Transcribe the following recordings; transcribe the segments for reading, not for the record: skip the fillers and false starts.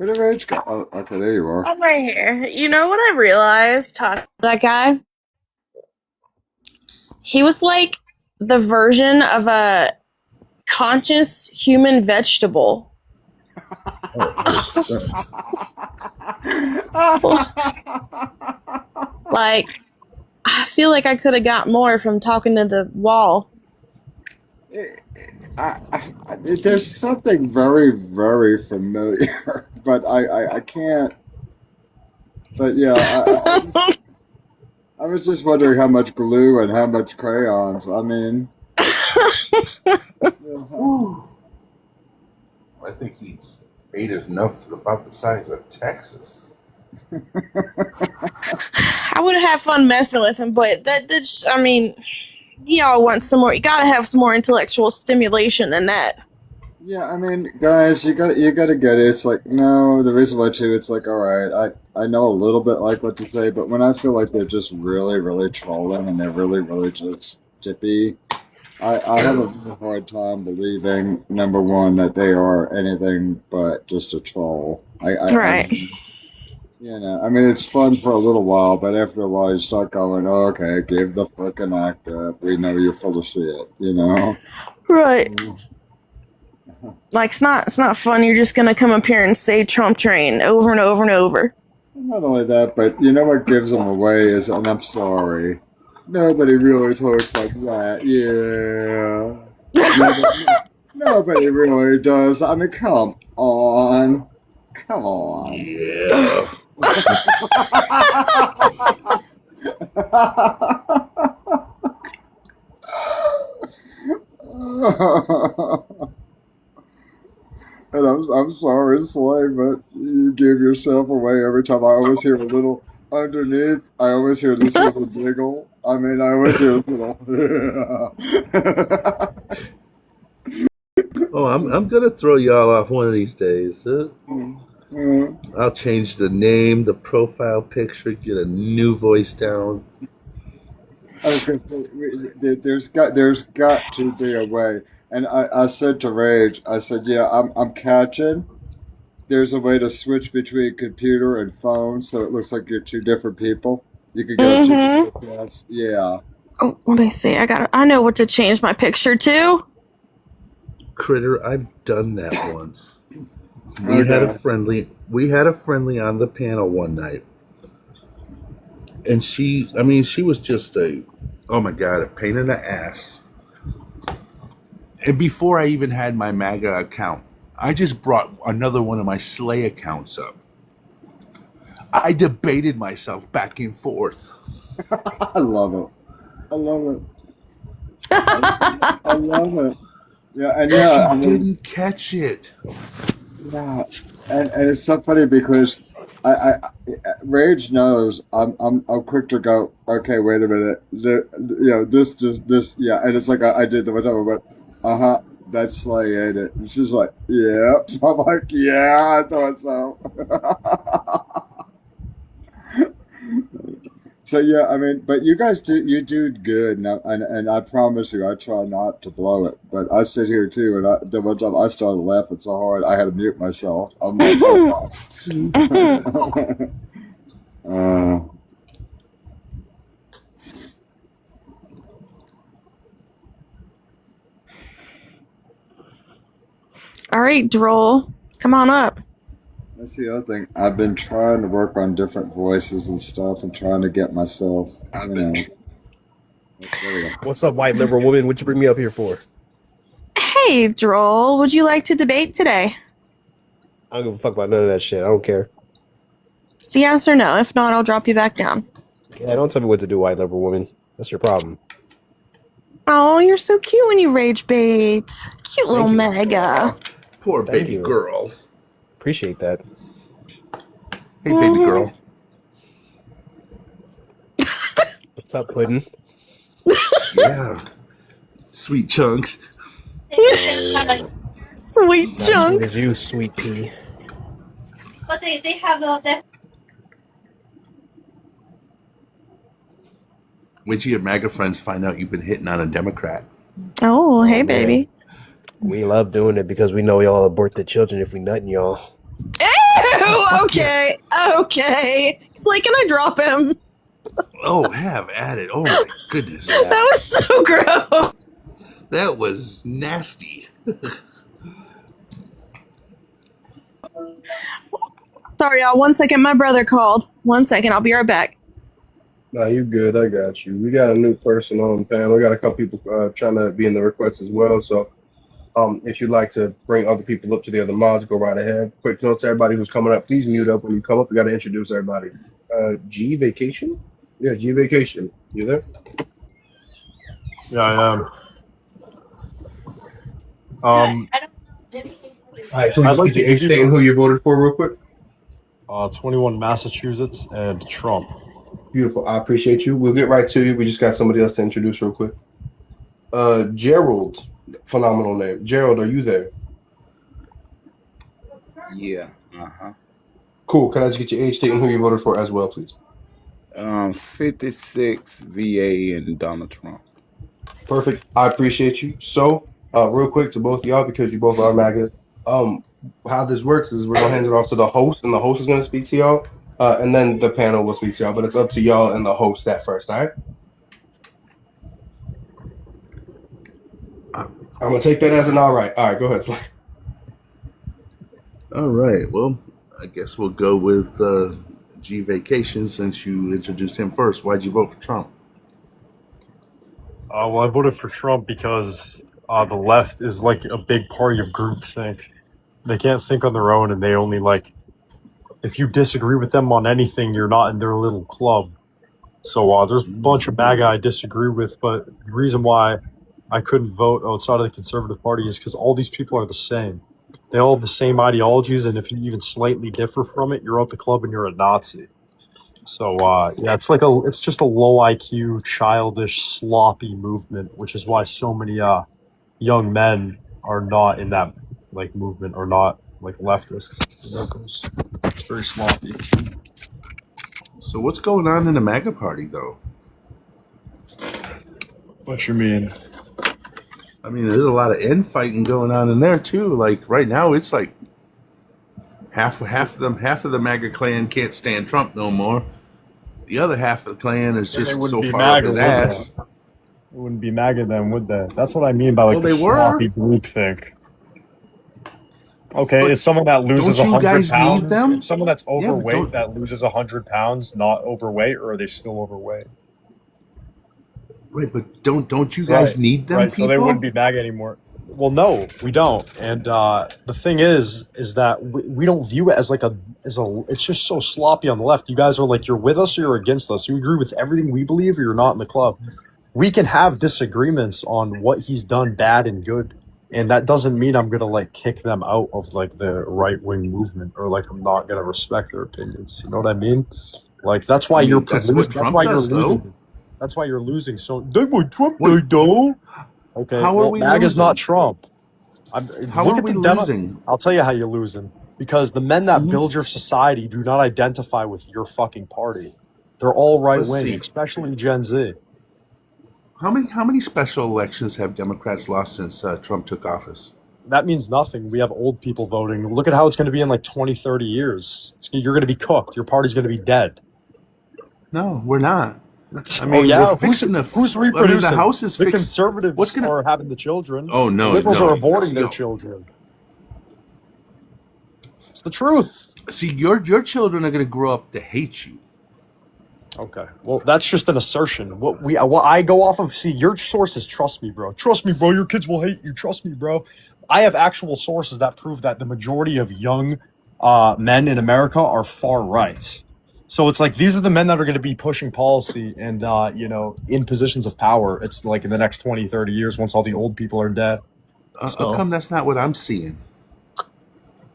Where did Rage go? Oh, okay, there you are. I'm right here. You know what I realized talking to that guy? He was like the version of a conscious human vegetable. Like, I feel like I could have got more from talking to the wall. There's something very, very familiar, but I can't. But yeah, I was just wondering how much glue and how much crayons. I mean, Ooh. I think he's ate enough about the size of Texas. I would have had fun messing with him, but that's, I mean, y'all want some more. You gotta have some more intellectual stimulation than that. yeah, I mean, guys, you gotta get it. It's like no, the reason why too. It's like all right, I know a little bit like what to say, but when I feel like they're just really, really trolling and they're really, really just jippy, I have a very hard time believing number one that they are anything but just a troll. I Right. I mean, it's fun for a little while, but after a while, you start going, oh, "Okay, give the frickin' act up. We know you're full of shit," you know. Right. Like, it's not fun. You're just gonna come up here and say Trump train over and over and over. Not only that, but you know what gives them away is, and I'm sorry, nobody really talks like that. Yeah, nobody really does. I mean, come on. Yeah. And I'm sorry, Slay, but you give yourself away every time. I always hear a little underneath. I always hear this little giggle. I mean, I always hear a little. Oh, I'm gonna throw y'all off one of these days. Uh, I'll change the name, the profile picture, get a new voice down. Okay, so there's got to be a way. And I said to Rage, I said, yeah, I'm catching. There's a way to switch between computer and phone, so it looks like you're two different people. You could go two Mm-hmm. different paths. Yeah. Oh, let me see. I know what to change my picture to. Critter, I've done that once. Okay. We had a friendly on the panel one night, and she was just oh my god, a pain in the ass. And before I even had my MAGA account, I just brought another one of my Slay accounts up. I debated myself back and forth. I love it. I love it. I love it. Yeah, and She yeah, I mean, didn't catch it. yeah, and it's so funny because Rage knows I'm quick to go. Okay, wait a minute. This, yeah, and it's like I did the one time. I went, that's Slay, ain't it? And she's like, yeah. I'm like, yeah, I thought so. So yeah, I mean, but you do good, and I promise you, I try not to blow it. But I sit here too, and the one time I started laughing so hard, I had to mute myself. I'm like, oh my. All right, droll. Come on up. That's the other thing. I've been trying to work on different voices and stuff, and trying to get myself, you know. There we go. What's up, white liberal woman? What you bring me up here for? Hey, droll. Would you like to debate today? I don't give a fuck about none of that shit. I don't care. It's a yes or no. If not, I'll drop you back down. Yeah, don't tell me what to do, white liberal woman. That's your problem. Oh, you're so cute when you rage bait. Cute little you. maga. Poor Thank baby you. girl. Appreciate that. Hey, baby girl. What's up, Puddin'? Yeah. Sweet chunks. Sweet Not as sweet chunk. as you, sweet pea. But they have the Wait till your MAGA friends find out you've been hitting on a Democrat. Oh, hey, man. baby. We love doing it because we know y'all abort the children if we nutting y'all. Okay. Okay. He's like, can I drop him? Oh, have at it. Oh my goodness. That was so gross. That was nasty. Sorry, y'all. 1 second. My brother called. 1 second. I'll be right back. Nah, you good. I got you. We got a new person on the panel. We got a couple people trying to be in the request as well. So, if you'd like to bring other people up to the other mods, go right ahead. Quick note to everybody who's coming up: please mute up when you come up. We got to introduce everybody. G Vacation. Yeah, G Vacation. You there? Yeah, I am. I don't know anything. All right, I'd please like get to your give age you state and who you voted for, real quick. 21 Massachusetts and Trump. Beautiful. I appreciate you. We'll get right to you. We just got somebody else to introduce real quick. Gerald. Phenomenal name. Gerald, are you there? Yeah. Uh-huh. Cool. Can I just get your age, state, and who you voted for as well, please? 56 VA and Donald Trump. Perfect. I appreciate you. So, real quick to both of y'all, because you both are MAGA, how this works is we're gonna hand it off to the host, and the host is gonna speak to y'all, and then the panel will speak to y'all. But it's up to y'all and the host that first. All right. I'm gonna take that as an all right. All right. Go ahead, Sly. All right. Well, I guess we'll go with G Vacation since you introduced him first. Why'd you vote for Trump? Well, I voted for Trump because the left is like a big party of groupthink. They can't think on their own, and they only like if you disagree with them on anything, you're not in their little club. So there's a bunch of MAGA I disagree with, but the reason why I couldn't vote outside of the Conservative Party is because all these people are the same. They all have the same ideologies, and if you even slightly differ from it, you're out the club and you're a Nazi. So yeah, it's just a low IQ, childish, sloppy movement, which is why so many young men are not in that like movement or not like leftists. It's very sloppy. So what's going on in the MAGA party, though? What you mean? I mean, there's a lot of infighting going on in there too. Like right now, it's like half of the MAGA clan can't stand Trump no more. The other half of the clan is just so far up his ass. It wouldn't be MAGA then, would they? That's what I mean by like Well, the they were. sloppy groupthink. Okay, But is someone that loses don't you 100 guys pounds? need them? Is someone that's Yeah, but overweight don't- that loses 100 pounds not overweight, or are they still overweight? Right, but don't you guys need them? Right, so they people? wouldn't be MAGA anymore. Well, no, we don't. And the thing is that we don't view it as like it's just so sloppy on the left. You guys are like, you're with us or you're against us. You agree with everything we believe or you're not in the club. We can have disagreements on what he's done bad and good. And that doesn't mean I'm going to like kick them out of like the right wing movement or like I'm not going to respect their opinions. You know what I mean? Like that's why you're that's what Trump does, though. losing. That's why you're losing. So they would Trump What- they do. Okay, How are well, we MAGA's losing? not Trump. How Look are at we the demo. losing? I'll tell you how you're losing. Because the men that Mhm. build your society do not identify with your fucking party. They're all right Let's wing, see. especially Gen Z. How many special elections have Democrats lost since Trump took office? That means nothing. We have old people voting. Look at how it's going to be in like 20, 30 years. You're going to be cooked. Your party's going to be dead. No, we're not. I mean, oh yeah, we're fixing to. who's I mean, reproducing? the House is The fixed. conservatives What's gonna- are having the children. Oh no, The liberals no, are aborting no. their children. It's the truth. See, your children are going to grow up to hate you. Okay. Well, that's just an assertion. What I go off of. See, your sources. Trust me, bro. Trust me, bro. Your kids will hate you. Trust me, bro. I have actual sources that prove that the majority of young men in America are far right. So it's like these are the men that are going to be pushing policy and in positions of power. It's like in the next 20, 30 years once all the old people are dead. How come that's not what I'm seeing?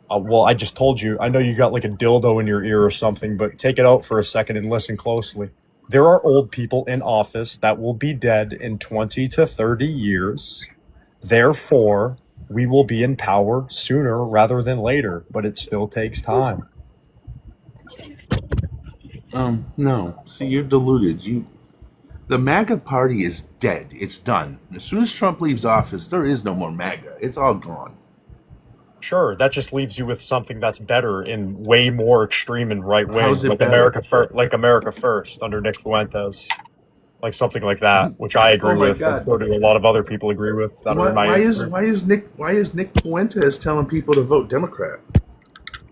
Well, I just told you. I know you got like a dildo in your ear or something, but take it out for a second and listen closely. There are old people in office that will be dead in 20 to 30 years. Therefore, we will be in power sooner rather than later, but it still takes time. No. See, you're deluded. The MAGA party is dead. It's done. As soon as Trump leaves office, there is no more MAGA. It's all gone. Sure, that just leaves you with something that's better and way more extreme and right wing, How's it like better? America First under Nick Fuentes, like something like that, which I agree Oh my with, and God. so do a lot of other people agree with that are in my age group. Why is Nick Fuentes telling people to vote Democrat?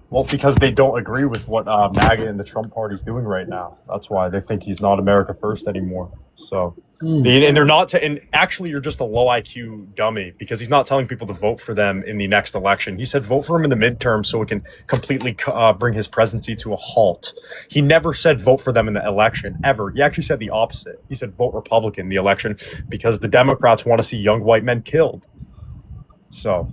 Well, because they don't agree with what MAGA and the Trump party's doing right now. That's why they think he's not America First anymore. So, and they're not. And actually, you're just a low IQ dummy because he's not telling people to vote for them in the next election. He said vote for him in the midterm so it can completely bring his presidency to a halt. He never said vote for them in the election ever. He actually said the opposite. He said vote Republican in the election because the Democrats want to see young white men killed. So.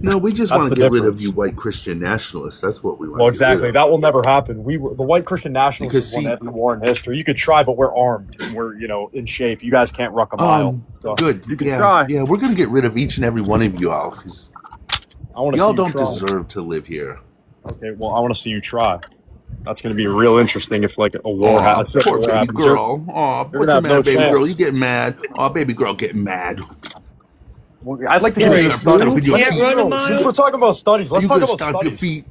No, we just That's want to the get rid of difference. you white Christian nationalists. That's what we want. Well, to get rid exactly. of. That will never happen. The white Christian nationalists Because, won see- every war in history. You could try, but we're armed and we're in shape. You guys can't ruck a mile. So Good. You can yeah, try. yeah, we're gonna get rid of each and every one of you all because I want to see y'all you don't try. deserve to live here. Okay, well, I want to see you try. That's going to be real interesting if like a war Aw, happens. poor baby girl. Oh, you're what's gonna the have no matter, baby girl? chance. You getting mad? Oh, baby girl, getting mad. I'd like to You hear gonna your start stomping studies. your Can't feet? run a mile. Since we're talking about studies, let's You talk gonna about stomp your studies. feet?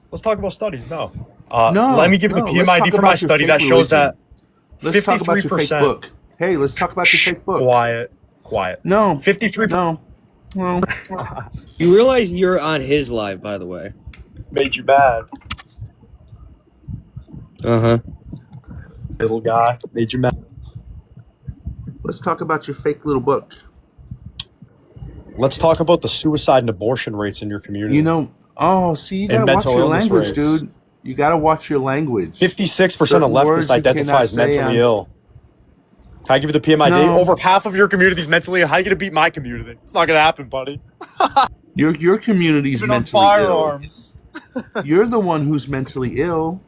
Let's talk about studies. No. No, Let me give you the no, let's PMID talk for about my your study fake that shows that Let's talk about your fake 53%. book. Hey, let's talk about your fake book. Quiet. No, 53% no. You realize you're on his live, by the way. made you bad. Uh-huh. Little guy made you mad. Let's talk about your fake little book. Let's talk about the suicide and abortion rates in your community. You know, see, you And gotta watch mental your illness language, rates. dude. You gotta watch your language. 56% of Certain words leftists you identify cannot as say mentally on- ill. Can I give you the PMID? No. Over half of your community is mentally ill. How are you going to beat my community? It's not going to happen, buddy. Your community's Even on mentally firearms. ill. You're the one who's mentally ill.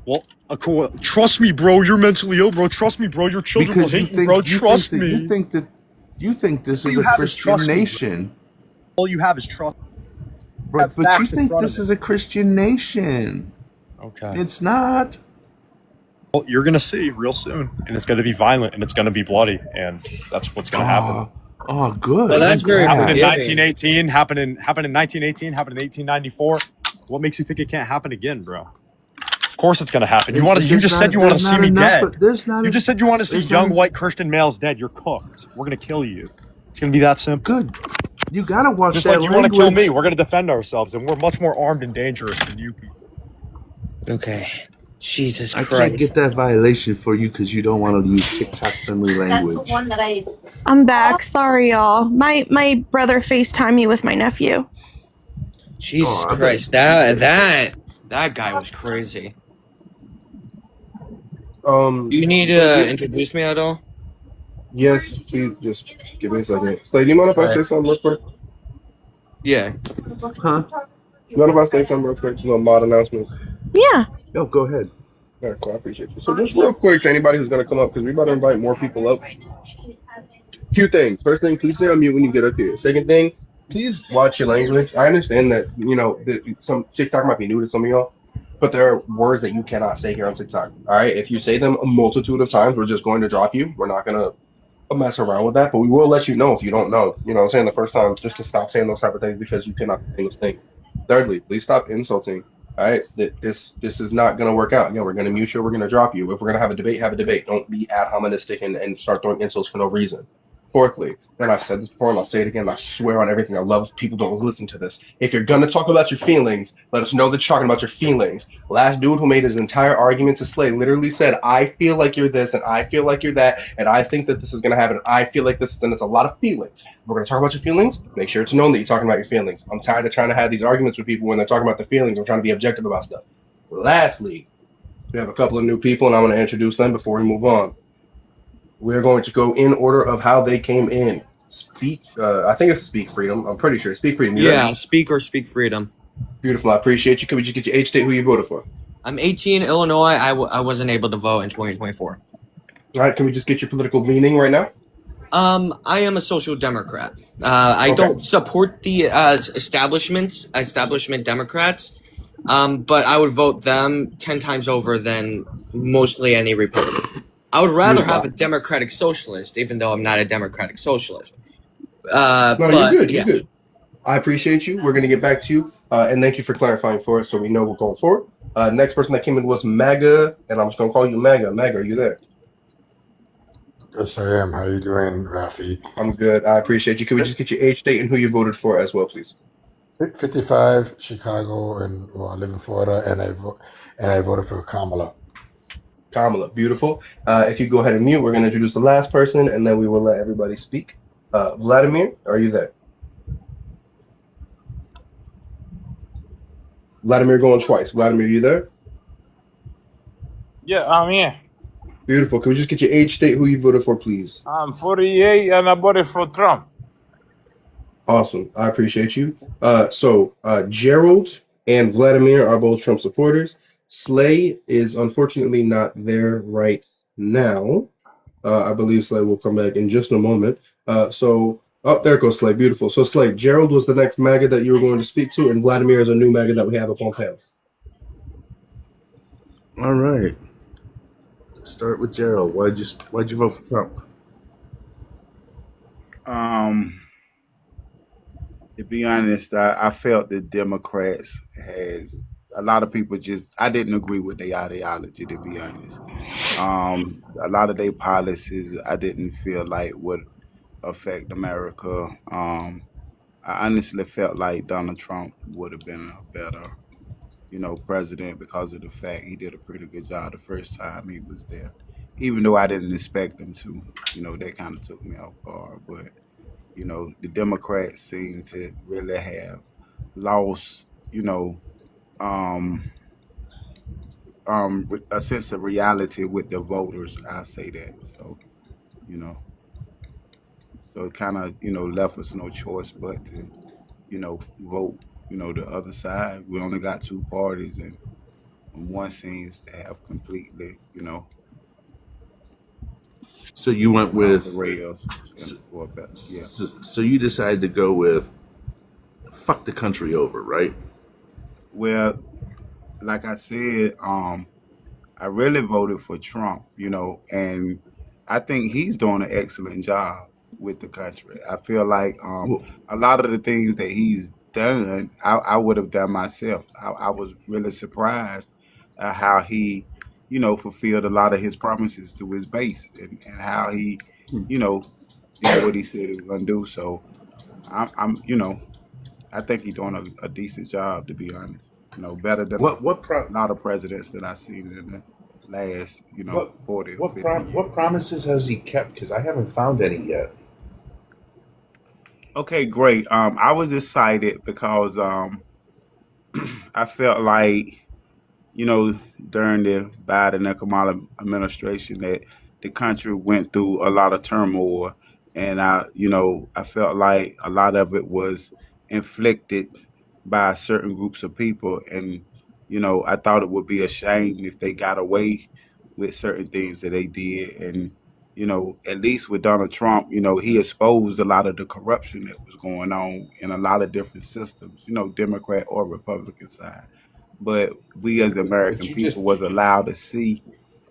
Well, cool. Trust me, bro. You're mentally ill, bro. Trust me, bro. Your children will hate you, bro. Trust me. You think this is you a have is Christian trust me, bro. nation. All you have is trust. Right, have but you facts in think front of this you. is a Christian nation. Okay. It's not. Well, you're going to see real soon. And it's going to be violent and it's going to be bloody. And that's what's going to happen. Oh, good. Well, that's very Happened in forgiving. 1918, happened in 1918, happened in 1894. What makes you think it can't happen again, bro? Of course it's gonna happen. You just said you want to see me dead. You just said you want to see young white Christian males dead. You're cooked. We're gonna kill you. It's gonna be that simple. Good. You gotta watch Just that like you want to kill language. me, we're gonna defend ourselves, and we're much more armed and dangerous than you people. Okay. Jesus I Christ. can't get that violation for you because you don't want to use TikTok friendly That's language. the one that I. I'm back. Sorry, y'all. My brother FaceTimed me with my nephew. Jesus Oh, I Christ. bet. That guy was crazy. Um, Do you need to introduce me at all? yes, please just give me a second. Slay, do you mind if I say something real quick? Yeah. Huh? You mind if I say something real quick? Just a little mod announcement. Yeah. Oh, go ahead. All right, cool. I appreciate you. So just real quick to anybody who's gonna come up, because we about to invite more people up. Few things. First thing, please stay on mute when you get up here. Second thing, please watch your language. I understand that that some TikTok might be new to some of y'all, but there are words that you cannot say here on TikTok. All right, if you say them a multitude of times, we're just going to drop you. We're not gonna mess around with that, but we will let you know if you don't know. You know what I'm saying? The first time, just to stop saying those type of things because you cannot say those things. Thirdly, please stop insulting. All right, this is not going to work out. We're going to mute you. We're going to drop you. If we're going to have a debate, have a debate. Don't be ad hoministic and start throwing insults for no reason. Fourthly, and I've said this before and I'll say it again, and I swear on everything, I love if people don't listen to this. If you're going to talk about your feelings, let us know that you're talking about your feelings. Last dude who made his entire argument to Slay literally said, I feel like you're this, and I feel like you're that, and I think that this is going to happen, and I feel like this is, and it's a lot of feelings. If we're going to talk about your feelings, make sure it's known that you're talking about your feelings. I'm tired of trying to have these arguments with people when they're talking about their feelings. I'm trying to be objective about stuff. Lastly, we have a couple of new people, and I'm going to introduce them before we move on. We're going to go in order of how they came in. I think it's Speak Freedom. I'm pretty sure. Speak Freedom. You Yeah, ready? speak freedom. Beautiful. I appreciate you. Can we just get your age state, who you voted for? I'm 18, Illinois. I wasn't able to vote in 2024. All right. Can we just get your political leaning right now? I am a social democrat. I Okay. don't support the establishment Democrats, but I would vote them 10 times over than mostly any Republican. I would rather have a Democratic Socialist, even though I'm not a Democratic Socialist. No, But, you're good. yeah. You're good. I appreciate you. We're going to get back to you. And thank you for clarifying for us so we know we're going forward. Next person that came in was Maga, and I'm just going to call you Maga. Maga, are you there? Yes, I am. How you doing, Rafi? I'm good. I appreciate you. Can we just get your age, date, and who you voted for as well, please? 55, Chicago, and well, I live in Florida, and I voted for Kamala. Kamala, beautiful. If you go ahead and mute, we're going to introduce the last person, and then we will let everybody speak. Vladimir, are you there? Vladimir going twice. Vladimir, you there? Yeah, I'm here. Beautiful. Can we just get your age, state, who you voted for, please? I'm 48 and I voted for Trump. Awesome. I appreciate you. Gerald and Vladimir are both Trump supporters. Slay is unfortunately not there right now. I believe Slay will come back in just a moment. There goes Slay. Beautiful. So, Slay, Gerald was the next MAGA that you were going to speak to, and Vladimir is a new MAGA that we have up on panel. All right. Start with Gerald. Why'd you vote for Trump? To be honest, I felt the Democrats has a lot of people I didn't agree with their ideology, to be honest. A lot of their policies I didn't feel like would affect America. I honestly felt like Donald Trump would have been a better, president because of the fact he did a pretty good job the first time he was there. Even though I didn't expect him to, that kind of took me off guard. But the Democrats seem to really have lost, um, a sense of reality with the voters. I say that. So, you know, so it kind of, left us no choice but to, vote, the other side. We only got two parties, and one seems to have completely, So you went went off the with rails. so, For a better, yeah. so you decided to go with fuck the country over, right? Well, like I said, I really voted for Trump, and I think he's doing an excellent job with the country. I feel like Well, a lot of the things that he's done, I would have done myself. I was really surprised at how he, fulfilled a lot of his promises to his base, and how he, you know, did what he said he was going to do. So I think he's doing a decent job, to be honest. Better than a what pro- lot of presidents that I've seen in the last, what 40 or 50 years. what promises has he kept? Because I haven't found any yet. Okay, great. I was excited because I felt like, during the Biden and Kamala administration that the country went through a lot of turmoil, and I felt like a lot of it was inflicted by certain groups of people, and I thought it would be a shame if they got away with certain things that they did, and at least with Donald Trump, he exposed a lot of the corruption that was going on in a lot of different systems, Democrat or Republican side, but we as the But American you just people was allowed to see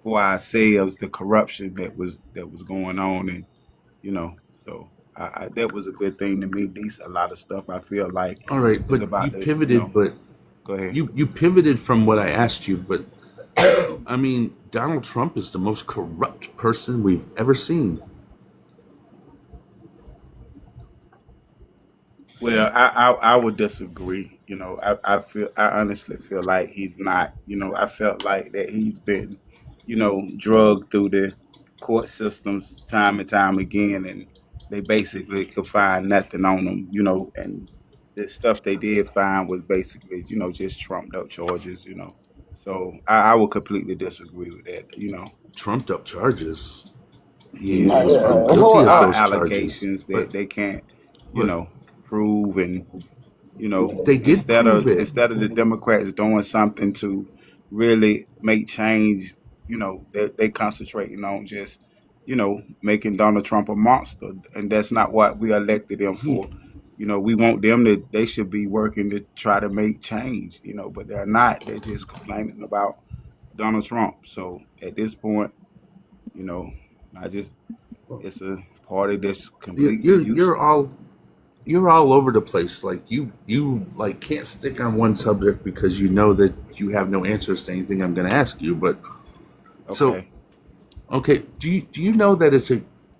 for ourselves the corruption that was going on, and so that was a good thing to me. At least a lot of stuff I feel like all right, is but about you to, pivoted, but go ahead. you pivoted from what I asked you, but I mean, Donald Trump is the most corrupt person we've ever seen. Well, I would disagree. I honestly feel like he's not. I felt like that he's been, drugged through the court systems time and time again, and they basically could find nothing on him. And the stuff they did find was basically, just trumped up charges. So I would completely disagree with that. Trumped up charges. He Yeah, was found a guilty of lot of those charges, allegations but that they can't, but prove, and they did instead prove of it. instead of the Democrats doing something to really make change, they concentrating on just, making Donald Trump a monster, and that's not what we elected him He for. We want them to. They should be working to try to make change, but they're not. They're just complaining about Donald Trump. So at this point, you know, I just it's a party that's you- completely you're you're useless. all you're all over the place. Like you like can't stick on one subject because you know that you have no answers to anything I'm going to ask you. But so, okay, do you know that it's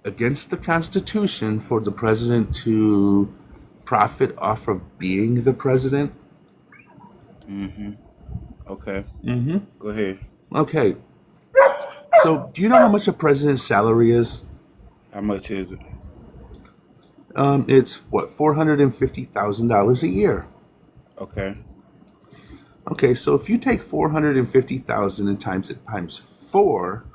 against the Constitution for the president to profit off of being the president? Mm-hmm. Okay. Mm-hmm. Go ahead. Okay. So, do you know how much a president's salary is? How much is it? It's what, $450,000 a year. Okay. Okay, so if you take 450,000 and times it times 4,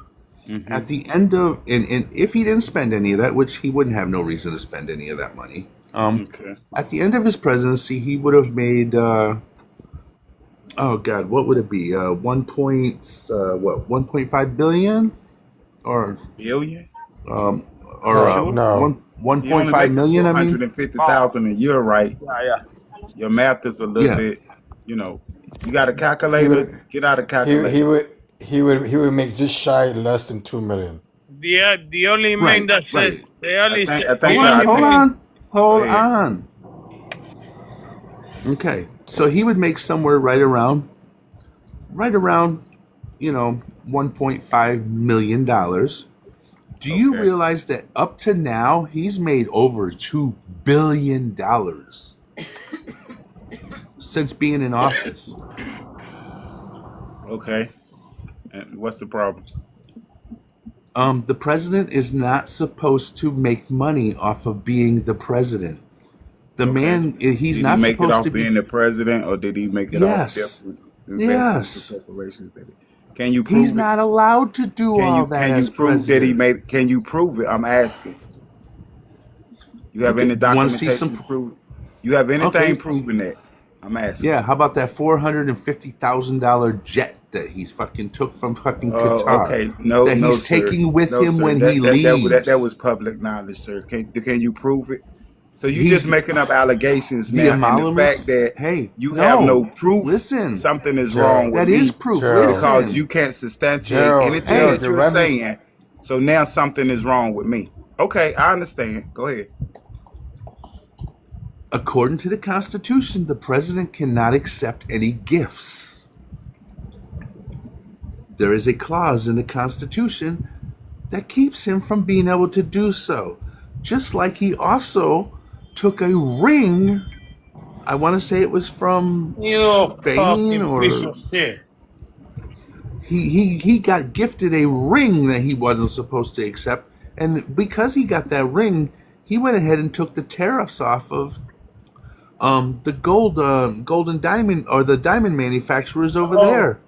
at the end of and if he didn't spend any of that, which he wouldn't have no reason to spend any of that money, at the end of his presidency, he would have made oh God, what would it be? 1.5 billion or billion? Or no. 1.5 million. I mean, 150,000 a year, right? Yeah. Your math is a little bit, you got a calculator. Get out a calculator. He would make just shy less than 2 million. The only man that says they only say. Hold on. Okay, so he would make somewhere right around, $1.5 million. Do you realize that up to now he's made over $2 billion since being in office? Okay, and what's the problem? The president is not supposed to make money off of being the president. The man, he's not make supposed it off to be being the president, or did he make it off different investments or corporations? Can you prove he's not allowed to do all that Can as you prove president. that he made? Can you prove it? I'm asking. You have any documentation to prove it? You have anything proving that? I'm asking. Yeah, how about that $450,000 jet that he's fucking took from fucking Qatar? Okay, no, that he's taking with him when he leaves. That was public knowledge, sir. Can you prove it? So you're just making up allegations now, and the fact that you have no proof. Listen, something is wrong with that me. is proof. Because you can't substantiate anything that you're saying. So now something is wrong with me. Okay, I understand. Go ahead. According to the Constitution, the president cannot accept any gifts. There is a clause in the Constitution that keeps him from being able to do so. Just like he also took a ring. I want to say it was from Spain, or he got gifted a ring that he wasn't supposed to accept, and because he got that ring, he went ahead and took the tariffs off of the golden diamond, or the diamond manufacturers over there,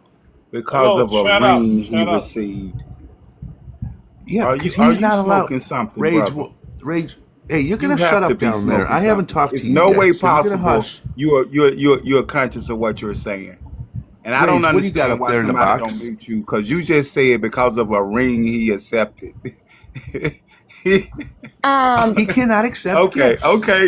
because of a ring he received. Yeah, because he's not allowed. Rage. Hey, you're gonna shut up down there. I haven't talked to you. It's no way so possible. You're conscious of what you're saying, and I don't understand why somebody don't mute you, because you just said because of a ring he accepted. He cannot accept. Okay,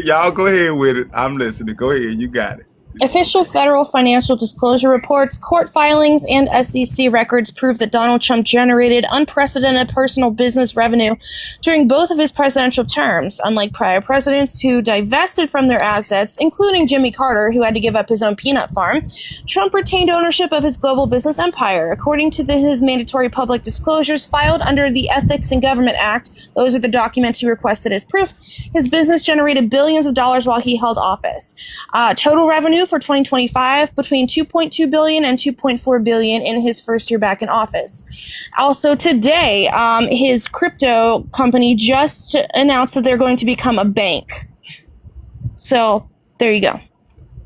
y'all go ahead with it. I'm listening. Go ahead, you got it. Official federal financial disclosure reports, court filings, and SEC records prove that Donald Trump generated unprecedented personal business revenue during both of his presidential terms, unlike prior presidents who divested from their assets, including Jimmy Carter, who had to give up his own peanut farm. Trump retained ownership of his global business empire. According to his mandatory public disclosures filed under the Ethics in Government Act, those are the documents he requested as proof, his business generated billions of dollars while he held office. Total revenue for 2025 between $2.2 billion and $2.4 billion in his first year back in office. Also today, his crypto company just announced that they're going to become a bank. So there you go.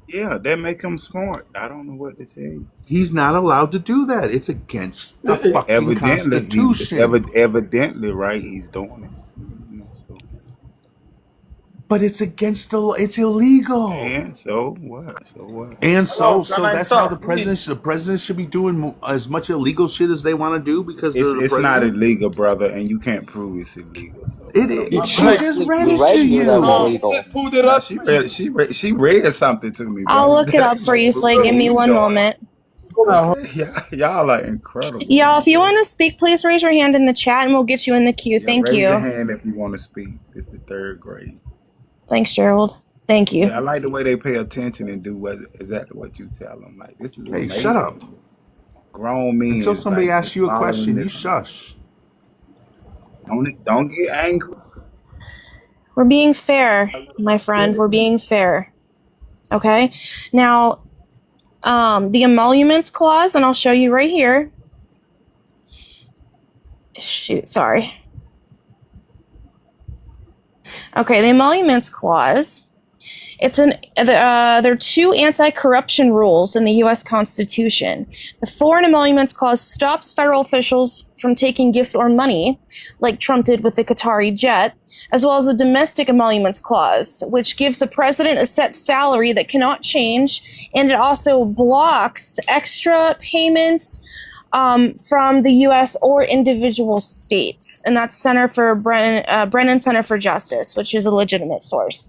Yeah, that make him smart. I don't know what to tell you. He's not allowed to do that. It's against the fucking Constitution. Evidently, right? He's doing it. But it's against the law. It's illegal. And so what? And so that's how the president should be doing as much illegal shit as they want to do, because it's not illegal, brother, and you can't prove it's illegal. So it is. She just read it to you. Pulled it up. She read something to me. Bro. I'll look it up for you, Slay. Give me one moment. Y'all are incredible. Y'all, if you want to speak, please raise your hand in the chat and we'll get you in the queue. Thank you. Raise your hand if you want to speak. It's the third grade. Thanks, Gerald. Thank you. Yeah, I like the way they pay attention and do exactly what you tell them. Like, this is Hey, amazing. shut up. Grown men. Until is somebody like, asks just you a following question, you this. shush. Don't get angry. We're being fair, my friend. We're being fair. Okay? Now, the emoluments clause, and I'll show you right here. Shoot, sorry. Okay, the emoluments clause. There are two anti-corruption rules in the U.S. Constitution. The foreign emoluments clause stops federal officials from taking gifts or money, like Trump did with the Qatari jet, as well as the domestic emoluments clause, which gives the president a set salary that cannot change, and it also blocks extra payments from the U.S. or individual states, and that's Brennan Center for Justice, which is a legitimate source.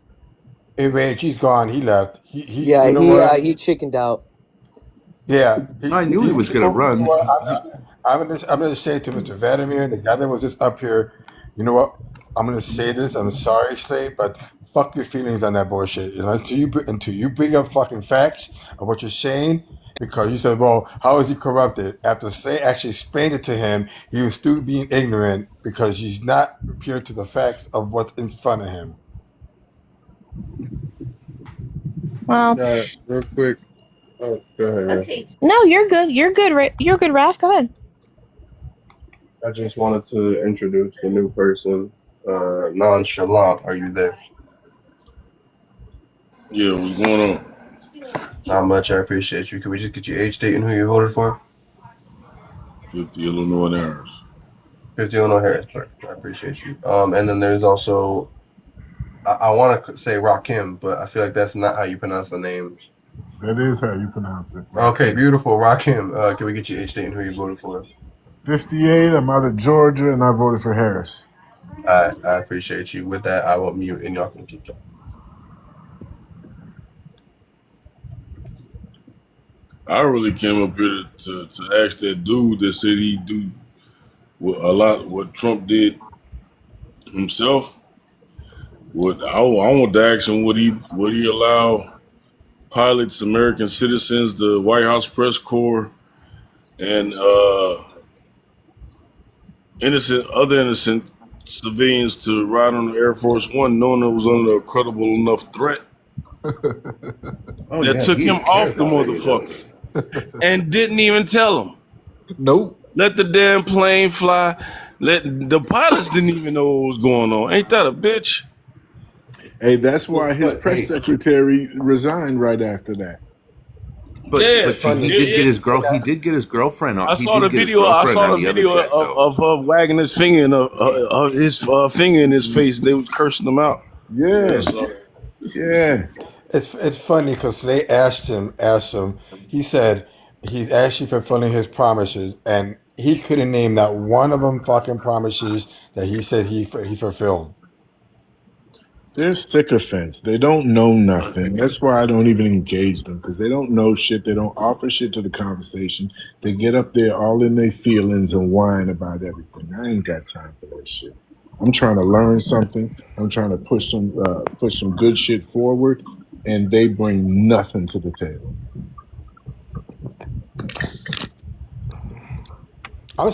Hey, Reg, he's gone. He left. He Yeah, you know what? he chickened out. Yeah. I knew he was going to run. You know what? I'm gonna say to Mr. Vladimir, the guy that was just up here, you know what? I'm gonna say this. I'm sorry, Slade, but fuck your feelings on that bullshit. You know, until you bring up fucking facts of what you're saying, because you said, well, how is he corrupted? After Slade actually explained it to him, he was still being ignorant because he's not prepared to the facts of what's in front of him. Well, real quick. Oh, go ahead. Raf. Okay. no, you're good. You're good. You're good, Raph. Go ahead. I just wanted to introduce the new person. Nonchalant, are you there? Yeah, what's going on? Not much. I appreciate you. Can we just get your age, date, and who you voted for? 50 Illinois and Harris. 50 Illinois Harris. Perfect. I appreciate you. And then there's also, I want to say Rakim, but I feel like that's not how you pronounce the name. That is how you pronounce it. Okay, beautiful. Rakim. Can we get your age, date, and who you voted for? 58. I'm out of Georgia, and I voted for Harris. I appreciate you. With that, I will mute, and y'all can keep talking. I really came up here to ask that dude that said he do a lot what Trump did himself. I want to ask him would he allow pilots, American citizens, the White House press corps, and innocent civilians to ride on the Air Force One, knowing it was under a credible enough threat that took him off the motherfucker and didn't even tell him. Nope. Let the damn plane fly. The pilots didn't even know what was going on. Ain't that a bitch? Hey, that's why his press secretary resigned right after that. But he did get his girl. He did get his girlfriend on. I saw the video. I saw the video of her wagging his finger in his face. They was cursing him out. Yeah. Yeah. It's funny because they asked him. He said he's actually fulfilling his promises, and he couldn't name not one of them fucking promises that he said he fulfilled. They're sycophants. They don't know nothing. That's why I don't even engage them, because they don't know shit. They don't offer shit to the conversation. They get up there all in their feelings and whine about everything. I ain't got time for that shit. I'm trying to learn something. I'm trying to push some good shit forward, and they bring nothing to the table. I'm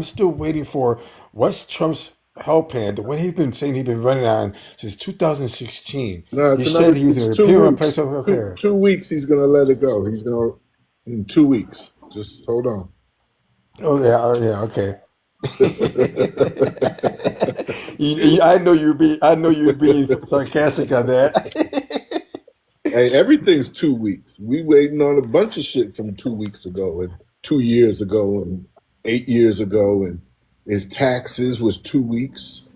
still waiting for what's Trump's help plan. The one he's been saying he's been running on since 2016. No, he said he was going to repair and replace healthcare. 2 weeks, he's going to let it go. He's going to, in 2 weeks. Just hold on. Oh yeah, okay. I know you're being sarcastic on that. Hey, everything's 2 weeks. We waiting on a bunch of shit from 2 weeks ago and 2 years ago and 8 years ago, and his taxes was 2 weeks.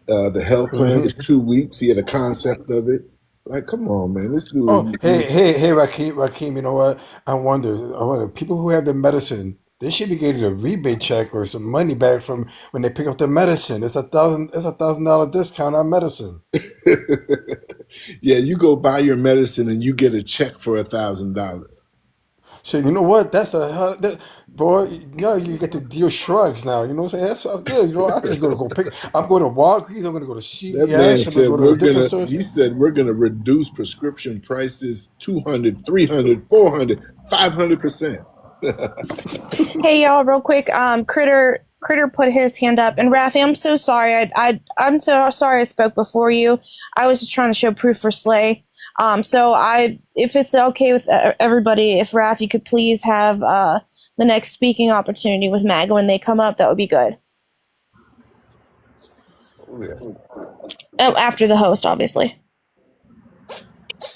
The health plan was 2 weeks. He had a concept of it. Like, come on, man. This dude. Oh, hey, Rakim. You know what? I wonder. People who have the medicine, they should be getting a rebate check or some money back from when they pick up the medicine. It's $1,000 discount on medicine. Yeah, you go buy your medicine and you get a check for $1,000. So you know what? boy. You get to deal shrugs now. You know what I'm saying? That's all good. I'm just gonna go pick. I'm going to Walgreens. I'm gonna go to That man CVS. I'm gonna said go to we're different gonna. stores. He said we're gonna reduce prescription prices 200, 300, 400, 500%. Hey y'all, real quick. Critter put his hand up, and Rafi, I'm so sorry. I'm so sorry I spoke before you. I was just trying to show proof for Slay. If it's okay with everybody, if Rafi could please have the next speaking opportunity with Maga when they come up, that would be good. Oh, after the host, obviously.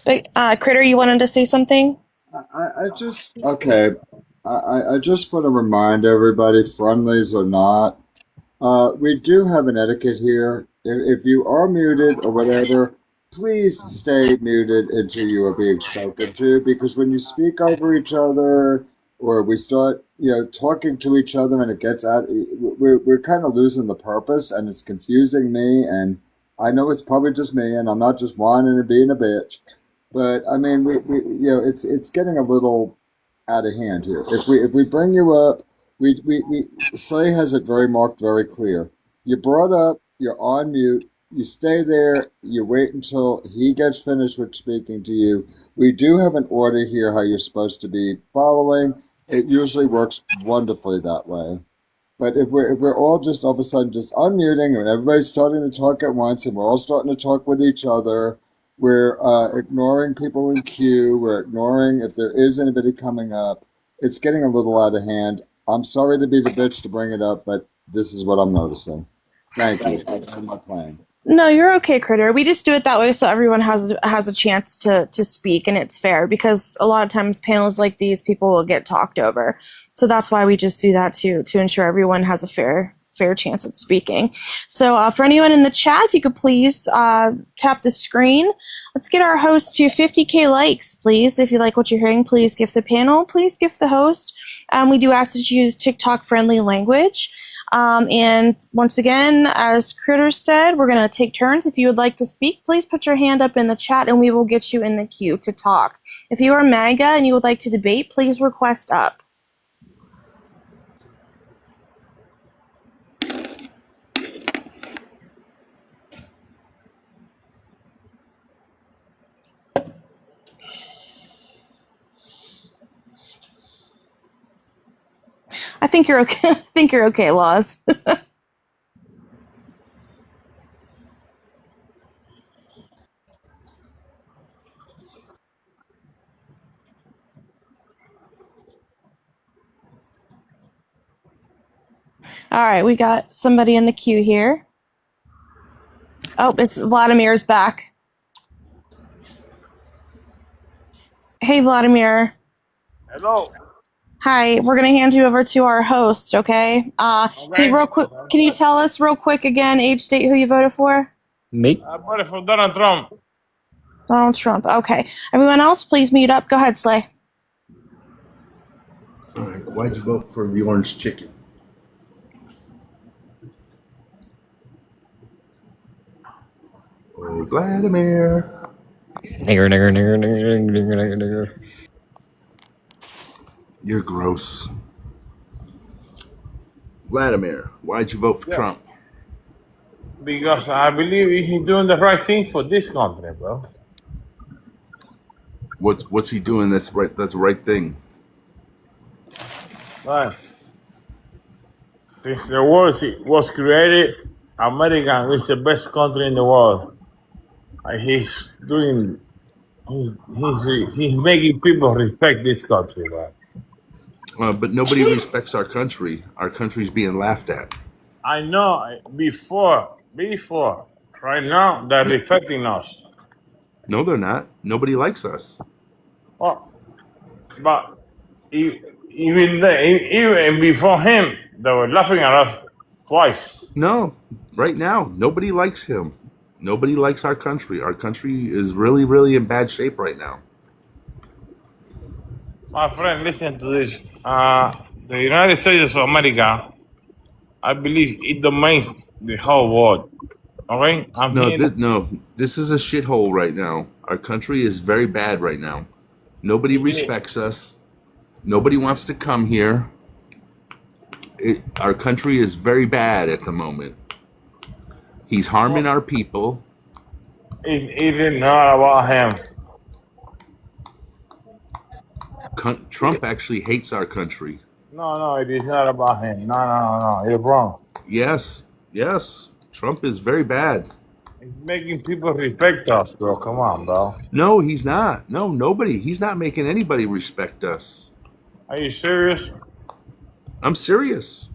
But Critter, you wanted to say something? I just okay. I just want to remind everybody, friendlies or not, we do have an etiquette here. If you are muted or whatever, please stay muted until you are being spoken to. Because when you speak over each other or we start, talking to each other and it gets out, we're kind of losing the purpose and it's confusing me. And I know it's probably just me, and I'm not just whining and being a bitch. But I mean, it's getting a little out of hand here. If we bring you up, we Slay has it very marked, very clear. You brought up, you're on mute. You stay there. You wait until he gets finished with speaking to you. We do have an order here how you're supposed to be following. It usually works wonderfully that way. But if we're all just all of a sudden just unmuting and everybody's starting to talk at once and we're all starting to talk with each other, we're ignoring people in queue. We're ignoring if there is anybody coming up. It's getting a little out of hand. I'm sorry to be the bitch to bring it up, but this is what I'm noticing. Thank you. I'm not playing. No, you're okay, Critter. We just do it that way so everyone has a chance to speak, and it's fair because a lot of times panels like these, people will get talked over. So that's why we just do that to ensure everyone has a fair chance at speaking. So for anyone in the chat, if you could please tap the screen. Let's get our host to 50K likes, please. If you like what you're hearing, please gift the panel. Please gift the host. We do ask that you use TikTok-friendly language. And once again, as Critter said, we're going to take turns. If you would like to speak, please put your hand up in the chat and we will get you in the queue to talk. If you are MAGA and you would like to debate, please request up. I think you're okay. I think you're okay, Laws. All right, we got somebody in the queue here. Oh, it's Vladimir's back. Hey, Vladimir. Hello. Hi, we're going to hand you over to our host, okay? Hey, real quick, can you tell us real quick again, age, state, who you voted for? Me? I voted for Donald Trump. Donald Trump. Okay. Everyone else, please mute up. Go ahead, Slay. All right. Why'd you vote for the orange chicken? Oh, Vladimir. Nigger. You're gross. Vladimir, why'd you vote for Trump? Because I believe he's doing the right thing for this country, bro. What's he doing that's right? That's the right thing. Right. Since the world was created, America is the best country in the world. He's making people respect this country, right? But nobody respects our country. Our country's being laughed at. I know before. Right now, they're respecting us. No, they're not. Nobody likes us. Well, but even before him, they were laughing at us twice. No, right now, nobody likes him. Nobody likes our country. Our country is really, really in bad shape right now. My friend, listen to this. The United States of America, I believe it dominates the whole world. Okay? This is a shithole right now. Our country is very bad right now. Nobody respects us. Nobody wants to come here. Our country is very bad at the moment. He's harming our people. It is not about him. Trump actually hates our country. No, it is not about him. No. You're wrong. Yes. Trump is very bad. He's making people respect us, bro. Come on, bro. No, he's not. No, nobody. He's not making anybody respect us. Are you serious? I'm serious.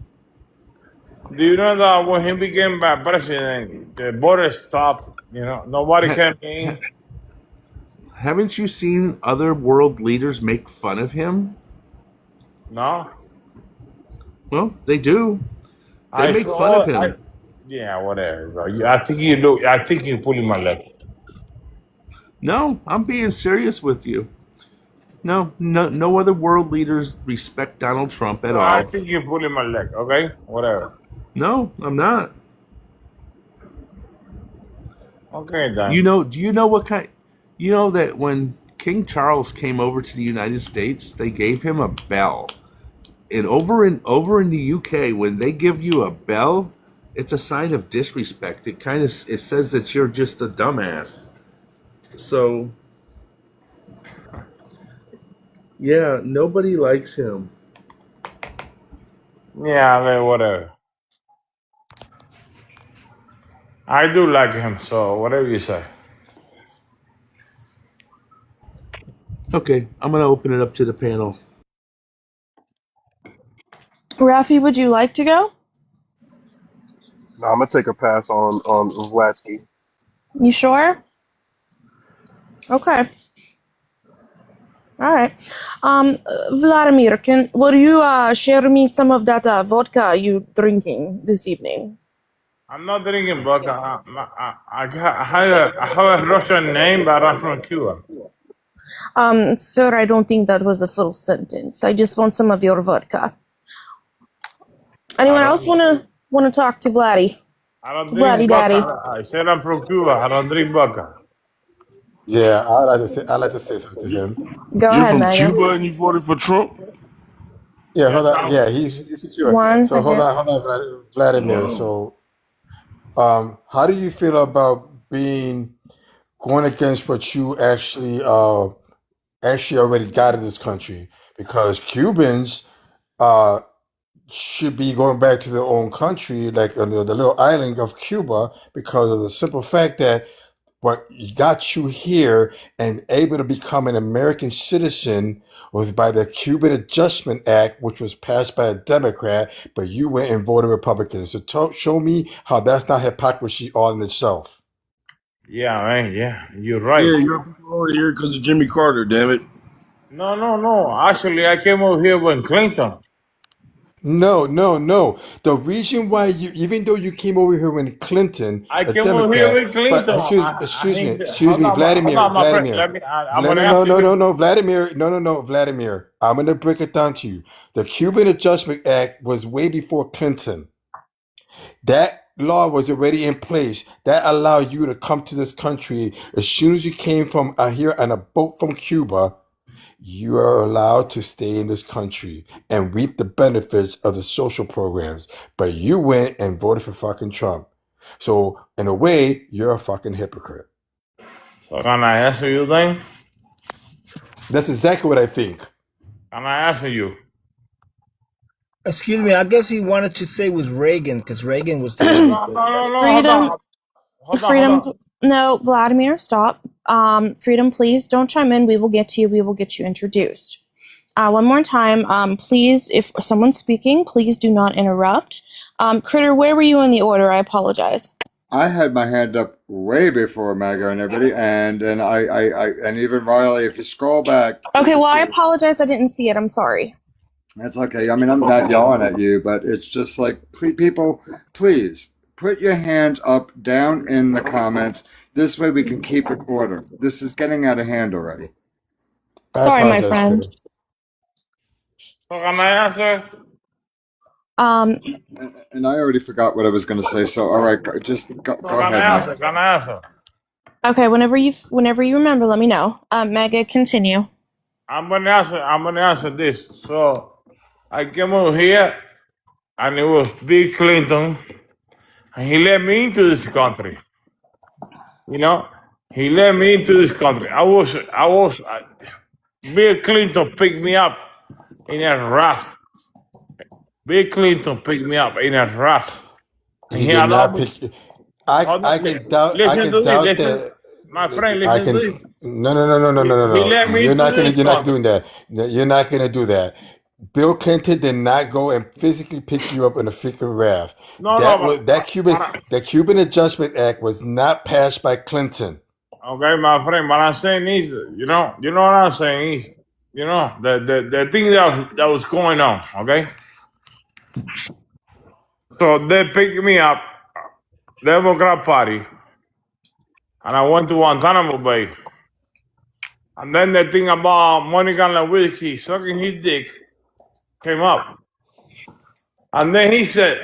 Do you know that when he became president, the border stopped? Nobody came in. Haven't you seen other world leaders make fun of him? No. Well, they do. They I make saw. fun of him. Yeah, whatever, bro. I think you're pulling my leg. No, I'm being serious with you. No other world leaders respect Donald Trump at I all. think you're pulling my leg. Okay, whatever. No, I'm not. Okay, then. Do you know what kind? You know that when King Charles came over to the United States, they gave him a bell. And over in the UK, when they give you a bell, it's a sign of disrespect. It says that you're just a dumbass. So, yeah, nobody likes him. Yeah, whatever. I do like him, so whatever you say. Okay, I'm gonna open it up to the panel. Rafi, would you like to go? No, I'm gonna take a pass on Vladsky. You sure? Okay. All right. Vladimir, will you share me some of that vodka you drinking this evening? I'm not drinking vodka. I have a Russian name, but I'm from Cuba. Sir, I don't think that was a full sentence. I just want some of your vodka. Anyone else wanna talk to Vladdy? I don't Vladdy drink Daddy. vodka. I said I'm from Cuba. I don't drink vodka. Yeah, I'd like to say something to him. Go You're ahead, from Megan. Cuba and you voted for Trump? Yeah, hold on. Yeah, he's secure. One So hold second. on, Vladimir. Wow. So, how do you feel about going against what you actually already got in this country? Because Cubans should be going back to their own country, like on the little island of Cuba, because of the simple fact that what got you here and able to become an American citizen was by the Cuban Adjustment Act, which was passed by a Democrat, but you went and voted Republican. So show me how that's not hypocrisy all in itself. Yeah, man. Yeah, you're right. Yeah, you're over here because of Jimmy Carter, damn it. No. Actually, I came over here with Clinton. No. The reason why even though you came over here when Clinton, I a came over here Democrat, with Clinton. but excuse Hold me, on, Vladimir, hold on, my friend. Vladimir. I'm gonna ask you. No, Vladimir, no, Vladimir. I'm gonna break it down to you. The Cuban Adjustment Act was way before Clinton. That law was already in place. That allowed you to come to this country as soon as you came from here on a boat from Cuba. You are allowed to stay in this country and reap the benefits of the social programs. But you went and voted for fucking Trump. So in a way, you're a fucking hypocrite. So can I answer you then? That's exactly what I think. Can I answer you? Excuse me, I guess he wanted to say it was Reagan because Reagan was the one that No. Freedom. Freedom. Hold on. No, Vladimir, stop. Freedom, please don't chime in. We will get to you. We will get you introduced. One more time, please, if someone's speaking, please do not interrupt. Critter, where were you in the order? I apologize. I had my hand up way before Maga and everybody, and and even Riley. If you scroll back. Okay, well, I apologize. I didn't see it. I'm sorry. That's okay. I mean, I'm not yelling at you, but it's just like, people, please put your hands up down in the comments. This way we can keep it order. This is getting out of hand already. Sorry, my friend. So can I answer? And I already forgot what I was going to say. So, all right, just go ahead. Can I answer? Okay, whenever you remember, let me know. Mega, continue. I'm gonna answer this. So I came over here and it was Bill Clinton, and he let me into this country. You know, he let me into this country. Bill Clinton picked me up in a raft. Bill Clinton picked me up in a raft. And He he did allowed not me. pick. I can doubt. I Listen can to this. doubt Listen, that. my friend. I Listen to this. can. No, no, no, no, no, no, no, He no. let me You're into not gonna. this You're not country. doing that. No, you're not gonna do that. Bill Clinton did not go and physically pick you up in a freaking raft. No, That no, was that Cuban Adjustment Act was not passed by Clinton. okay, my friend. What I'm saying is, you know what I'm saying is, the thing that was going on. Okay, so they picked me up, Democrat Party, and I went to Guantanamo Bay. And then the thing about Monica Lewinsky sucking his dick came up. And then he said,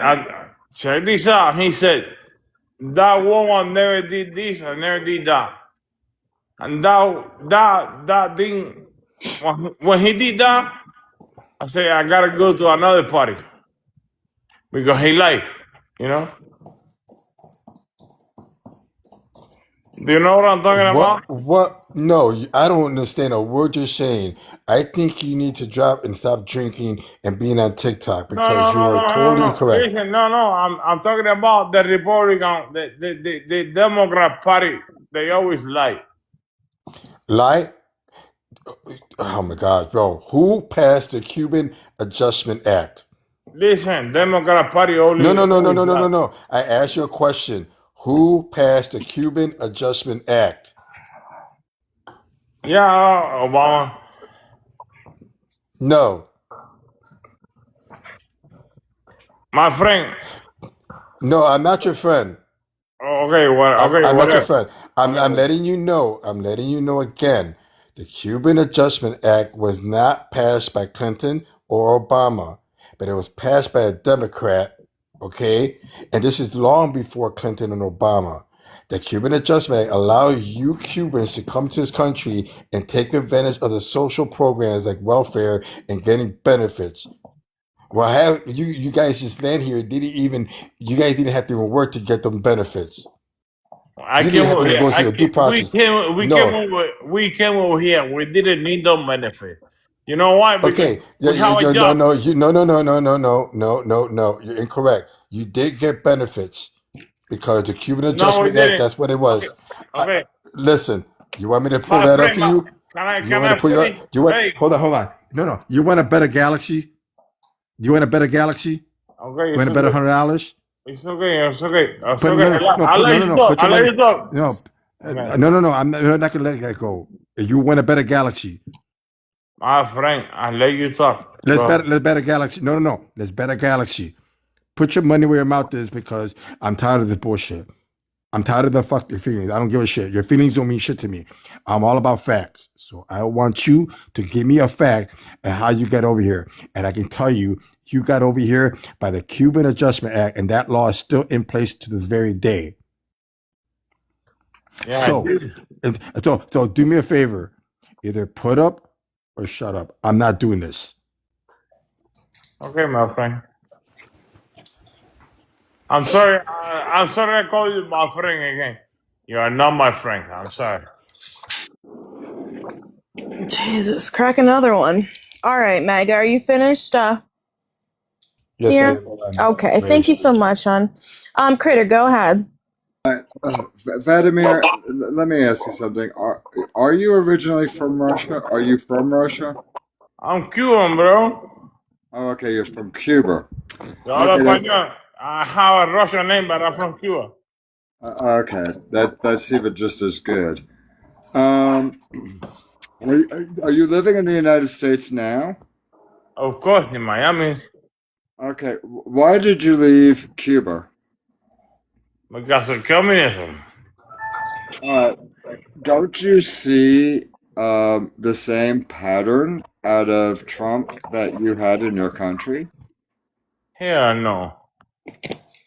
check this out. He said, that woman never did this and never did that. And that thing, when he did that, I said, I gotta go to another party because he lied, you know? Do you know what I'm talking about? What? No, I don't understand a word you're saying. I think you need to drop and stop drinking and being on TikTok No, because you are totally no. incorrect. Listen, no. I'm talking about the Republican, the Democrat Party. They always lie. Lie? Oh my God, bro. Who passed the Cuban Adjustment Act? Listen, Democrat Party No, no, no, no, always no, no, no, lie. no. I asked you a question. Who passed the Cuban Adjustment Act? Yeah, Obama. No. My friend. No, I'm not your friend. Okay, well, okay, I'm not your whatever. friend. I'm letting you know. I'm letting you know again. The Cuban Adjustment Act was not passed by Clinton or Obama, but it was passed by a Democrat. Okay, and this is long before Clinton and Obama. The Cuban Adjustment Act allowed you Cubans to come to this country and take advantage of the social programs like welfare and getting benefits. Well, have you guys just land here? You guys didn't have to even work to get them benefits. I You came didn't have to over even here. go through a due process. No. We came over here. We didn't need no benefit. You know why? Because Okay. we have a No, job. no, no. You're incorrect. You did get benefits because the Cuban No, we Adjustment Act. didn't. That's what it Okay, was. okay. Listen. You want me to pull My that up friend, for you? You can want me I to pull you up? finish? You want? Hey, Hold on. No. You want a better galaxy? You want a better galaxy? okay, You it's want a better okay. $100? It's okay. It's okay. It's But okay. I'll let you talk. Put your I'll let money. you talk. No, Okay. no. I'm not gonna let that go. You want a better galaxy? My friend, I'll let you talk. Go ahead. Let's better galaxy. No. Let's better galaxy. Put your money where your mouth is because I'm tired of this bullshit. I'm tired of the fuck your feelings. I don't give a shit. Your feelings don't mean shit to me. I'm all about facts. So I want you to give me a fact and how you got over here. And I can tell you, you got over here by the Cuban Adjustment Act, and that law is still in place to this very day. Yeah, So, so do me a favor. Either put up or shut up. I'm not doing this. okay, my friend. I'm sorry. I'm sorry I called you my friend again. You are not my friend. I'm sorry. Jesus, crack another one. All right, Maga, are you finished? Yes, I Here. am. Hold on. Okay, Where thank is you it? so much, hon. Critter, go ahead. Vladimir, let me ask you something. Are you originally from Russia? Are you from Russia? I'm Cuban, bro. Oh, okay, you're from Cuba. Yo hablo Okay, español. I have a Russian name, but I'm from Cuba. okay, that's even just as good. Um, are you living in the United States now? Of course, in Miami, Okay, why did you leave Cuba? because of communism. Uh, don't you see the same pattern out of Trump that you had in your country? Hell no.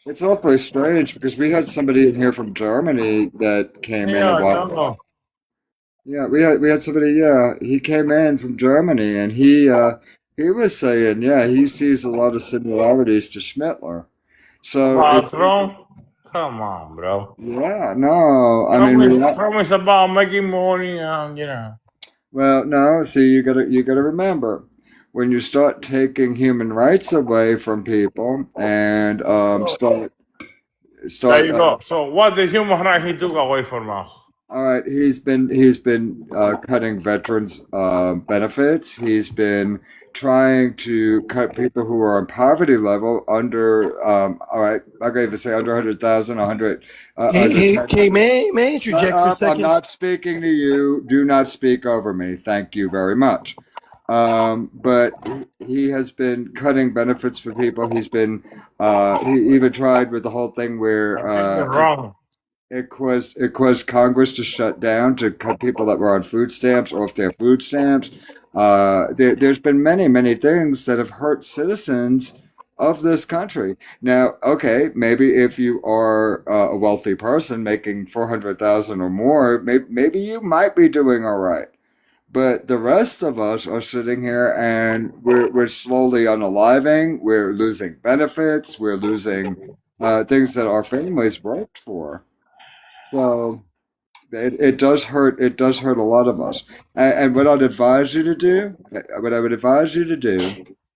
It's awfully strange because we had somebody in here from Germany that came in a Hell while. no. Yeah, we had somebody. Yeah, he came in from Germany and he was saying, yeah, he sees a lot of similarities to Schmittler. So About it's Trump? Come on, bro. yeah, no, I Trump mean, is, Trump is about making money and, you know. well, no, see, you gotta remember when you start taking human rights away from people and start There start you go. So what the human right he took away from us? all right, he's been cutting veterans benefits. He's been trying to cut people who are on poverty level under all right, I'm gonna even say under 100,000, 100 Hey, under hey, 10. hey, may I Shut interject for a up! I'm second? not speaking to you. Do not speak over me. Thank you very much. But he has been cutting benefits for people. He even tried with the whole thing where And he's been wrong. it caused Congress to shut down to cut people that were on food stamps off their food stamps. There's been many things that have hurt citizens of this country. Now, okay, maybe if you are a wealthy person making 400,000 or more, maybe you might be doing all right. But the rest of us are sitting here and we're slowly unaliving. We're losing benefits. We're losing things that our families worked for. So it does hurt. It does hurt a lot of us. And what I'd advise you to do, what I would advise you to do,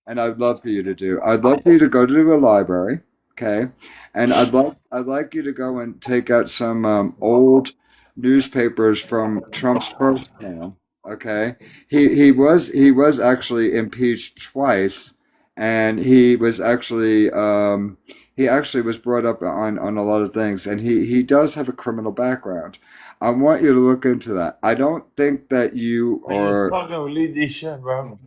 and I'd love for you to do, I'd love for you to go to a library, okay? And I'd like you to go and take out some old newspapers from Trump's first term, okay? He was actually impeached twice, and he actually was brought up on a lot of things, and he does have a criminal background. I want you to look into that. I don't think that you Man, you are. fucking believe this shit, bro.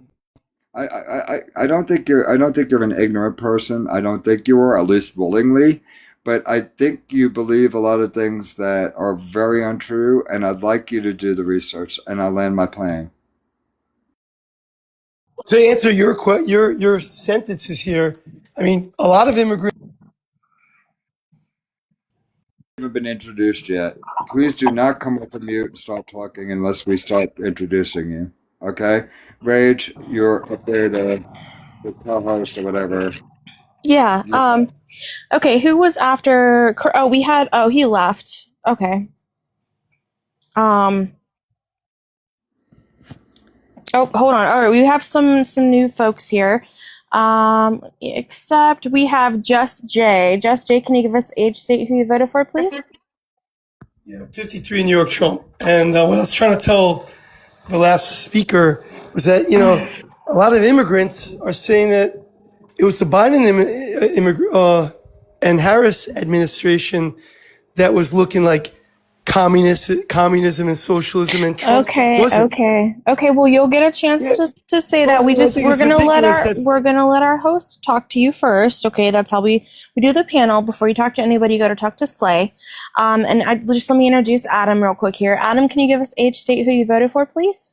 I don't think you're an ignorant person. I don't think you are, at least willingly. But I think you believe a lot of things that are very untrue, and I'd like you to do the research, and I'll land my plane. To answer your sentences here, I mean, a lot of immigrants. Haven't been introduced yet. Please do not come up and mute and start talking unless we start introducing you. Okay? Rage, you're up there to the co-host or whatever. Yeah. You Okay. Who was after? Oh, we had. Oh, he left. Okay. Um. Oh, hold on. All right, we have some new folks here. Except we have Just J. Just J, can you give us age, state, who you voted for, please? Yeah, 53 New York Trump. And what I was trying to tell the last speaker was that, a lot of immigrants are saying that it was the Biden and Harris administration that was looking like communism and socialism, and Trump wasn't. Okay. Well, you'll get a chance Yeah, to say well, that. I think it's ridiculous that We're gonna let our host talk to you first. Okay, that's how we do the panel. Before you talk to anybody, you got to talk to Slay. Just let me introduce Adam real quick here. Adam, can you give us age, state, who you voted for, please?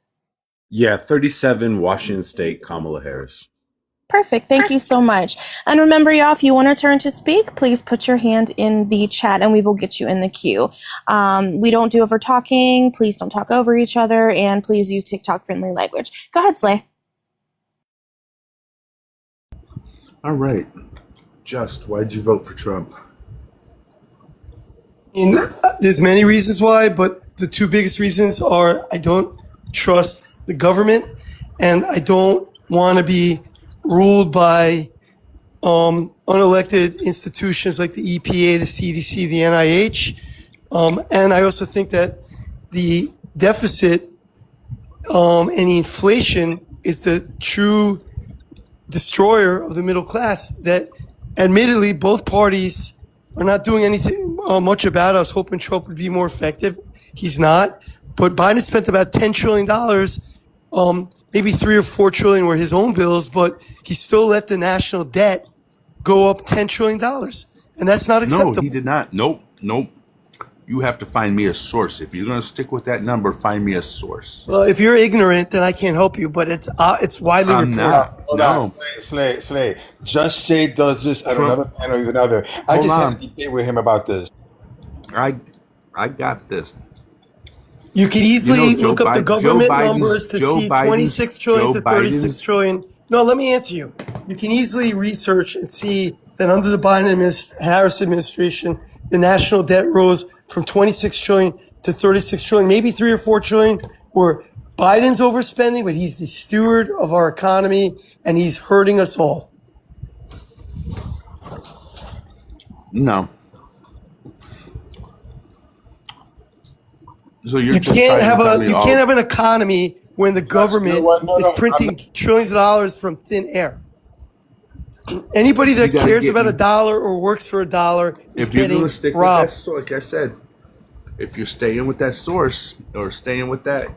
Yeah, 37 Washington State, Kamala Harris. Perfect. Thank you so much. And remember, y'all, if you want to turn to speak, please put your hand in the chat and we will get you in the queue. We don't do over talking. Please don't talk over each other. And please use TikTok friendly language. Go ahead, Slay. All right. Just, why'd you vote for Trump? There's many reasons why, but the two biggest reasons are I don't trust the government and I don't want to be ruled by unelected institutions like the EPA, the CDC, the NIH. And I also think that the deficit and the inflation is the true destroyer of the middle class that admittedly both parties are not doing anything much about. I was hoping Trump would be more effective. He's not. But Biden spent about $10 trillion, maybe 3 or 4 trillion were his own bills, but he still let the national debt go up $10 trillion. And that's not acceptable. No, he did not. Nope. You have to find me a source. If you're going to stick with that number, find me a source. Well, if you're ignorant, then I can't help you, but it's widely I'm reported. not. Hold on. Slay. Just Jay does this at Trump. another panel. He's another. I Hold just on. had a debate with him about this. I got this. You could easily look up the government Joe numbers to Joe see Biden's- 26 trillion Joe to 36 Biden's- trillion No, let me answer you. You can easily research and see that under the Biden-Harris administration, the national debt rose from 26 trillion to 36 trillion, maybe 3 or 4 trillion, where Biden's overspending, but he's the steward of our economy and he's hurting us all. No. So you're You just can't trying to tell me you all- can't have an economy when the government you know what? No, is no, printing trillions of dollars from thin air. Anybody that You gotta cares get about me- a dollar or works for a dollar is if you're getting going to stick robbed. with that source, like I said, if you're staying with that source or staying with that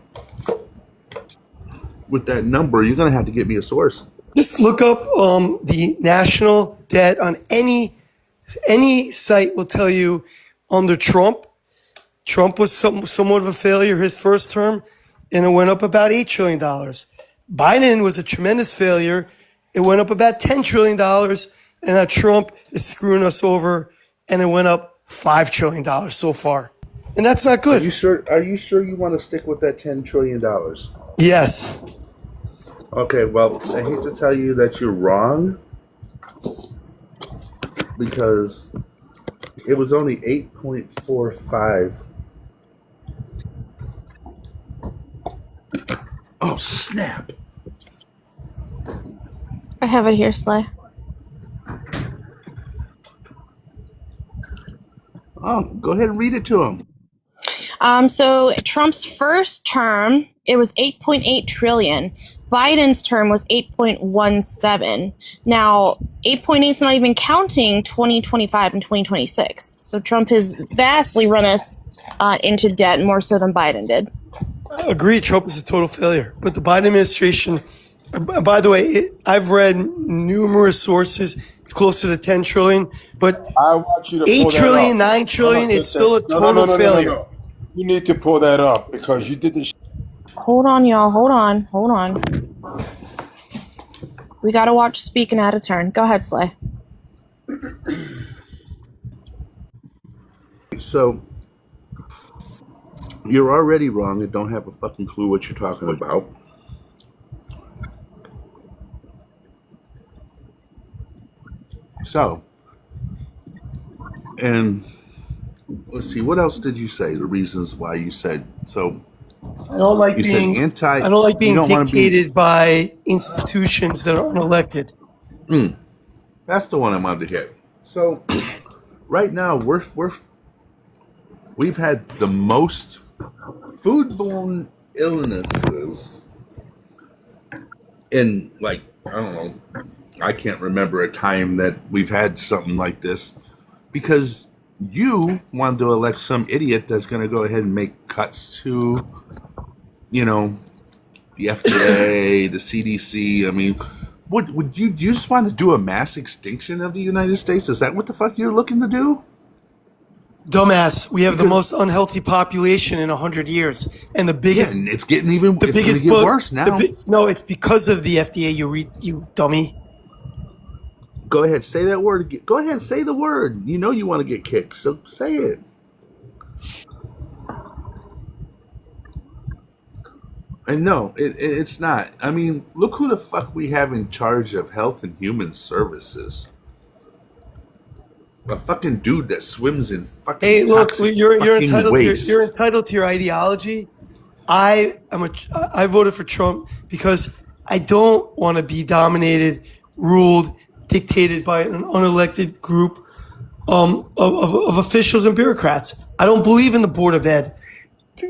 number, you're going to have to get me a source. Just look up the national debt on any site will tell you under Trump was somewhat of a failure his first term, and it went up about $8 trillion. Biden was a tremendous failure. It went up about $10 trillion, and now Trump is screwing us over, and it went up $5 trillion so far. And that's not good. Are you sure you want to stick with that $10 trillion? Yes. Okay, well, I hate to tell you that you're wrong because it was only 8.45. Oh, snap. I have it here, Slay. Oh, go ahead and read it to him. So Trump's first term, it was 8.8 trillion. Biden's term was 8.17. Now, 8.8 is not even counting 2025 and 2026. So Trump has vastly run us into debt more so than Biden did. I agree, Trump is a total failure. But the Biden administration, by the way, I've read numerous sources. It's closer to 10 trillion, but I want you to 8 pull that trillion, up. 9 trillion, it's still a No, total no, failure. No. You need to pull that up because you did this. Hold on, y'all. Hold on. We gotta watch Speaking Out of Turn. Go ahead, Slay. So, you're already wrong and don't have a fucking clue what you're talking about. So, and let's see, what else did you say? The reasons why you said so. I don't like you being said anti. I don't like you being don't wanna dictated by institutions that are unelected. That's the one I wanted to hit. So, right now we've had the most foodborne illnesses in, like, I don't know, I can't remember a time that we've had something like this because you wanted to elect some idiot that's going to go ahead and make cuts to, you know, the FDA, the CDC. I mean, would you just want to do a mass extinction of the United States? Is that what the fuck you're looking to do? Dumbass, we have the most unhealthy population in 100 years, and the biggest. Yeah, and it's getting even. The It's going to biggest get bug- worse now. No, it's because of the FDA. You dummy. Go ahead, say that word. Go ahead, say the word. You know you want to get kicked, so say it. And no, it's not. I mean, look who the fuck we have in charge of Health and Human Services. A fucking dude that swims in fucking. Hey, look, toxic you're fucking entitled waste. you're entitled to your ideology. I voted for Trump because I don't want to be dominated, ruled, dictated by an unelected group of officials and bureaucrats. I don't believe in the Board of Ed.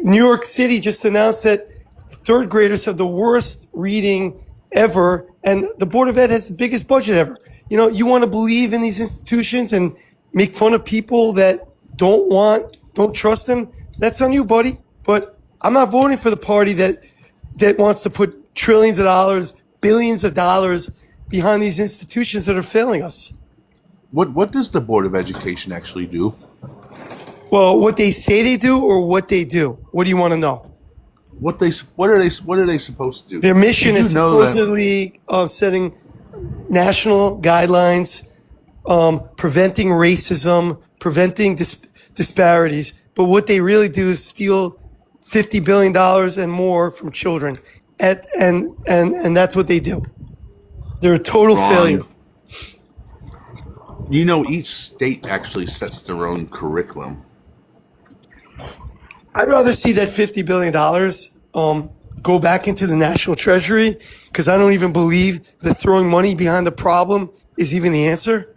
New York City just announced that third graders have the worst reading ever, and the Board of Ed has the biggest budget ever. You know, you want to believe in these institutions and make fun of people that don't trust them. That's on you, buddy. But I'm not voting for the party that wants to put trillions of dollars, billions of dollars behind these institutions that are failing us. What does the Board of Education actually do? Well, what they say they do, or what they do. What do you want to know? What are they supposed to do? Their mission You is know that- supposedly setting national guidelines, preventing racism, preventing disparities. But what they really do is steal $50 billion and more from children, and that's what they do. They're a total Wrong. failure. You know, each state actually sets their own curriculum. I'd rather see that $50 billion go back into the national treasury because I don't even believe that throwing money behind the problem is even the answer.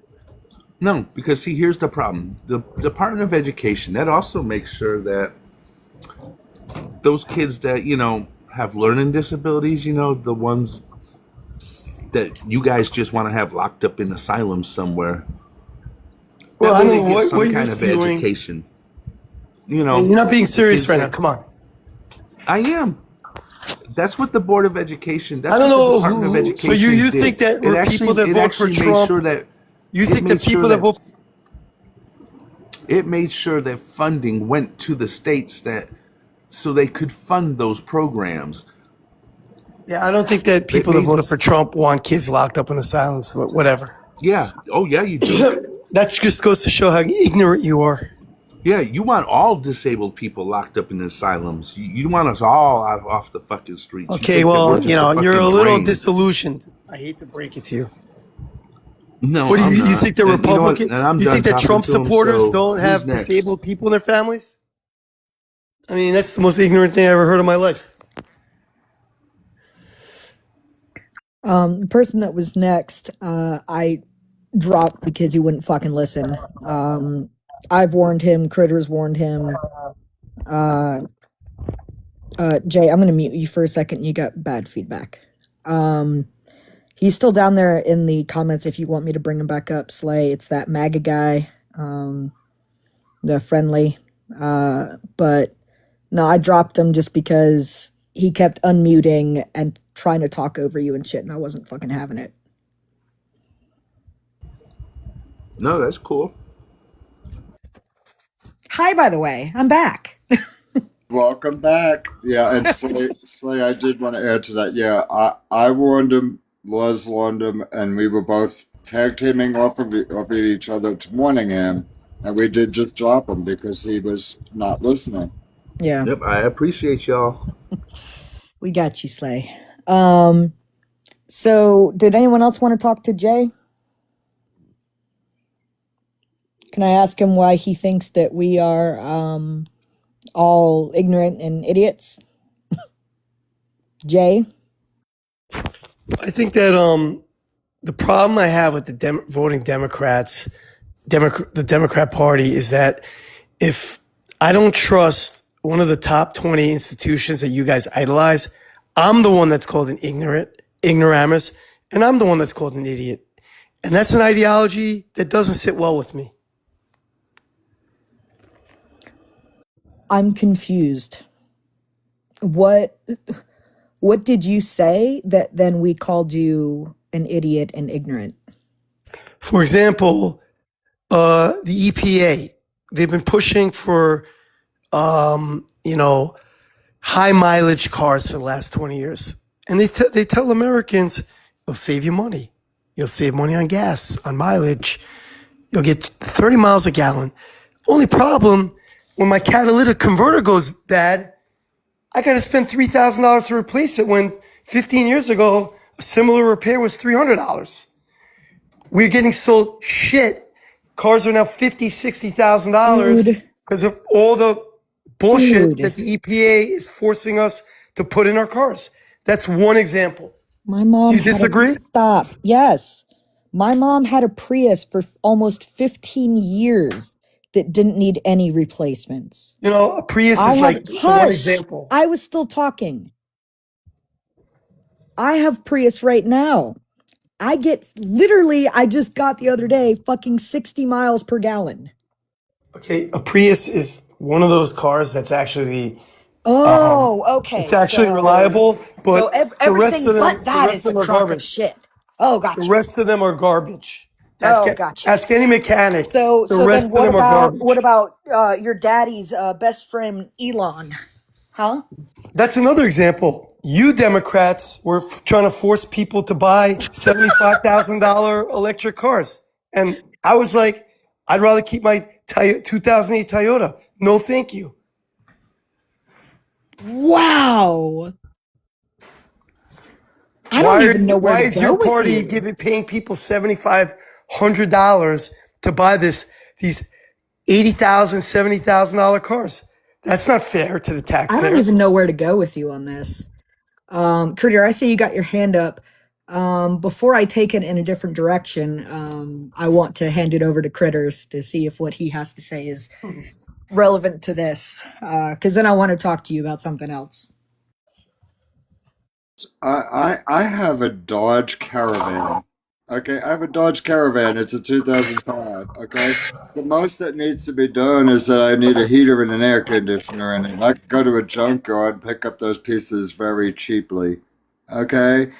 No, because see, here's the problem. The Department of Education, that also makes sure that those kids that, have learning disabilities, the ones that you guys just want to have locked up in asylums somewhere. Well, That I way know they get what some you're kind of spewing. education. You're not being the serious kids right now. that- Come on. I am. That's what the Board of Education. That's I don't what the know Department of who. Education So you did. think that It were actually, people that it vote for actually made Trump? sure that You it think made that people sure that vote? it made sure that funding went to the states so they could fund those programs. Yeah, I don't think that people that voted for Trump want kids locked up in asylums. But whatever. Yeah. Oh, yeah, you do. That just goes to show how ignorant you are. Yeah, you want all disabled people locked up in asylums. You want us all off the fucking streets. Okay, think that well, we're just you're a fucking little brain. disillusioned. I hate to break it to you. No, What do I'm you not. think the And you know what? Republican? And I'm You done think that talking Trump to 'em, supporters so don't who's have next? disabled people in their families? I mean, that's the most ignorant thing I ever heard in my life. The person that was next, I dropped because he wouldn't fucking listen. I've warned him, Critters warned him. Jay, I'm gonna mute you for a second. You got bad feedback. He's still down there in the comments if you want me to bring him back up, Slay. It's that MAGA guy, the friendly. But no, I dropped him just because he kept unmuting and trying to talk over you and shit, and I wasn't fucking having it. No, that's cool. Hi, by the way. I'm back. Welcome back. Yeah, and Slay, I did want to add to that. Yeah, I warned him, Les warned him, and we were both tag teaming off of each other, warning him, and we did just drop him because he was not listening. Yeah. Yep, I appreciate y'all. We got you, Slay. So did anyone else want to talk to Jay? Can I ask him why he thinks that we are all ignorant and idiots? Jay? I think that the problem I have with the voting Democrats, the Democrat Party, is that if I don't trust one of the top 20 institutions that you guys idolize, I'm the one that's called an ignoramus, and I'm the one that's called an idiot. And that's an ideology that doesn't sit well with me. I'm confused. What did you say that then we called you an idiot and ignorant? For example, the EPA, they've been pushing for, high mileage cars for the last 20 years. And they tell Americans, it'll save you money. You'll save money on gas, on mileage. You'll get 30 miles a gallon. Only problem, when my catalytic converter goes bad, I got to spend $3,000 to replace it when 15 years ago, a similar repair was $300. We're getting sold shit. Cars are now $50,000, $60,000 because of all the bullshit that the EPA is forcing us to put in our cars. That's one example. My mom Do you disagree? Stop. Yes. My mom had a Prius for almost 15 years that didn't need any replacements. You know, a Prius is like one example. I was still talking. I have Prius right now. I just got the other day fucking 60 miles per gallon. Okay, a Prius is one of those cars that's actually okay. it's actually reliable, but the rest everything of them, but that is a are crock of garbage. shit. Oh, gotcha. The rest of them are garbage. Gotcha. Ask any mechanic. So the rest then of them are garbage. what about your daddy's best friend Elon? Huh? That's another example. You Democrats were trying to force people to buy $75,000 electric cars. And I was like, I'd rather keep my 2008 Toyota. No, thank you. Wow. I don't even know where Why to is go your with party you. paying people $7,500 to buy these $80,000, $70,000 cars? That's not fair to the I taxpayer. don't even know where to go with you on this. Critter, I see you got your hand up. Before I take it in a different direction, I want to hand it over to Critters to see if what he has to say is relevant to this. Because then I want to talk to you about something else. I have a Dodge Caravan. Okay, I have a Dodge Caravan. It's a 2005. Okay, the most that needs to be done is that I need a heater and an air conditioner in it. I could go to a junkyard and pick up those pieces very cheaply. Okay,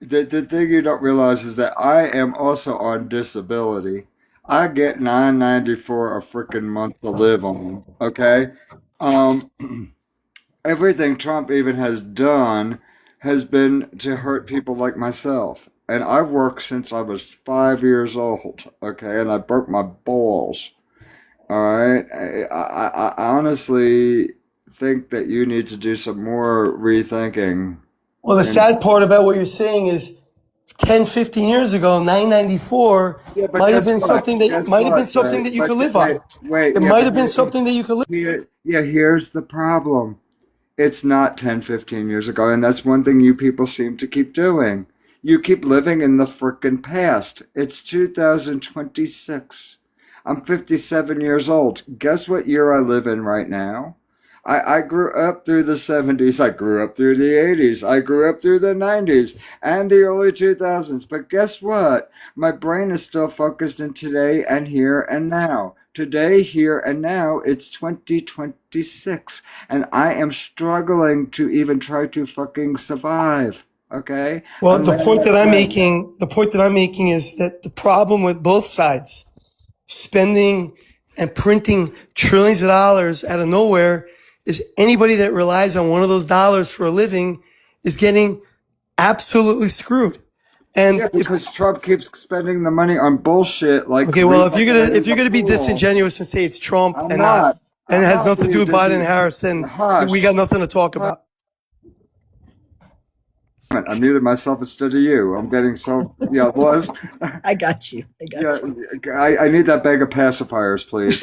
the thing you don't realize is that I am also on disability. I get 9.94 a freaking month to live on. Okay, um. Everything Trump even has done has been to hurt people like myself. And I've worked since I was 5 years old, okay, and I broke my balls. All right, I honestly think that you need to do some more rethinking. Well, the And sad part about what you're saying is 10, 15 years ago, 994 yeah, but might have guess been what? something that Guess what? you But could live wait, on. wait, It yeah, might but have been something that you could live. here's the problem. It's not 10, 15 years ago, and that's one thing you people seem to keep doing. You keep living in the frickin' past. It's 2026. I'm 57 years old. Guess what year I live in right now? I grew up through the 70s. I grew up through the 80s. I grew up through the 90s and the early 2000s. But guess what? My brain is still focused in today and here and now. Today, here and now, it's 2026. And I am struggling to even try to fucking survive. Okay? Well, I'm laying my plan. the point that I'm making is that the problem with both sides spending and printing trillions of dollars out of nowhere is anybody that relies on one of those dollars for a living is getting absolutely screwed. And Yeah, because Trump keeps spending the money on bullshit like okay, well, if redecorating you're the gonna be pool. disingenuous and say it's Trump I'm and not, not. and it I'm has not nothing to do being with Biden and dizzy. Harris, then we Hush. got nothing to talk about. I muted myself instead of you. I'm getting so yeah, was I got you. yeah. I need that bag of pacifiers, please.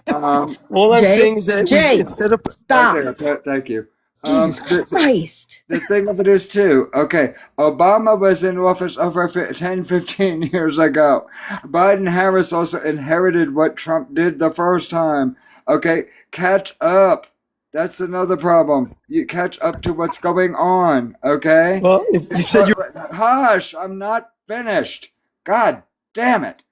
All I'm saying is that Jay, instead of Right stop. there. Thank you. Jesus Christ. The thing of it is, too, okay, Obama was in office over 10, 15 years ago. Biden Harris also inherited what Trump did the first time. Okay, catch up. That's another problem. You catch up to what's going on, okay? well, if you said you Hush, I'm not finished. God damn it.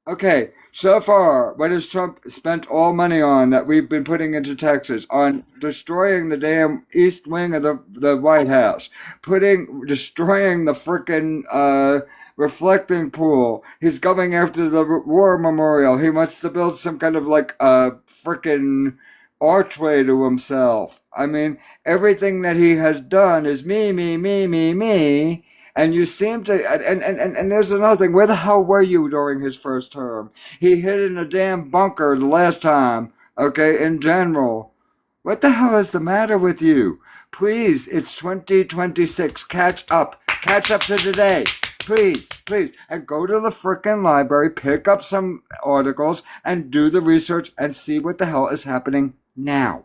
Okay, so far, what has Trump spent all money on that we've been putting into Texas? On destroying the damn east wing of the White House, destroying the frickin' reflecting pool. He's going after the war memorial. He wants to build some kind of like frickin' archway to himself. I mean, everything that he has done is me, me, me, me, me. And you seem to, and there's another thing. Where the hell were you during his first term? He hid in a damn bunker the last time, okay, in general. What the hell is the matter with you? Please, it's 2026. Catch up. Catch up to today. Please, please. And go to the frickin' library, pick up some articles, and do the research and see what the hell is happening now.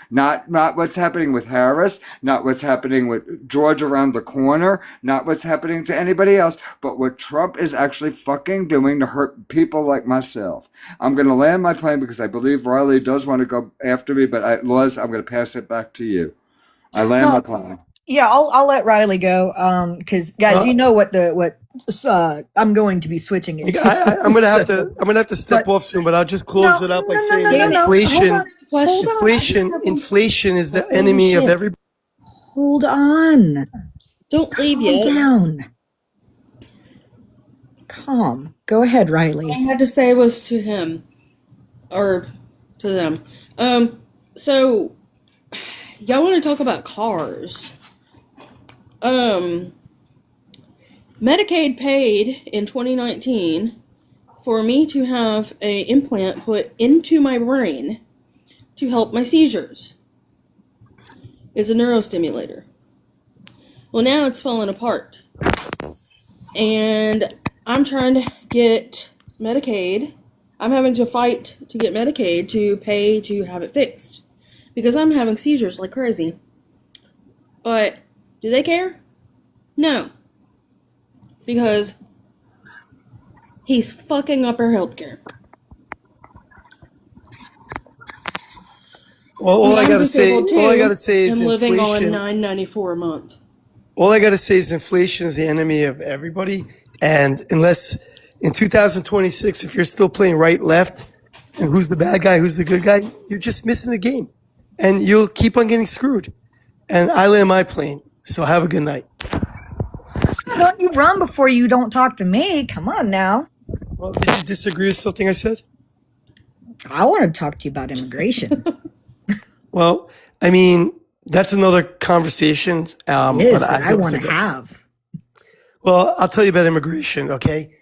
Not what's happening with Harris, not what's happening with George around the corner, not what's happening to anybody else, but what Trump is actually fucking doing to hurt people like myself. I'm going to land my plane because I believe Riley does want to go after me, but Loz, I'm going to pass it back to you. I land my plane. Yeah, I'll let Riley go. Because guys, you know what I'm going to be switching it. I'm gonna have to step off soon, but I'll just close it up by saying that inflation is the enemy of everybody. Hold on. Don't leave Calm yet. down. Calm. Go ahead, Riley. All I had to say was to him, or to them. So y'all want to talk about cars? Medicaid paid in 2019 for me to have an implant put into my brain to help my seizures. It's a neurostimulator. Well, now it's fallen apart and I'm trying to get Medicaid. I'm having to fight to get Medicaid to pay to have it fixed because I'm having seizures like crazy. But do they care? No, because he's fucking up our healthcare. Well, all I gotta say is I'm living on inflation. $9.94 a month. All I gotta say is inflation is the enemy of everybody. And unless in 2026, if you're still playing right, left, and who's the bad guy, who's the good guy, you're just missing the game, and you'll keep on getting screwed. And I land my plane. So have a good night. Don't you run before you don't talk to me. Come on now. Well, did you disagree with something I said? I want to talk to you about immigration. Well, I mean, that's another conversation. It is that I don't want to think- have. Well, I'll tell you about immigration, okay?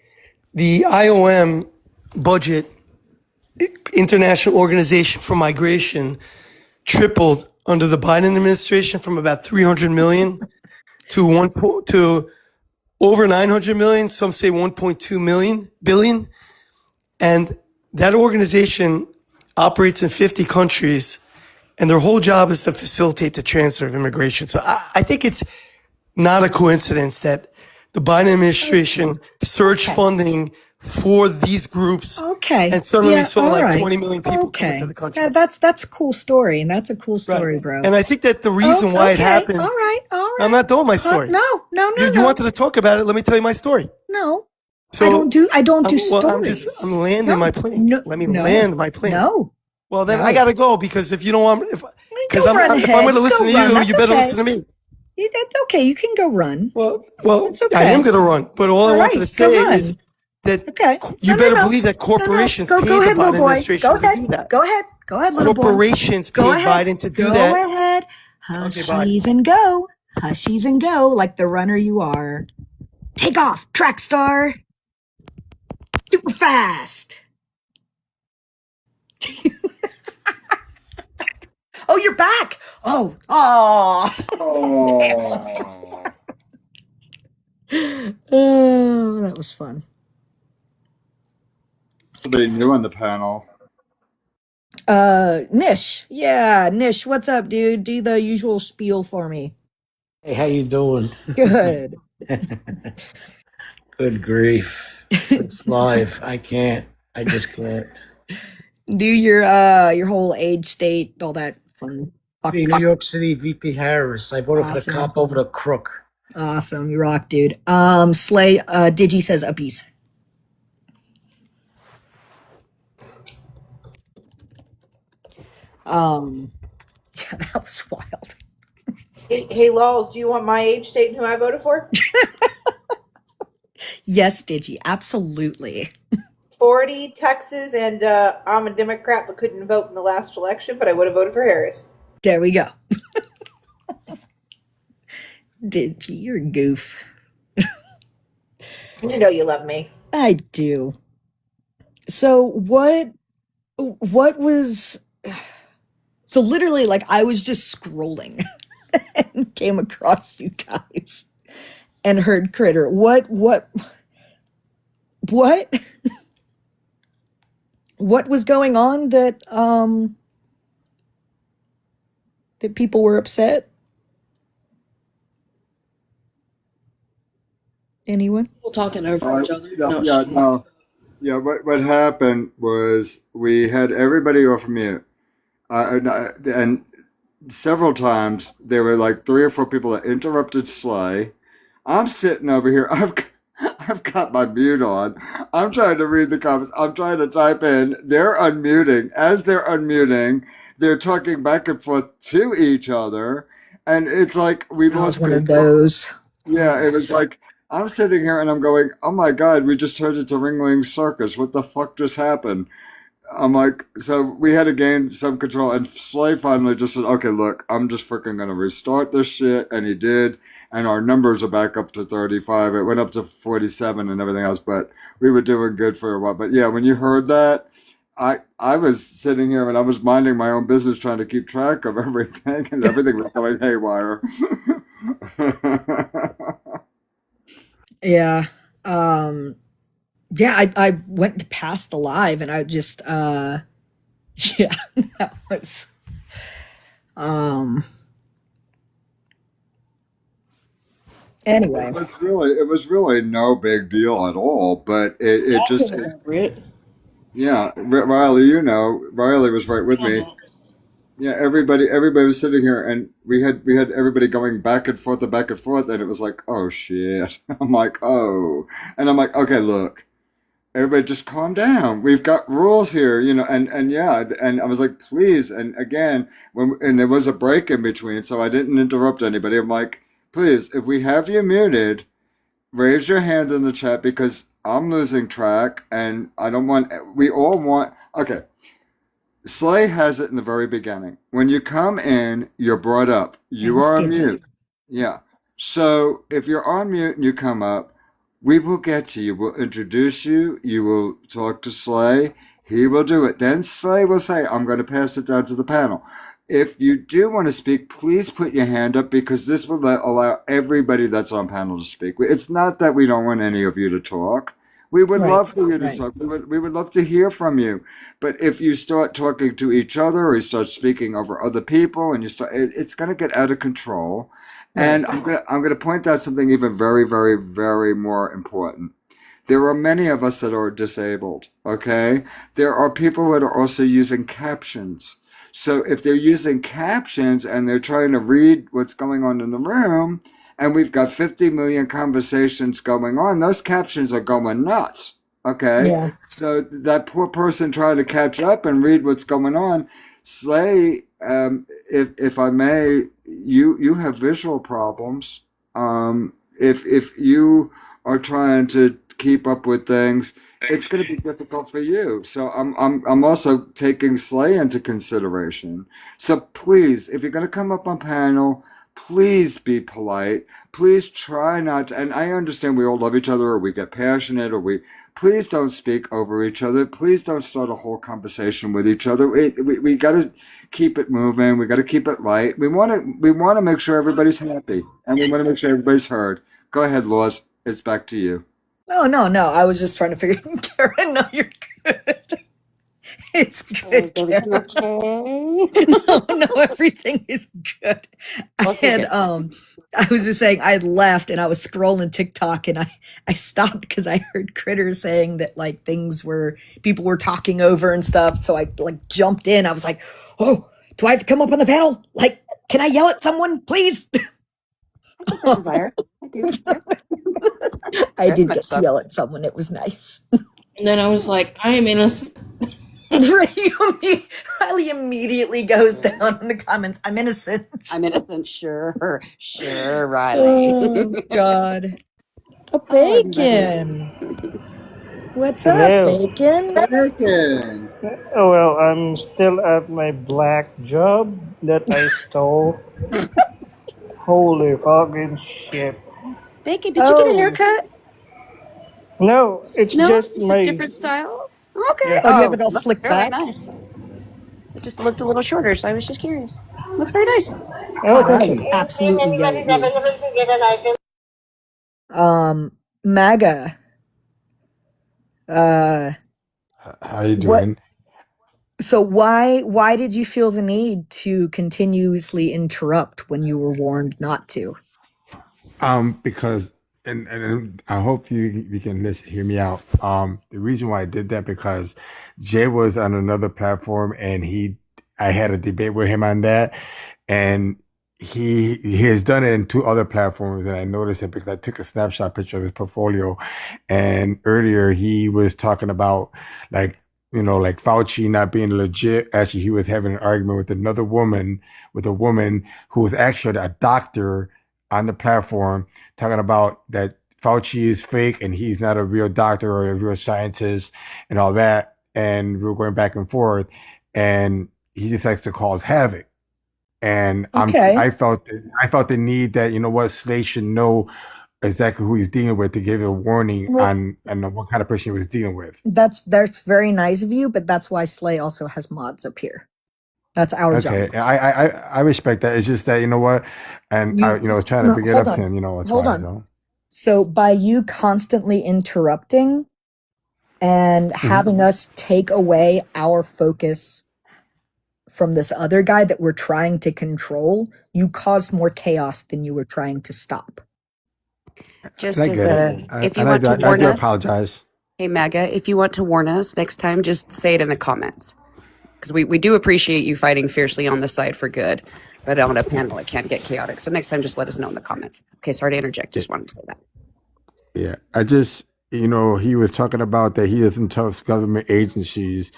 The IOM budget, International Organization for Migration, tripled under the Biden administration from about 300 million to over 900 million. Some say 1.2 billion. And that organization operates in 50 countries, and their whole job is to facilitate the transfer of immigration. So I think it's not a coincidence that the Biden administration surged funding for these groups. Okay. And suddenly Yeah, saw all like right. 20 million people come Okay. into the country. Yeah, that's a cool story, and that's a cool story, bro. And I think that the reason why it happened. All right. I'm not done with my story. No. You wanted to talk about it. Let me tell you my story. No. So I don't do well, stories. I'm landing my plane. Let me land my plane. No. Well, then No. I gotta go because if you don't want, if Go run I'm ahead. going to listen Go to run. you, That's you better okay. listen to me. That's okay. You can go run. Well, It's okay. I am going to run, but all I All wanted to right, say go run. is that Okay. you better believe that corporations Go paid ahead, the little Biden boy. administration Go to ahead. do that. Go ahead. Go ahead, little boy. Corporations Go paid ahead. Biden to do Go that. ahead. Okay, bye. Hushies and go. Hushies and go, like the runner you are. Take off, track star. Super fast. Oh, you're back. Oh. Oh, that was fun. Somebody new on the panel. Nish. Yeah, Nish, what's up, dude? Do the usual spiel for me. Hey, how you doing? Good. Good grief. It's live. I can't. I just can't. Do your whole age, state, all that fun. See, New York City, VP Harris. I voted for the Awesome. cop over the crook. Awesome, you rock, dude. Slay, Digi says uppies. Yeah, that was wild. Hey, Laws, do you want my age, state, and who I voted for? Yes, Digi, absolutely. 40, Texas, and I'm a Democrat but couldn't vote in the last election, but I would have voted for Harris. There we go. Digi, you're a goof. You know you love me. I do. So what was so literally like I was just scrolling and came across you guys and heard Critter. What what was going on that that people were upset? Anyone? People talking over each other. Yeah, what happened was we had everybody off mute. And several times there were like 3 or 4 people that interrupted Slay. I'm sitting over here. I've got my mute on. I'm trying to read the comments. I'm trying to type in. They're unmuting. As they're unmuting, they're talking back and forth to each other. And it's like we That was lost one of control. those. Yeah, it was like I'm sitting here and I'm going, oh my God, we just turned into Ringling Circus. What the fuck just happened? I'm like, so we had to gain some control. And Slay finally just said, okay, look, I'm just freaking going to restart this shit. And he did. And our numbers are back up to 35. It went up to 47 and everything else, but we were doing good for a while. But yeah, when you heard that, I was sitting here and I was minding my own business trying to keep track of everything, and everything was going haywire. Yeah. Yeah, I went past the live and I just yeah, that was anyway. It was really no big deal at all, but it That's just inappropriate. yeah, Riley, Riley was right with me. Yeah, everybody was sitting here, and we had everybody going back and forth, and it was like, oh shit. I'm like, oh, and I'm like, okay, look, everybody just calm down. We've got rules here, and yeah, and I was like, please, and again, and there was a break in between, so I didn't interrupt anybody. I'm like, please, if we have you muted, raise your hand in the chat because I'm losing track, and I don't want. We all want. Okay. Slay has it in the very beginning. When you come in, you're brought up. You are on mute. Yeah. So if you're on mute and you come up, we will get to you. We'll introduce you. You will talk to Slay. He will do it. Then Slay will say, I'm going to pass it down to the panel. If you do want to speak, please put your hand up because this will allow everybody that's on panel to speak. It's not that we don't want any of you to talk. We would love for you to talk. We would love to hear from you. But if you start talking to each other or you start speaking over other people and it's going to get out of control. And I'm going to point out something even very, very, very more important. There are many of us that are disabled, okay? There are people that are also using captions. So if they're using captions and they're trying to read what's going on in the room, and we've got 50 million conversations going on, those captions are going nuts, okay? Yeah. So that poor person trying to catch up and read what's going on, Slay, if I may, you have visual problems. If you are trying to keep up with things, it's going to be difficult for you. So I'm also taking Slay into consideration. So please, if you're going to come up on panel, please be polite. Please try not to, and I understand we all love each other or we get passionate please don't speak over each other. Please don't start a whole conversation with each other. We got to keep it moving. We got to keep it light. We want to make sure everybody's happy and we want to make sure everybody's heard. Go ahead, Laws. It's back to you. No. I was just trying to figure Karen, no, you're good. It's good. Karen. No, everything is good. I was just saying I had left and I was scrolling TikTok and I stopped because I heard critters saying that like people were talking over and stuff. So I like jumped in. I was like, oh, do I have to come up on the panel? Like, can I yell at someone, please? I desire. I do. I did get to yell at someone. It was nice. And then I was like, I am innocent. Riley immediately goes down in the comments. I'm innocent. I'm innocent. Sure, Oh, Riley. God. Oh, Bacon. What's up, Bacon? Bacon. Oh, well, I'm still at my black job that I stole. Holy fucking shit. Bacon, did you get a haircut? No, it's just a my... different style? Okay. Yeah. Oh, do you have it all looks slicked very back? nice. It just looked a little shorter, so I was just curious. Looks very nice. Oh, thank you. Absolutely yell at you. MAGA. How you doing? So why did you feel the need to continuously interrupt when you were warned not to? Because and I hope you can hear me out. The reason why I did that because Jay was on another platform and I had a debate with him on that, and he has done it in 2 other platforms, and I noticed it because I took a snapshot picture of his portfolio, and earlier he was talking about like Fauci not being legit. Actually, he was having an argument with a woman who was actually a doctor on the platform, talking about that Fauci is fake and he's not a real doctor or a real scientist and all that. And we were going back and forth, and he just likes to cause havoc. And I felt the need that Slay should know exactly who he's dealing with to give a warning on what kind of person he was dealing with. That's very nice of you, but that's why Slay also has mods up here. That's our job. Okay, I respect that. It's just that and I was trying to bring it up to him. It's Hold fine, on. So by you constantly interrupting and having us take away our focus from this other guy that we're trying to control, you caused more chaos than you were trying to stop. Just And I as get a, it. if you And want to I warn do us, apologize. hey Maga, if you want to warn us next time, just say it in the comments. Because we do appreciate you fighting fiercely on the side for good, but on a panel it can get chaotic. So next time, just let us know in the comments. Okay, sorry to interject. Just wanted to say that. Yeah, I just, he was talking about that he doesn't trust government agencies.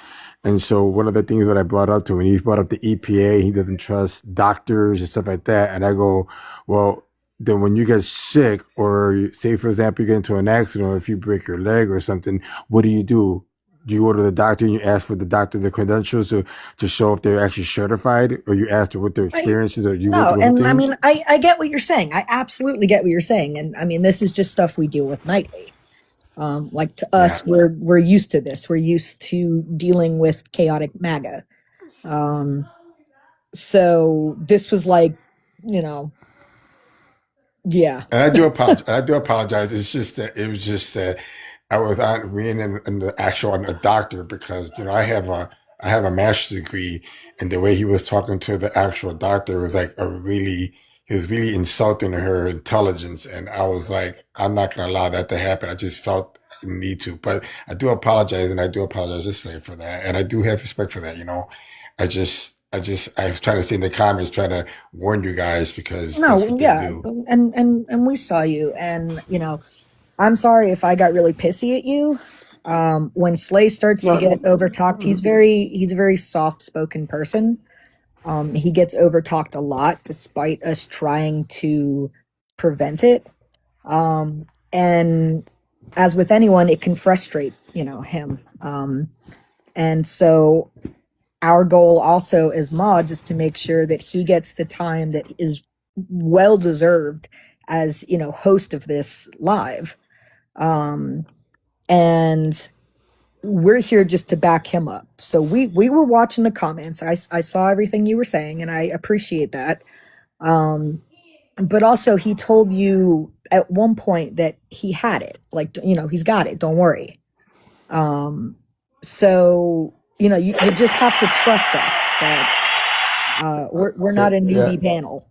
And so one of the things that I brought up to him, he brought up the EPA, he doesn't trust doctors and stuff like that. And I go, well, then when you get sick, or say, for example, you get into an accident, or if you break your leg or something, what do? Do you go to the doctor and you ask for the doctor the credentials to show if they're actually certified, or you ask them what their experience is, or you go No, through and I things? mean, I get what you're saying. I absolutely get what you're saying. And I mean, this is just stuff we deal with nightly. Like to us, we're used to this. We're used to dealing with chaotic MAGA. So this was like, yeah. And I do apologize. I do apologize. It's just that it was just that I was on being in the actual a doctor, because I have a master's degree, and the way he was talking to the actual doctor was like he was really insulting her intelligence, and I was like, I'm not going to allow that to happen. I just felt the need to, but I do apologize, and I do apologize just for that, and I do have respect for that. I was trying to stay in the comments, trying to warn you guys, because that's No, what they yeah. do. And we saw you, and I'm sorry if I got really pissy at you. When Slay starts to get overtalked, he's a very soft spoken person. He gets overtalked a lot despite us trying to prevent it. And as with anyone, it can frustrate, him. And so our goal also as mods is to make sure that he gets the time that is well deserved as, host of this live. And we're here just to back him up. So we were watching the comments. I saw everything you were saying, and I appreciate that. But also he told you at one point that he had it, like, he's got it, don't worry. So you just have to trust us that we're not a newbie panel.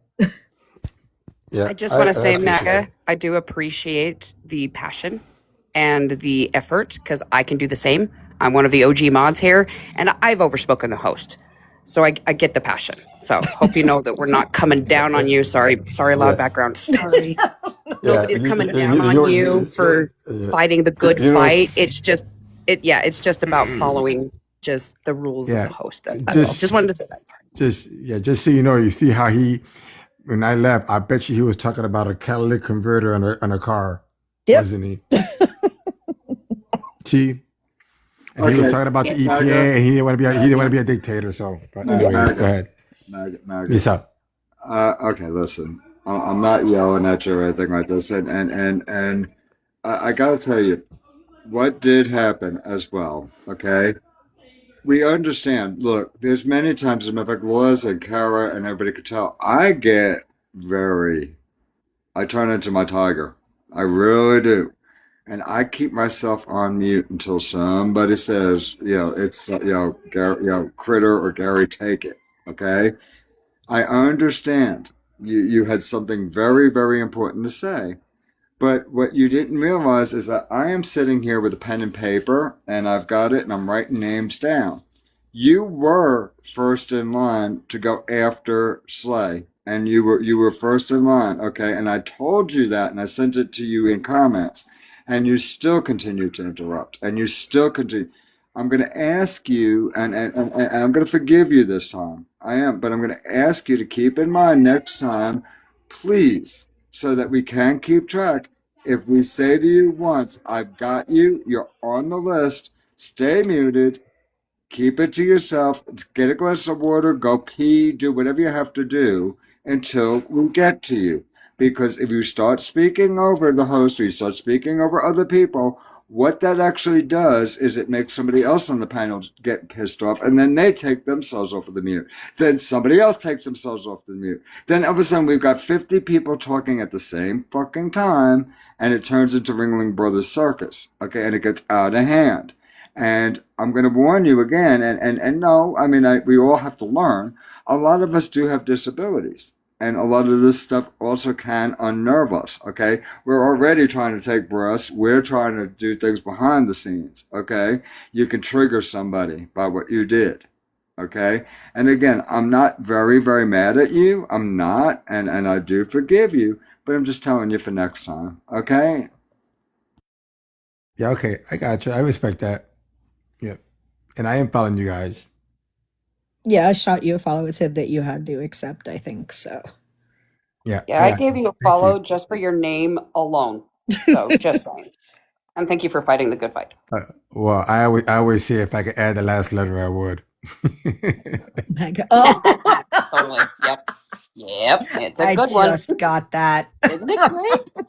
Yeah, I just want to say, appreciate Maga, it. I do appreciate the passion and the effort because I can do the same. I'm one of the OG mods here, and I've overspoken the host. So I get the passion. So hope you know that we're not coming down on you. Sorry, loud background. Sorry. Nobody's coming down on you for fighting the good fight. It's just about following just the rules of the host. That's all. Just wanted to say that. Just so you see how when I left, I bet you he was talking about a catalytic converter on a car, wasn't he? See, and he was talking about the EPA, and he didn't want to be a dictator. So, but anyways, go ahead. Lisa. Okay, listen. I'm not yelling at you or anything like this, and I gotta tell you, what did happen as well. Okay, we understand. Look, there's many times, as a matter of fact, Liz and Kara and everybody could tell, I turn into my tiger. I really do. And I keep myself on mute until somebody says, it's, Gary, Critter or Gary, take it. Okay. I understand you had something very, very important to say. But what you didn't realize is that I am sitting here with a pen and paper, and I've got it, and I'm writing names down. You were first in line to go after Slay, and you were first in line, okay? And I told you that, and I sent it to you in comments, and you still continue to interrupt, and you still continue. I'm going to ask you, and I'm going to forgive you this time. I am, but I'm going to ask you to keep in mind next time, please, so that we can keep track. If we say to you once, I've got you, you're on the list, stay muted, keep it to yourself, get a glass of water, go pee, do whatever you have to do until we get to you. Because if you start speaking over the host or you start speaking over other people, What that actually does is it makes somebody else on the panel get pissed off, and then they take themselves off of the mute. Then somebody else takes themselves off the mute. Then all of a sudden we've got 50 people talking at the same fucking time, and it turns into Ringling Brothers Circus, okay? And it gets out of hand. And I'm going to warn you again, and no, I mean, we all have to learn. A lot of us do have disabilities. And a lot of this stuff also can unnerve us, okay? We're already trying to take breaths. We're trying to do things behind the scenes, okay? You can trigger somebody by what you did, okay? And again, I'm not very, very mad at you. I'm not, and I do forgive you, but I'm just telling you for next time, okay? Yeah, okay, I got you. I respect that. Yeah, and I am following you guys. Yeah, I shot you a follow. It said that you had to accept, I think, so. Yeah, Yeah, I gave you a follow just for your name alone. So just saying. And thank you for fighting the good fight. Well, I always say if I could add the last letter, I would. Maga. Oh, Totally. Yep. Yep. It's a I good one. just got that. Isn't it great?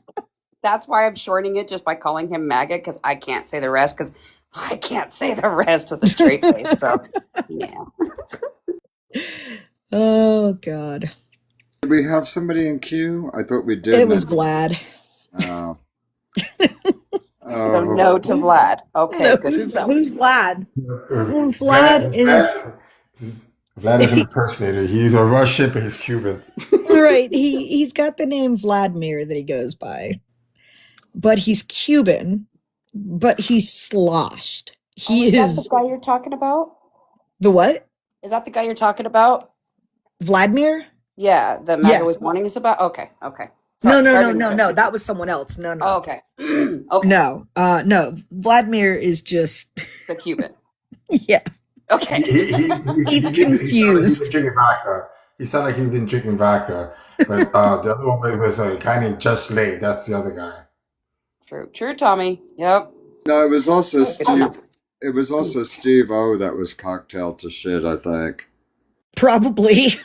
That's why I'm shortening it just by calling him MAGA, because I can't say the rest, because I can't say the rest with a straight face. So, yeah. Oh, God. Did we have somebody in queue? I thought we did. It was Vlad. Oh. So no to Vlad. Okay, No good. to Vlad. Who's Vlad? Vlad is... Vlad is an impersonator. He's a Russian, but he's Cuban. Right. He's got the name Vladimir that he goes by. But he's Cuban. But he's sloshed. He Is is... that the guy you're talking about? The what? Is that the guy you're talking about? Vladimir? Yeah, that MAGA Yeah. was warning us about? Okay, okay. No. Sorry to interrupt. That was someone else. No. Oh, okay. Okay. No. Vladimir is just... The Cuban. Yeah. Okay. He's confused. He sounded like he'd been drinking vodka. But the other one was a guy named Just Lay. That's the other guy. True, Tommy. Yep. No, it was also Good Steve. enough. It was also Steve O that was cocktailed to shit, I think. Probably.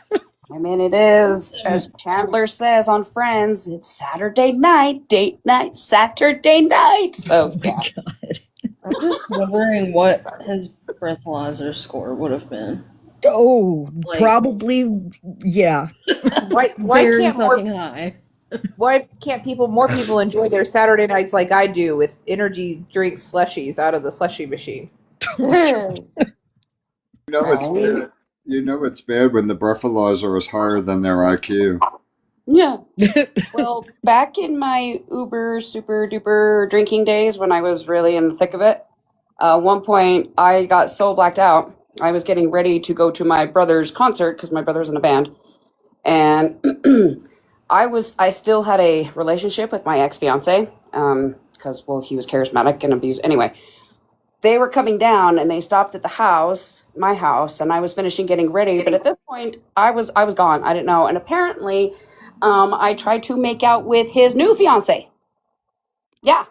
I mean, it is, as Chandler says on Friends, it's Saturday night, date night, Saturday night. So, yeah. I'm just wondering what his breathalyzer score would have been. Oh, probably, yeah. Why Very can't fucking high. Why can't more people enjoy their Saturday nights like I do with energy drink slushies out of the slushie machine? You know it's bad when the breathalyzer is higher than their IQ. Yeah. Well, back in my uber super duper drinking days when I was really in the thick of it, one point I got so blacked out, I was getting ready to go to my brother's concert because my brother's in a band. And I still had a relationship with my ex-fiance because, well, he was charismatic and abused. Anyway, they were coming down and they stopped at the house, my house, and I was finishing getting ready. But at this point, I was gone. I didn't know. And apparently, I tried to make out with his new fiance. Yeah.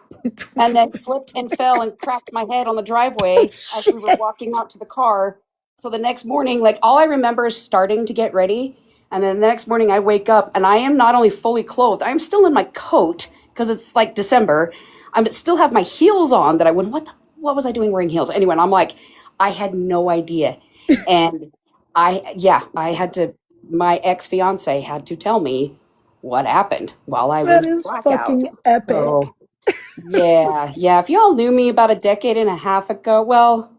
And then slipped and fell and cracked my head on the driveway as we were walking out to the car. So the next morning, like, all I remember is starting to get ready. And then the next morning I wake up and I am not only fully clothed, I'm still in my coat because it's like December. I still have my heels on that I would, what was I doing wearing heels? Anyway, and I'm like, I had no idea. And my ex-fiance had to tell me what happened while I was That is blackout. fucking epic. So, yeah. If y'all knew me about a decade and a half ago, well,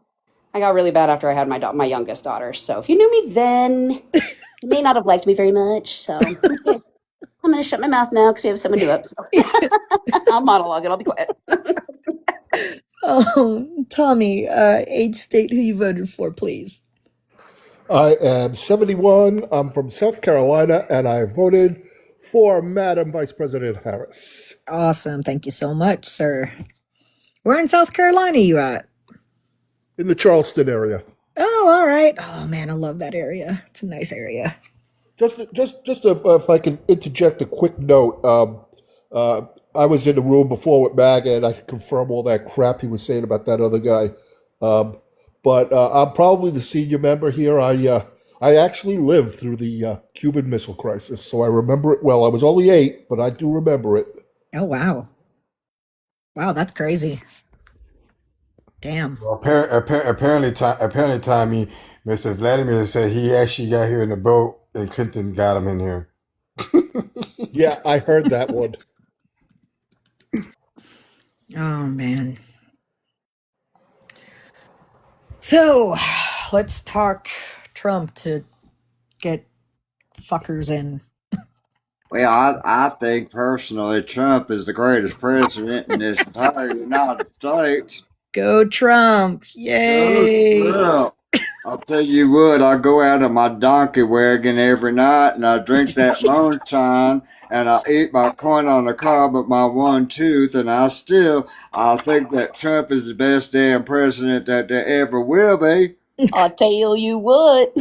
I got really bad after I had my youngest daughter. So if you knew me then, you may not have liked me very much. So okay. I'm going to shut my mouth now because we have someone new up. So. I'll monologue it. I'll be quiet. Tommy, age, state, who you voted for, please. I am 71. I'm from South Carolina, and I voted for Madam Vice President Harris. Awesome. Thank you so much, sir. Where in South Carolina you at? In the Charleston area. Oh, all right. Oh, man, I love that area. It's a nice area. Just if I can interject a quick note. I was in the room before with MAGA, and I can confirm all that crap he was saying about that other guy. But I'm probably the senior member here. I actually lived through the Cuban Missile Crisis, so I remember it well. I was only 8, but I do remember it. Oh, wow. Wow, that's crazy. Damn. Well, apparently, Tommy, Mr. Vladimir said he actually got here in the boat, and Clinton got him in here. Yeah, I heard that one. Oh man. So let's talk Trump to get fuckers in. Well, I think personally Trump is the greatest president in this entire United States. Go Trump. Yay. Trump. I'll tell you what, I go out on my donkey wagon every night and I drink that moonshine and I eat my corn on the cob with my one tooth and I think that Trump is the best damn president that there ever will be. I'll tell you what.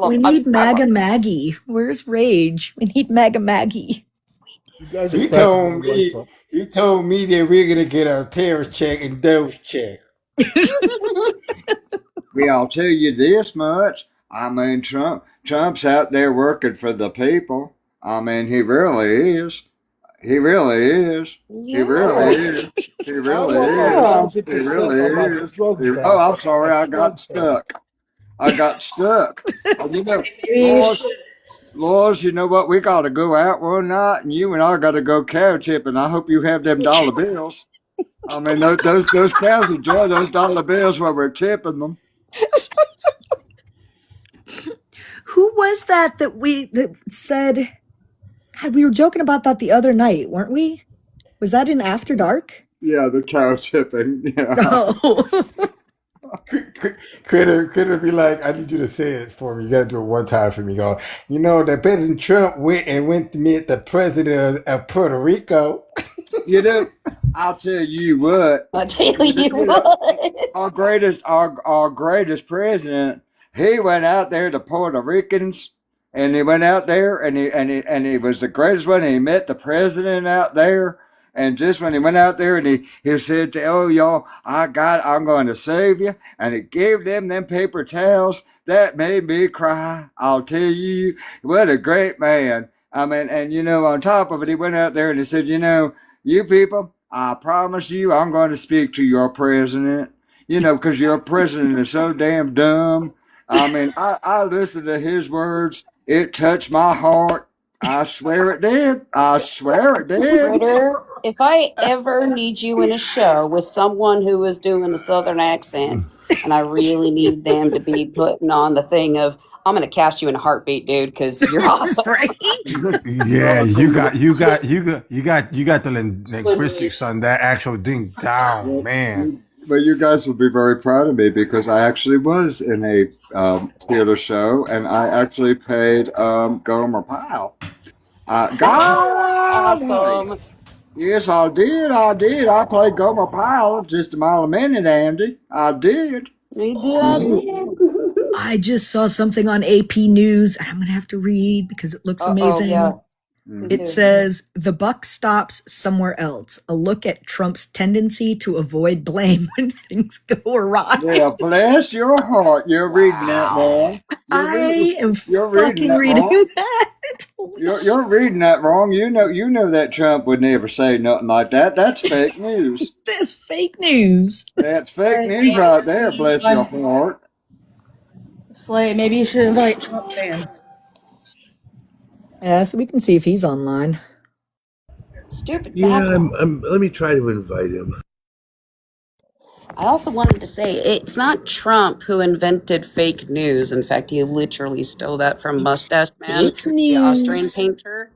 We need MAGA Maggie. Where's Rage? We need MAGA Maggie. He told me that we're gonna get our tariff check and dose check. Well, I'll tell you this much. I mean, Trump's out there working for the people. I mean, he really is. He really is. He really is. He really is. He really is. Oh, I'm sorry. I got stuck. You know, Laws, you know what? We got to go out one night, and you and I got to go cow tipping. I hope you have them dollar bills. I mean, those cows enjoy those dollar bills when we're tipping them. Who was that said? God, we were joking about that the other night, weren't we? Was that in After Dark? Yeah, the cow tipping. Yeah. Oh. Critter be like, I need you to say it for me. You gotta do it one time for me. Go, you know that President Trump went to meet the president of Puerto Rico. You know, I'll tell you what. Our greatest president, he went out there to Puerto Ricans, and he went out there and he was the greatest one. He met the president out there. And just when he went out there and he said to, oh, y'all, I'm going to save you. And he gave them paper towels. That made me cry. I'll tell you, what a great man. I mean, and you know, on top of it, he went out there and he said, you know, you people, I promise you, I'm going to speak to your president. You know, because your president is so damn dumb. I mean, I listened to his words. It touched my heart. I swear it did. I swear it did. Ritter, if I ever need you in a show with someone who is doing a Southern accent, and I really need them to be putting on the thing of, I'm going to cast you in a heartbeat, dude, because you're awesome. Yeah, you got the linguistics on that actual thing down, man. But you guys will be very proud of me because I actually was in a theater show and I actually played Gomer Pyle. Awesome. Yes, I did. I played Gomer Pyle just a mile a minute, Andy. I did. I just saw something on AP News and I'm going to have to read because it looks amazing. Yeah. It says, the buck stops somewhere else. A look at Trump's tendency to avoid blame when things go awry. Yeah, bless your heart. You're reading that wrong. You're fucking reading that. You're reading that wrong. You know that Trump would never say nothing like that. That's fake news. That's fake news. That's fake news right there, bless your heart. Slay, maybe you should invite Trump fan. Yeah, so we can see if he's online. Stupid. Yeah, let me try to invite him. I also wanted to say it's not Trump who invented fake news. In fact, he literally stole that from Mustache Man, the Austrian painter.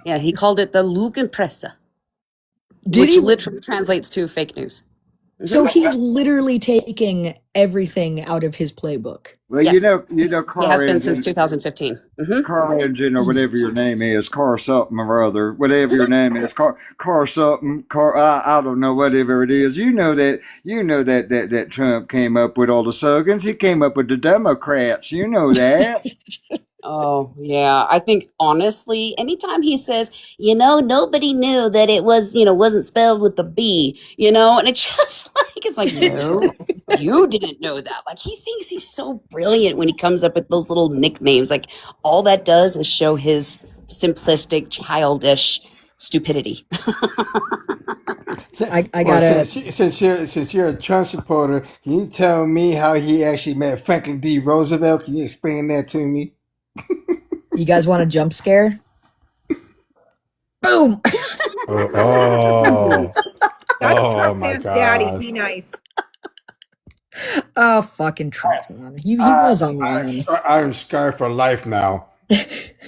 Yeah, he called it the Lügenpresse, which literally translates to fake news. So he's literally taking everything out of his playbook. Well, Yes. you know, He has been since 2015. Car engine or whatever your name is, car something or other, whatever your name is, car something, I don't know, whatever it is. You know that Trump came up with all the slogans. He came up with the Democrats. You know that. Oh, yeah. I think, honestly, anytime he says, nobody knew that it was, wasn't spelled with the B, and it's just like, no, you didn't know that. Like, he thinks he's so brilliant when he comes up with those little nicknames. Like, all that does is show his simplistic, childish stupidity. I Well, gotta. since you're a Trump supporter, can you tell me how he actually met Franklin D. Roosevelt? Can you explain that to me? You guys want a jump scare? Boom! Oh, That's oh Trump my man's daddy. God. Be nice. Oh, fucking Trump, man. He was on one. I'm scarred for life now.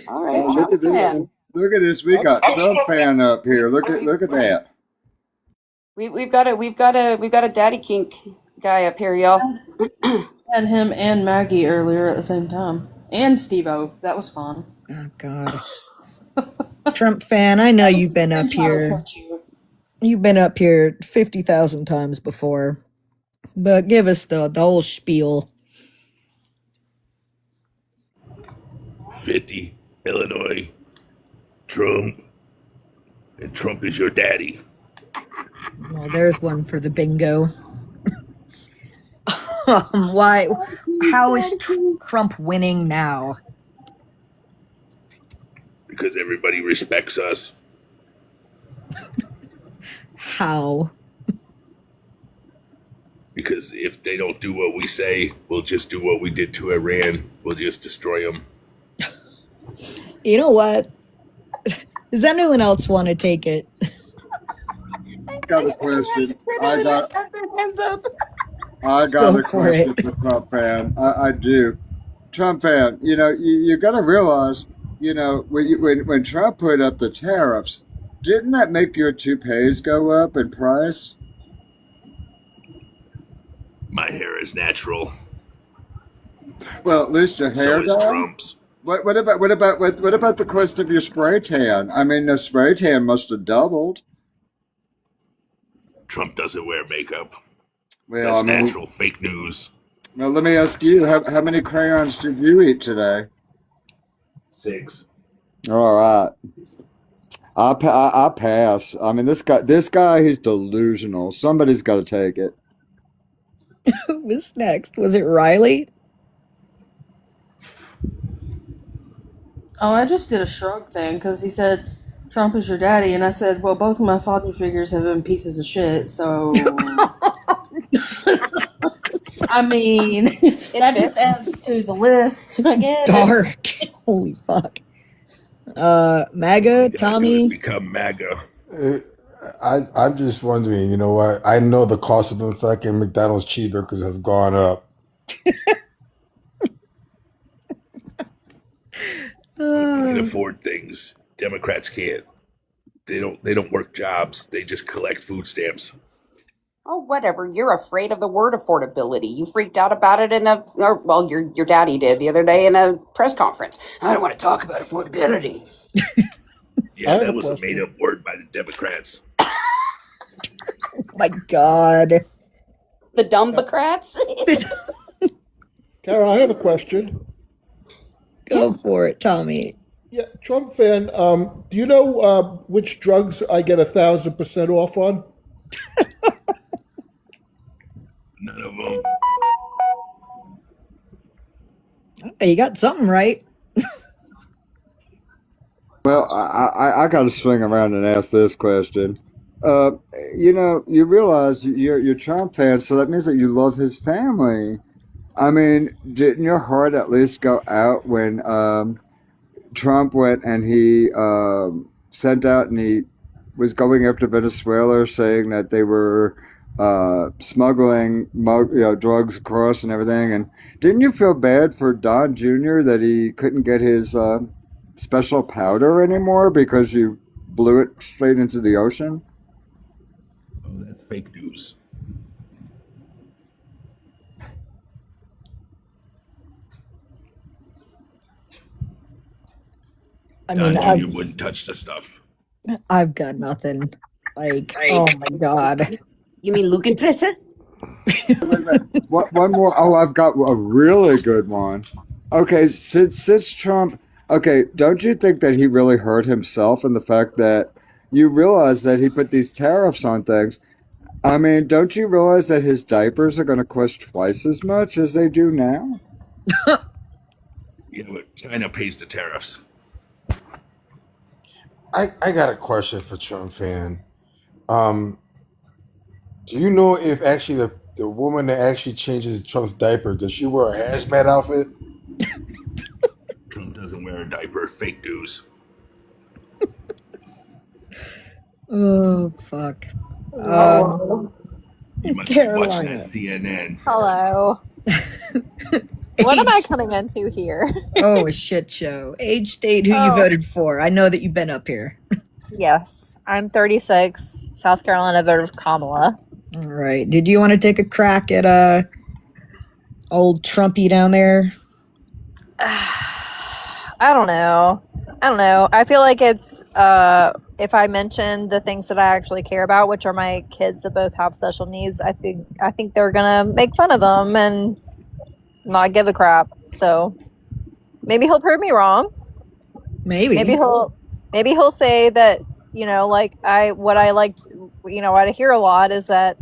All right, Look Trump at this. fan. Look at this. We got Trump fan up here. Look at that. We've got a daddy kink guy up here, y'all. Had him and Maggie earlier at the same time, and Steve-O. That was fun. Oh God. Trump fan, I know you've been up here. You've been up here 50,000 times before, but give us the whole spiel. 50, Illinois, Trump, and Trump is your daddy. Well, there's one for the bingo. Why? How is Trump winning now? Because everybody respects us. How? Because if they don't do what we say, we'll just do what we did to Iran. We'll just destroy them. You know what? Does anyone else want to take it? Got a question. I got hands up. I got Go a for question it. for Trump fan. I do. Trump fan, you got to realize, when Trump put up the tariffs, didn't that make your toupees go up in price? My hair is natural. Well, at least your hair So is done. Trump's. What about the cost of your spray tan? I mean, the spray tan must have doubled. Trump doesn't wear makeup. Well, That's I mean, natural. Fake news. Well, let me ask you, how many crayons did you eat today? 6. All right. I pass. I mean, this guy, he's delusional. Somebody's got to take it. Who was next? Was it Riley? Oh, I just did a shrug thing because he said Trump is your daddy, and I said, well, both of my father figures have been pieces of shit, so. I mean, that just adds to the list, I guess. Dark. Holy fuck. MAGA, Tommy. Become MAGA. I'm just wondering, you know what? I know the cost of them fucking McDonald's cheeseburgers have gone up. We can afford things. Democrats can't. They don't work jobs. They just collect food stamps. Oh, whatever. You're afraid of the word affordability. You freaked out about it your daddy did the other day in a press conference. I don't want to talk about affordability. Yeah, that was a made-up word by the Democrats. Oh my God. The Dumbocrats? Karen, I have a question. Go for it, Tommy. Yeah, Trump fan. Do you know which drugs I get 1,000% off on? None of them. Hey, you got something right. Well, I got to swing around and ask this question. You realize you're Trump fan, so that means that you love his family. I mean, didn't your heart at least go out when Trump went and he sent out and he was going after Venezuela, saying that they were smuggling drugs across and everything? And didn't you feel bad for Don Jr. that he couldn't get his special powder anymore because you blew it straight into the ocean? Oh, that's fake news. I Don mean, Jr. wouldn't touch the stuff. I've got nothing. Like, oh my God. You mean Luke and Tressa? One more. Oh, I've got a really good one. Okay, since Trump. Okay, don't you think that he really hurt himself in the fact that you realize that he put these tariffs on things? I mean, don't you realize that his diapers are going to cost twice as much as they do now? Yeah, but China pays the tariffs. I got a question for Trump fan. Um, do you know if actually the woman that actually changes Trump's diaper, does she wear a hazmat outfit? Trump doesn't wear a diaper. Fake news. Oh fuck. Hello. You must be watching Carolina. that CNN. Hello. What am I coming into here? Oh, a shit show. Age, state, who you Oh. voted for. I know that you've been up here. Yes, I'm 36. South Carolina voted for Kamala. All right. Did you want to take a crack at old Trumpy down there? I don't know. I feel like it's if I mention the things that I actually care about, which are my kids that both have special needs, I think they're gonna make fun of them and not give a crap. So maybe he'll prove me wrong. Maybe. Maybe he'll say that, like what I hear a lot is that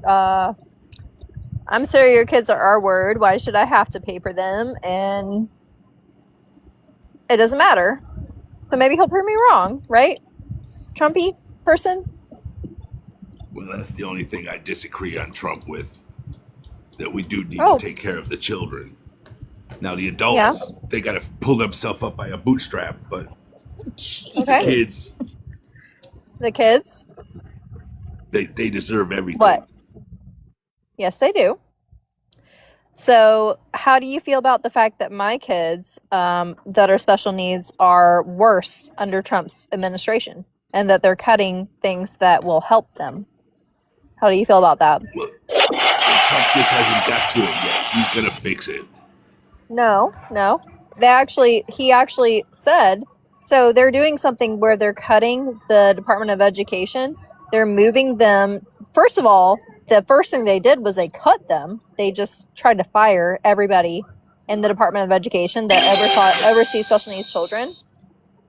I'm sorry your kids are our word. Why should I have to pay for them? And it doesn't matter. So maybe he'll prove me wrong, right? Trumpy person? Well, that's the only thing I disagree on Trump with. That we do need Oh. to take care of the children. Now the adults, they got to pull themselves up by a bootstrap, but Okay. kids, The kids? they deserve everything. What? Yes, they do. So, how do you feel about the fact that my kids that are special needs are worse under Trump's administration and that they're cutting things that will help them? How do you feel about that? Trump just hasn't got to it yet. He's gonna fix it. No. He actually said, so they're doing something where they're cutting the Department of Education. They're moving them. First of all, the first thing they did was they cut them. They just tried to fire everybody in the Department of Education that oversees special needs children.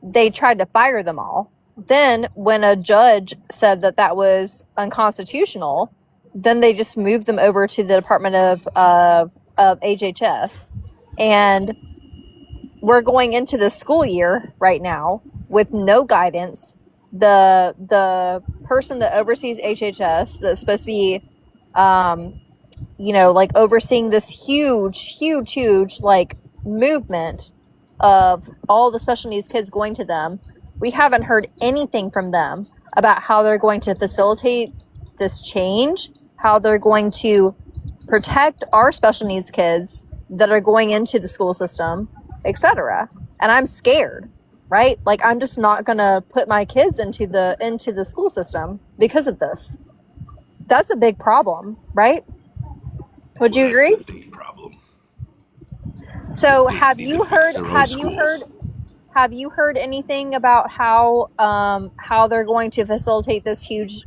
They tried to fire them all. Then when a judge said that was unconstitutional, then they just moved them over to the Department of HHS. And we're going into the school year right now with no guidance. The person that oversees HHS that's supposed to be like overseeing this huge like movement of all the special needs kids going to them, we haven't heard anything from them about how they're going to facilitate this change, how they're going to protect our special needs kids that are going into the school system, etc. And I'm scared, right? Like, I'm just not gonna put my kids into the school system because of this. That's a big problem, right? Would you agree? Big problem. So They have need you to fix heard their own have you heard anything about how they're going to facilitate this huge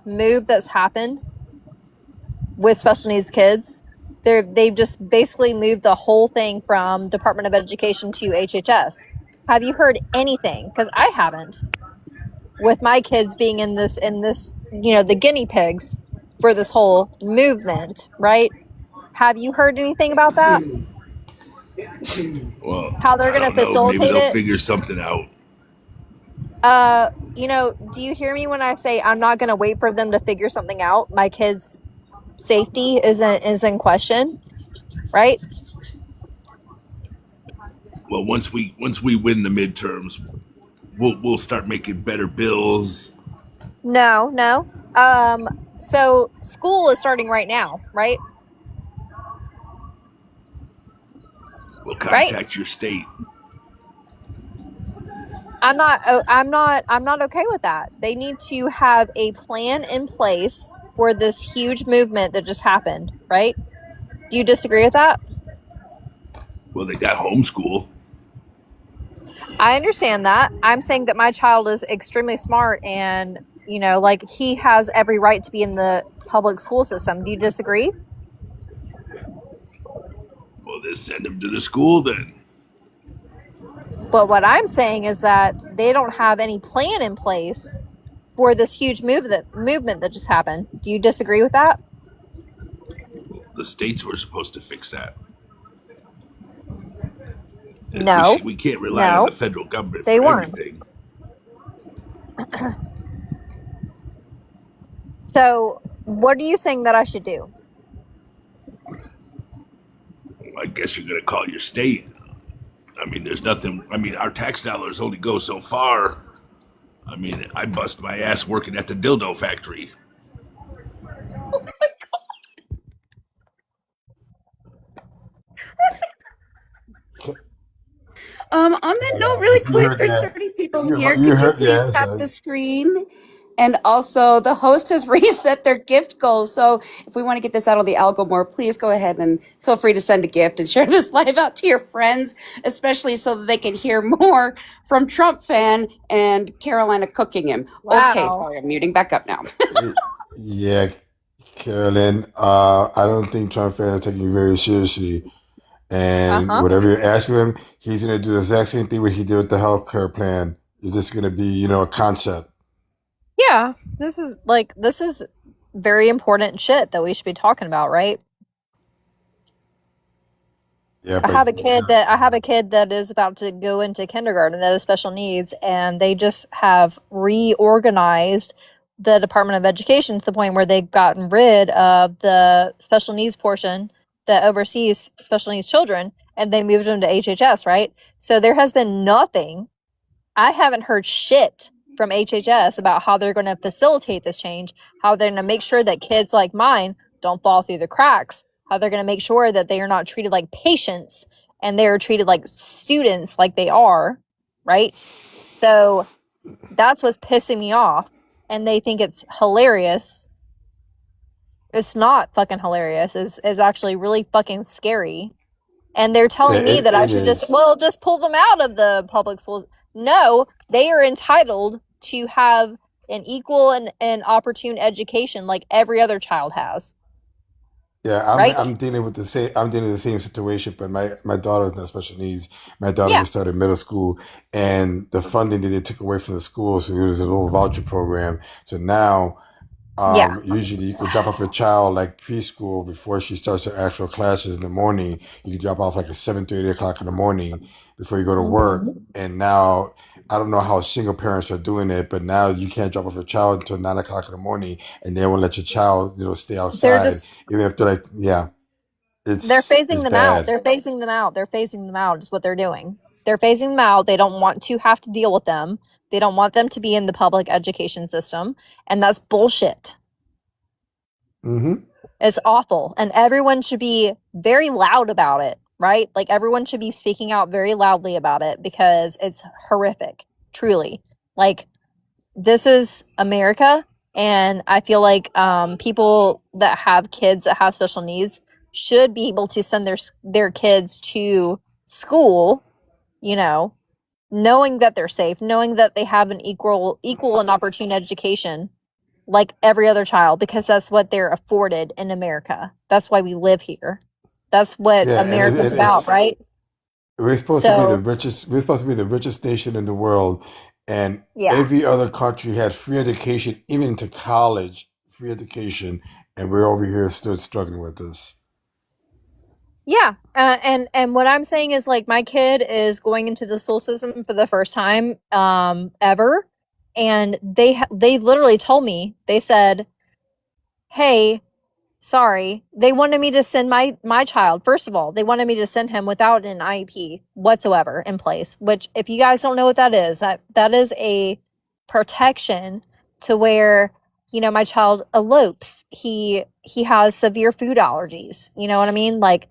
move that's happened with special needs kids? They've just basically moved the whole thing from Department of Education to HHS. Have you heard anything? Because I haven't. With my kids being in this, the guinea pigs for this whole movement, right? Have you heard anything about that? Well, How they're I going to don't know. facilitate Maybe they'll it? figure something out. Do you hear me when I say I'm not going to wait for them to figure something out? My kids' safety is in question, right? Well, once we win the midterms, we'll start making better bills. No. So school is starting right now, right? We'll contact your state. I'm not okay with that. They need to have a plan in place for this huge movement that just happened, right? Do you disagree with that? Well, they got homeschool. I understand that. I'm saying that my child is extremely smart and, he has every right to be in the public school system. Do you disagree? Well, then send him to the school then. But what I'm saying is that they don't have any plan in place for this huge movement that just happened. Do you disagree with that? The states were supposed to fix that. No. We can't rely on the federal government They for weren't. everything. So, what are you saying that I should do? I guess you're gonna call your state. I mean, there's nothing. I mean, our tax dollars only go so far. I mean, I bust my ass working at the dildo factory. On that note, really quick, there's 30 people here. Could you please tap the screen? And also, the host has reset their gift goals. So if we want to get this out on the algo more, please go ahead and feel free to send a gift and share this live out to your friends, especially so that they can hear more from Trump fan and Carolina cooking him. Wow. Okay, sorry, I'm muting back up now. Yeah, Carolyn, I don't think Trump fans are taking you very seriously. And whatever you're asking him, he's going to do the exact same thing what he did with the healthcare plan. It's just going to be, a concept. Yeah, this is very important shit that we should be talking about, right? Yeah, I have a kid that is about to go into kindergarten that has special needs, and they just have reorganized the Department of Education to the point where they've gotten rid of the special needs portion that oversees special needs children, and they moved them to HHS, right? So there has been nothing. I haven't heard shit from HHS about how they're going to facilitate this change, how they're going to make sure that kids like mine don't fall through the cracks, how they're going to make sure that they are not treated like patients and they're treated like students like they are, right? So that's what's pissing me off, and they think it's hilarious. It's not fucking hilarious. It's actually really fucking scary. And they're telling me that I should just pull them out of the public schools. No, they are entitled to have an equal and opportune education like every other child has. Yeah, I'm dealing with the same situation, but my daughter has no special needs. My daughter just started middle school, and the funding that they took away from the school, so it was a little voucher program. So now, usually you could drop off a child like preschool before she starts her actual classes in the morning. You could drop off like at 7:30 o'clock in the morning before you go to work. And now I don't know how single parents are doing it, but now you can't drop off a child until 9 o'clock in the morning, and they won't let your child, stay outside, even if they're like, they're phasing them out. They're phasing them out. They're phasing them out is what they're doing. They're phasing them out. They don't want to have to deal with them. They don't want them to be in the public education system, and that's bullshit. It's awful, and everyone should be very loud about it, right? Like everyone should be speaking out very loudly about it because it's horrific, truly. Like this is America, and I feel like people that have kids that have special needs should be able to send their kids to school, knowing that they're safe, knowing that they have an equal and opportune education like every other child, because that's what they're afforded in America. That's why we live here. That's what America's about, right? We're supposed to be the richest. We're supposed to be the richest nation in the world, and every other country had free education, even to college, free education, and we're over here still struggling with this. Yeah, and what I'm saying is like my kid is going into the school system for the first time ever, and they literally told me, they said, "Hey, sorry." They wanted me to send my child. First of all, they wanted me to send him without an IEP whatsoever in place. Which, if you guys don't know what that is a protection to where my child elopes. He has severe food allergies. You know what I mean? Like,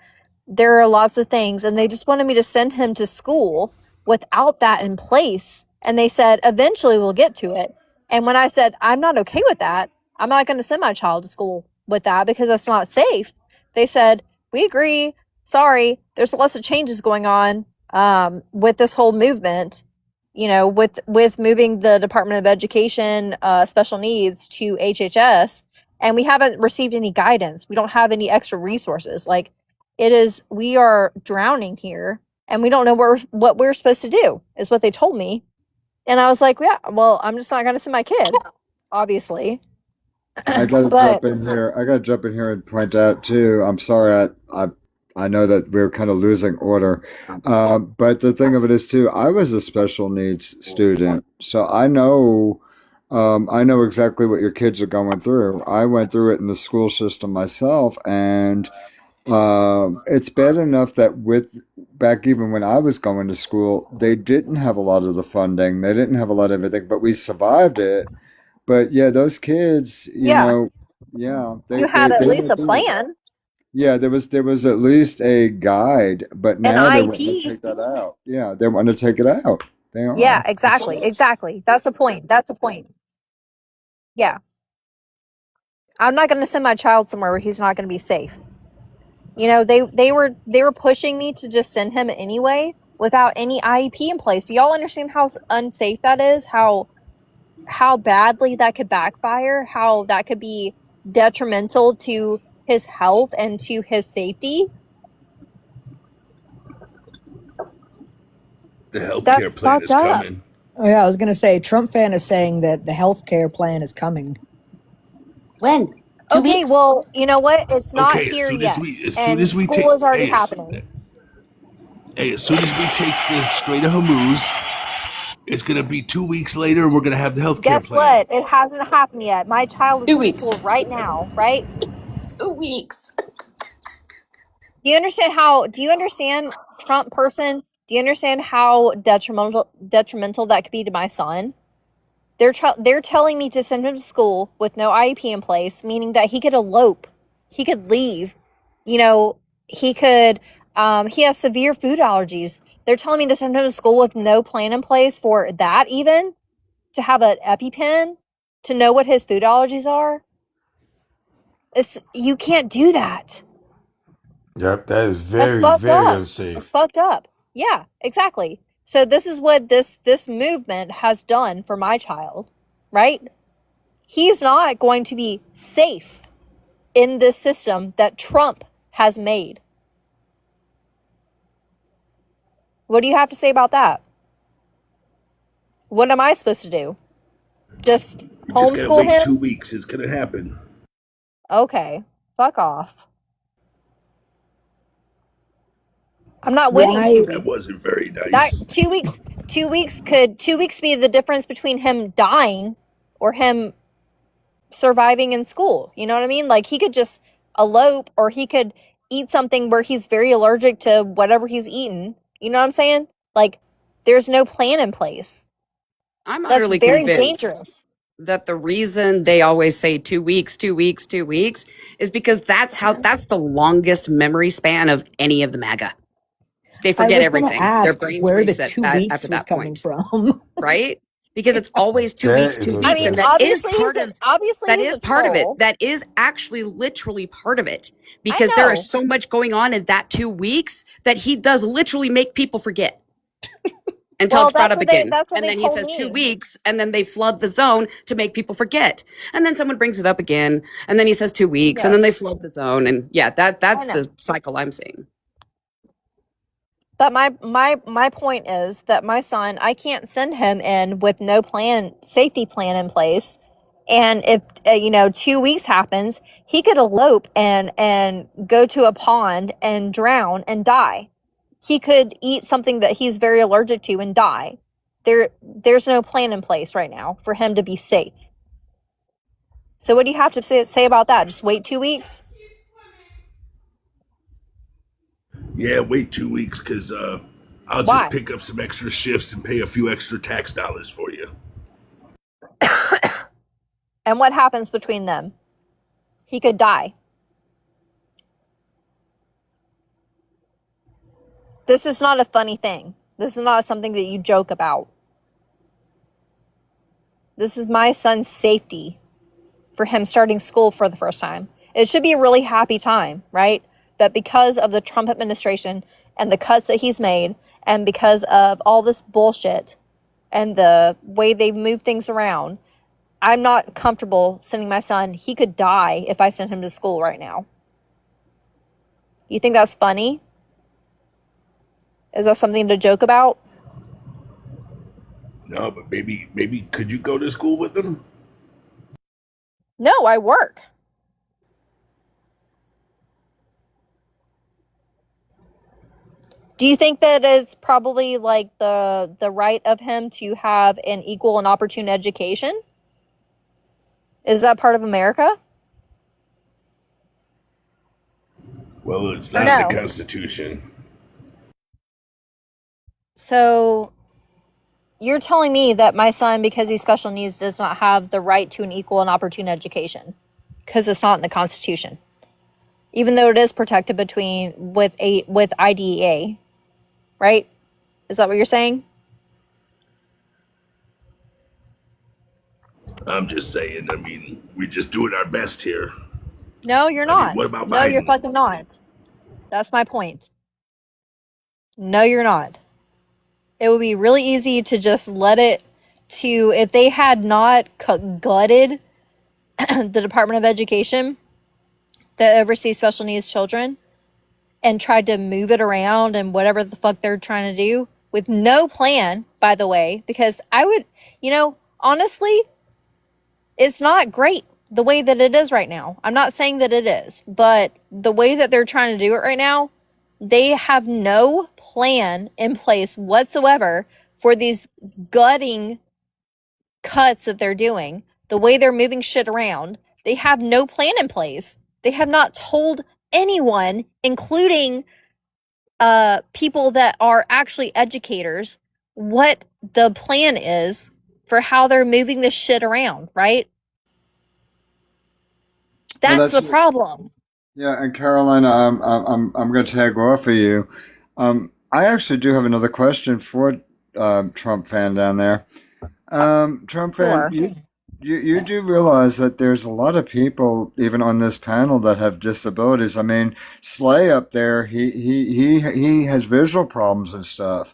there are lots of things, and they just wanted me to send him to school without that in place. And they said, eventually we'll get to it. And when I said, I'm not okay with that, I'm not going to send my child to school with that because that's not safe. They said, we agree. Sorry. There's lots of changes going on with this whole movement, with moving the Department of Education special needs to HHS. And we haven't received any guidance. We don't have any extra resources. Like, we are drowning here, and we don't know what we're supposed to do, is what they told me. And I was like, yeah, well, I'm just not going to send my kid, obviously. I gotta jump in here. I gotta jump in here and point out too. I'm sorry. I know that we're kind of losing order, but the thing of it is too. I was a special needs student, so I know I know exactly what your kids are going through. I went through it in the school system myself, and it's bad enough that with back even when I was going to school, they didn't have a lot of the funding, they didn't have a lot of everything, but we survived it. But yeah, those kids, Yeah, yeah, you had at they least went a through it. plan, Yeah, there was at least a guide, but an now they want to IEP. take that out. Yeah, they want to take it out. They Yeah, are. It exactly, sucks. exactly. That's the point. That's the point. Yeah, I'm not going to send my child somewhere where he's not going to be safe. You know, they were pushing me to just send him anyway without any IEP in place. Do y'all understand how unsafe that is? How badly that could backfire? How that could be detrimental to his health and to his safety? The healthcare That's plan fucked is up. coming. Oh yeah, I was gonna say Trump fan is saying that the healthcare plan is coming. When? 2 weeks? Okay, well, you know what? It's not Okay, here yet, as soon and as we school take, is already happening. as soon as we take the Strait of Hormuz, it's gonna be 2 weeks later, and we're gonna have the healthcare Guess plan. what? It hasn't happened yet. My child is Two going to weeks. school right now, right? 2 weeks. Do you understand how? Do you understand, Trump person? Do you understand how detrimental that could be to my son? They're telling me to send him to school with no IEP in place, meaning that he could elope, he could leave, you know, he could. He has severe food allergies. They're telling me to send him to school with no plan in place for that, even to have an EpiPen to know what his food allergies are. It's you can't do that. Yep, that is That's very, fucked very up. That's unsafe. fucked up. Yeah, exactly. So this is what this movement has done for my child, right? He's not going to be safe in this system that Trump has made. What do you have to say about that? What am I supposed to do? Just We just gotta homeschool wait him? 2 weeks. It's gonna happen. Okay. Fuck off. I'm not waiting Why? 2 That weeks. wasn't very That nice. 2 weeks could 2 weeks be the difference between him dying or him surviving in school. You know what I mean? Like he could just elope or he could eat something where he's very allergic to whatever he's eaten. You know what I'm saying? Like there's no plan in place. I'm That's utterly very convinced dangerous. that the reason they always say 2 weeks, 2 weeks, 2 weeks is because that's the longest memory span of any of the MAGA. They I forget was gonna everything. Their ask brains where the reset two that weeks after was that coming point, from. right? Because it's always two That weeks, is two I weeks, mean, and unsafe. obviously he's a part of it. troll. That is actually literally part of it I because there is know. so much going on in that 2 weeks that he does literally make people forget until Well, it's brought up again. that's what And they then he told says two me. weeks, and then they flood the zone to make people forget. And then someone brings it up again, and then he says 2 weeks, and then they Yes. flood the zone. And yeah, I that's know. the cycle I'm seeing. But my point is that my son, I can't send him in with no safety plan in place. And if 2 weeks happens, he could elope and go to a pond and drown and die. He could eat something that he's very allergic to and die. There's no plan in place right now for him to be safe. So what do you have to say about that? Just wait 2 weeks? Yeah, wait 2 weeks because I'll just Why? pick up some extra shifts and pay a few extra tax dollars for you. And what happens between them? He could die. This is not a funny thing. This is not something that you joke about. This is my son's safety for him starting school for the first time. It should be a really happy time, right? But because of the Trump administration and the cuts that he's made, and because of all this bullshit and the way they've moved things around, I'm not comfortable sending my son. He could die if I sent him to school right now. You think that's funny? Is that something to joke about? No, but maybe could you go to school with them? No, I work. Do you think that it's probably like the right of him to have an equal and opportune education? Is that part of America? Well, it's Or not in no? the Constitution. So you're telling me that my son, because he's special needs, does not have the right to an equal and opportune education because it's not in the Constitution, even though it is protected with IDEA, right? Is that what you're saying? I'm just saying. I mean, we're just doing our best here. No, you're I mean, not. what about No, you're Biden? fucking not. That's my point. No, you're not. It would be really easy to just let it to, if they had not gutted the Department of Education that oversees special needs children and tried to move it around and whatever the fuck they're trying to do with no plan, by the way, because I would, honestly, it's not great the way that it is right now. I'm not saying that it is, but the way that they're trying to do it right now, they have no plan in place whatsoever for these gutting cuts that they're doing. The way they're moving shit around, they have no plan in place. They have not told anyone, including people that are actually educators, what the plan is for how they're moving this shit around, right? That's the problem. Yeah, and Carolina, I'm going to tag off of you. I actually do have another question for Trump fan down there. Trump fan, Sure. you do realize that there's a lot of people even on this panel that have disabilities. I mean, Slay up there, he has visual problems and stuff.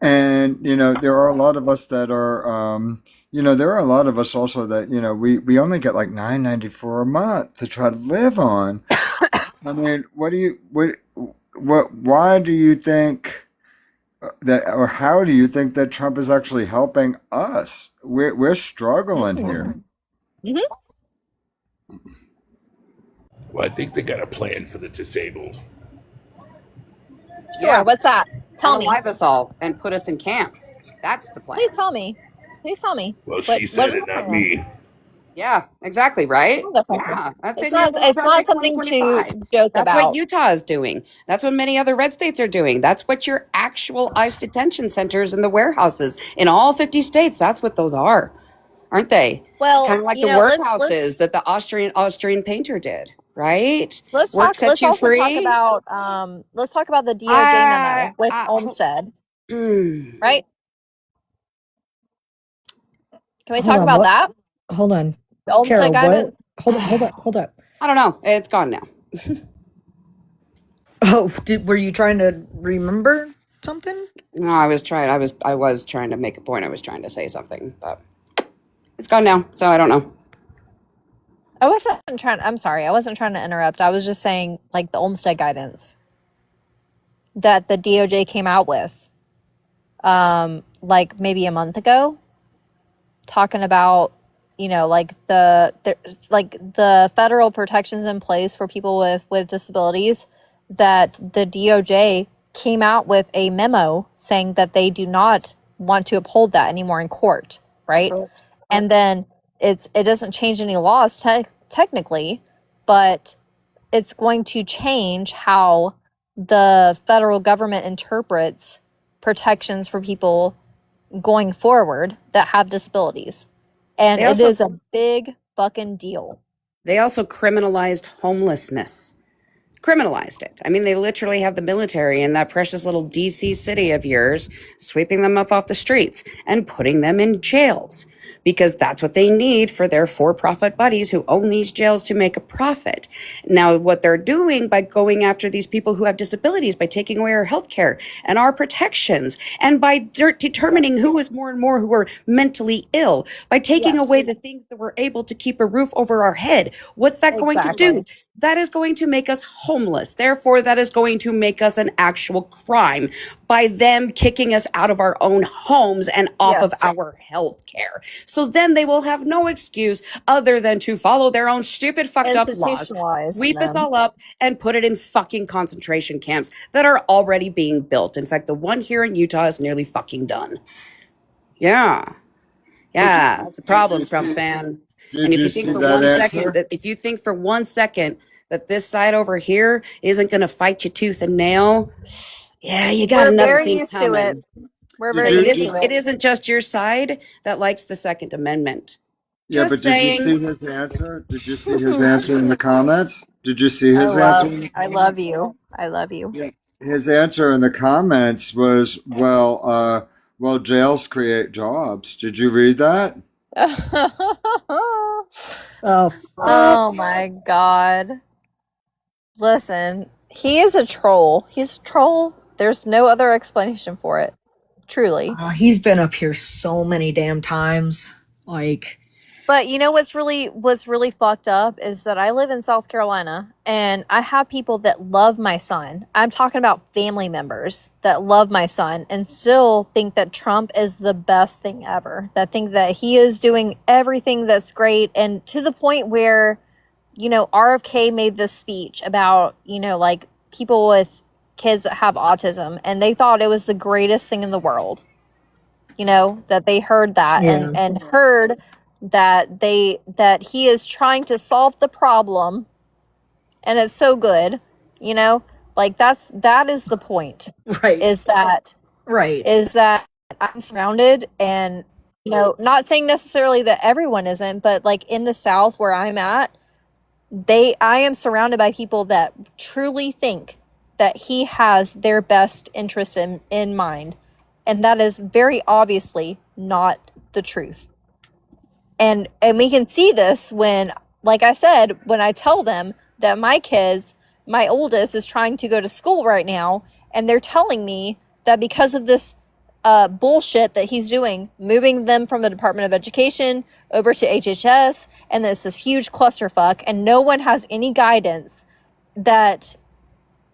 And there are a lot of us that are there are a lot of us also that we only get like $9.94 a month to try to live on. I mean, why do you think that, or how do you think that Trump is actually helping us? We're struggling here. Well, I think they got a plan for the disabled. Sure. What's that? Tell me. Unalive us all and put us in camps. That's the plan. Please tell me. Please tell me. Well, What she said is it, the not plan? me. Yeah, exactly, right? Wonderful. Yeah, that's It's in your not. little It's not project something to 2025. joke That's what about. Utah is doing. That's what many other red states are doing. That's what your actual ICE detention centers and the warehouses in all 50 states. That's what those are, aren't they? Well, Kind of like the workhouses that the Austrian painter did, right? let's Work talk. set Let's you also talk free. about. Let's talk about the DOJ memo with Olmstead. Right? Can we Hold talk on, about what? that? Hold on. The Olmstead Carol, guidance. what? Hold up. I don't know. It's gone now. Oh, were you trying to remember something? No, I was trying to make a point. I was trying to say something, but it's gone now. So I don't know. I'm sorry. I wasn't trying to interrupt. I was just saying, like, the Olmstead guidance that the DOJ came out with, like maybe a month ago, talking about, like the federal protections in place for people with disabilities, that the DOJ came out with a memo saying that they do not want to uphold that anymore in court, right? And then it doesn't change any laws technically, but it's going to change how the federal government interprets protections for people going forward that have disabilities. And They it also- is a big fucking deal. They also criminalized homelessness. Criminalized it. I mean, they literally have the military in that precious little DC city of yours sweeping them up off the streets and putting them in jails because that's what they need for their for-profit buddies who own these jails to make a profit. Now, what they're doing by going after these people who have disabilities, by taking away our health care and our protections, and by determining who is more and more who are mentally ill, by taking away the things that we're able to keep a roof over our head, what's that going to do? That is going to make us homeless. Therefore, that is going to make us an actual crime by them kicking us out of our own homes and off of our health care. So then they will have no excuse other than to follow their own stupid fucked up laws, sweep us all up and put it in fucking concentration camps that are already being built. In fact, the one here in Utah is nearly fucking done. Yeah. Yeah, that's a problem, Trump fan. Did And if you you think see for that one second answer? that if you think for 1 second that this side over here isn't going to fight you tooth and nail, yeah, you got We're another very thing used to it. coming. We're Did very Because you? used to it it. isn't just your side that likes the Second Amendment. Yeah, Just but did you see saying. his answer? Did you see his answer in the comments? Did you see his answer in the I love comments? you. I love you. Yeah. His answer in the comments was, well, jails create jobs. Did you read that? Oh, Oh fuck. my god. Listen, he is a troll. He's a troll. There's no other explanation for it. Truly. He's been up here so many damn times. Like, But you know what's really fucked up is that I live in South Carolina and I have people that love my son. I'm talking about family members that love my son and still think that Trump is the best thing ever. That think that he is doing everything that's great, and to the point where, you know, RFK made this speech about, you know, like people with kids that have autism, and they thought it was the greatest thing in the world. You know, that they heard that yeah. and heard that he is trying to solve the problem, and it's so good, you know, like that is the point. Right. Is that Right. I'm surrounded, and you know, not saying necessarily that everyone isn't, but like in the South where I'm at, I am surrounded by people that truly think that he has their best interest in mind, and that is very obviously not the truth. And we can see this when, like I said, when I tell them that my oldest is trying to go to school right now, and they're telling me that because of this bullshit that he's doing, moving them from the Department of Education over to HHS, and it's this huge clusterfuck, and no one has any guidance that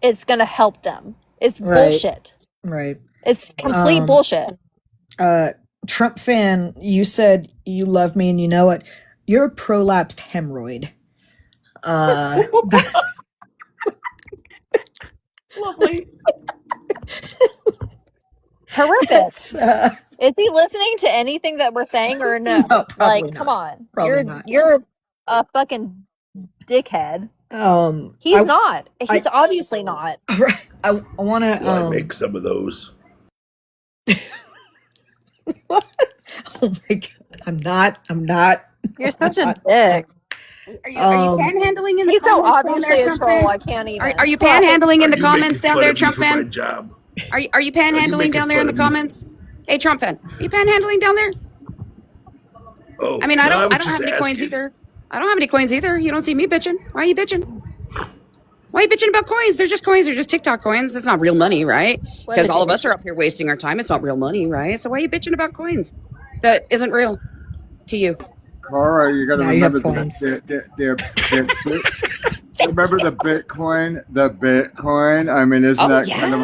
it's going to help them. It's bullshit. Right. It's complete bullshit. Trump fan, you said you love me and you know it. You're a prolapsed hemorrhoid. Lovely. Horrific. Is he listening to anything that we're saying or no? No, probably Like, come not. on. Probably not. You're a fucking dickhead. He's not. He's obviously not. I want to. Well, I make some of those. Oh my god! I'm not. You're such a dick. Are you panhandling in the He's so comments down obviously there, a Trump troll. fan? I can't even. Are you panhandling in the comments down there, Trump For my fan? job. Are you panhandling making down there in fun the of me? comments? Hey, Trump fan, are you panhandling down there? Oh, I mean, I no, don't was have just any coins asking. either. I don't have any coins either. You don't see me bitching. Why are you bitching? Why are you bitching about coins? They're just coins. They're just TikTok coins. It's not real money, right? What Because is all of it? us are up here wasting our time. It's not real money, right? So why are you bitching about coins that isn't real to you? Cara, you got to Now you have remember coins. remember the Bitcoin. The Bitcoin. I mean, isn't Oh, that yeah. kind of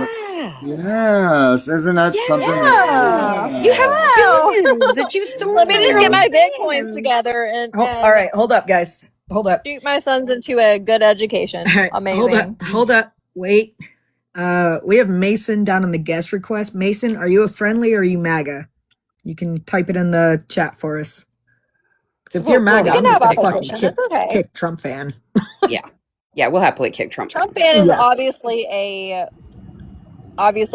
yes? Isn't that something? Yeah. You have billions that you stole. Let me just from get my your Bitcoin together and All right, hold up, guys. Hold up. shoot my sons into a good education. All right, Amazing. Hold up. Wait. We have Mason down in the guest request. Mason, are you a friendly or are you MAGA? You can type it in the chat for us. 'Cause if you're MAGA, we can I'm just have gonna opposition. fucking It's okay. kick Trump fan. Yeah, we'll happily kick Trump. Trump fan is Yeah. obviously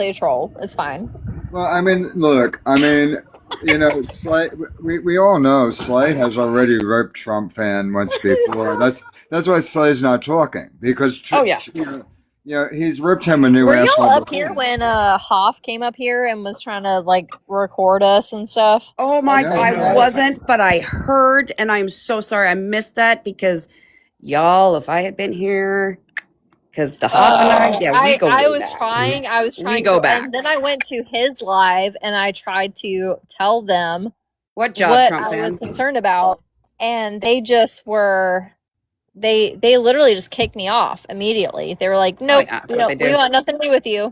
a troll. It's fine. Well, I mean, look. I mean, you know, Slay. We all know Slay has already raped Trump fan once before. That's why Slay's not talking because. Oh, yeah. You know, he's ripped him a new Were asshole. y'all up before. here when Hoff came up here and was trying to like record us and stuff? Oh my, That's crazy, I right? wasn't, but I heard, and I'm so sorry I missed that because y'all, if I had been here, because the Hop and I, we go I way was back. trying. I was trying. We go to, back. And then I went to his live and I tried to tell them What job, what Trump I fan? was concerned about, and they just were. They literally just kicked me off immediately. They were like, "Nope, yeah, that's we what they don't. We do. want nothing to do with you."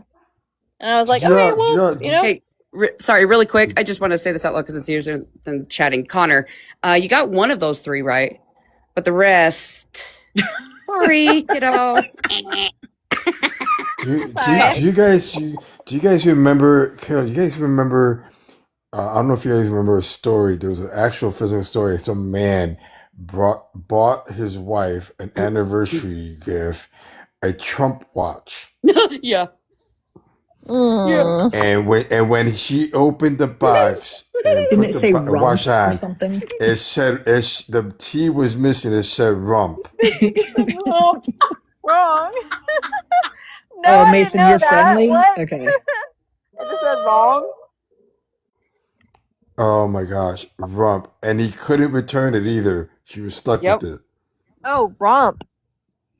And I was like, Yeah, "Okay, well, yeah. you know." Hey, sorry, really quick. I just want to say this out loud because it's easier than chatting. Connor, you got one of those three right, but the rest, sorry, kiddo. Do you guys remember? Carol, do you guys remember? I don't know if you guys remember a story. There was an actual physical story. Some man bought his wife an anniversary gift, a Trump watch. Yeah. And when she opened the box and Didn't put it the say watch rump or on, something? it said the T was missing. It said rump. Wrong. No, Oh, I didn't Mason, know you're that. friendly? What? Okay. It just said wrong. Oh my gosh, rump! And he couldn't return it either. She was stuck Yep. with it. Oh, rump.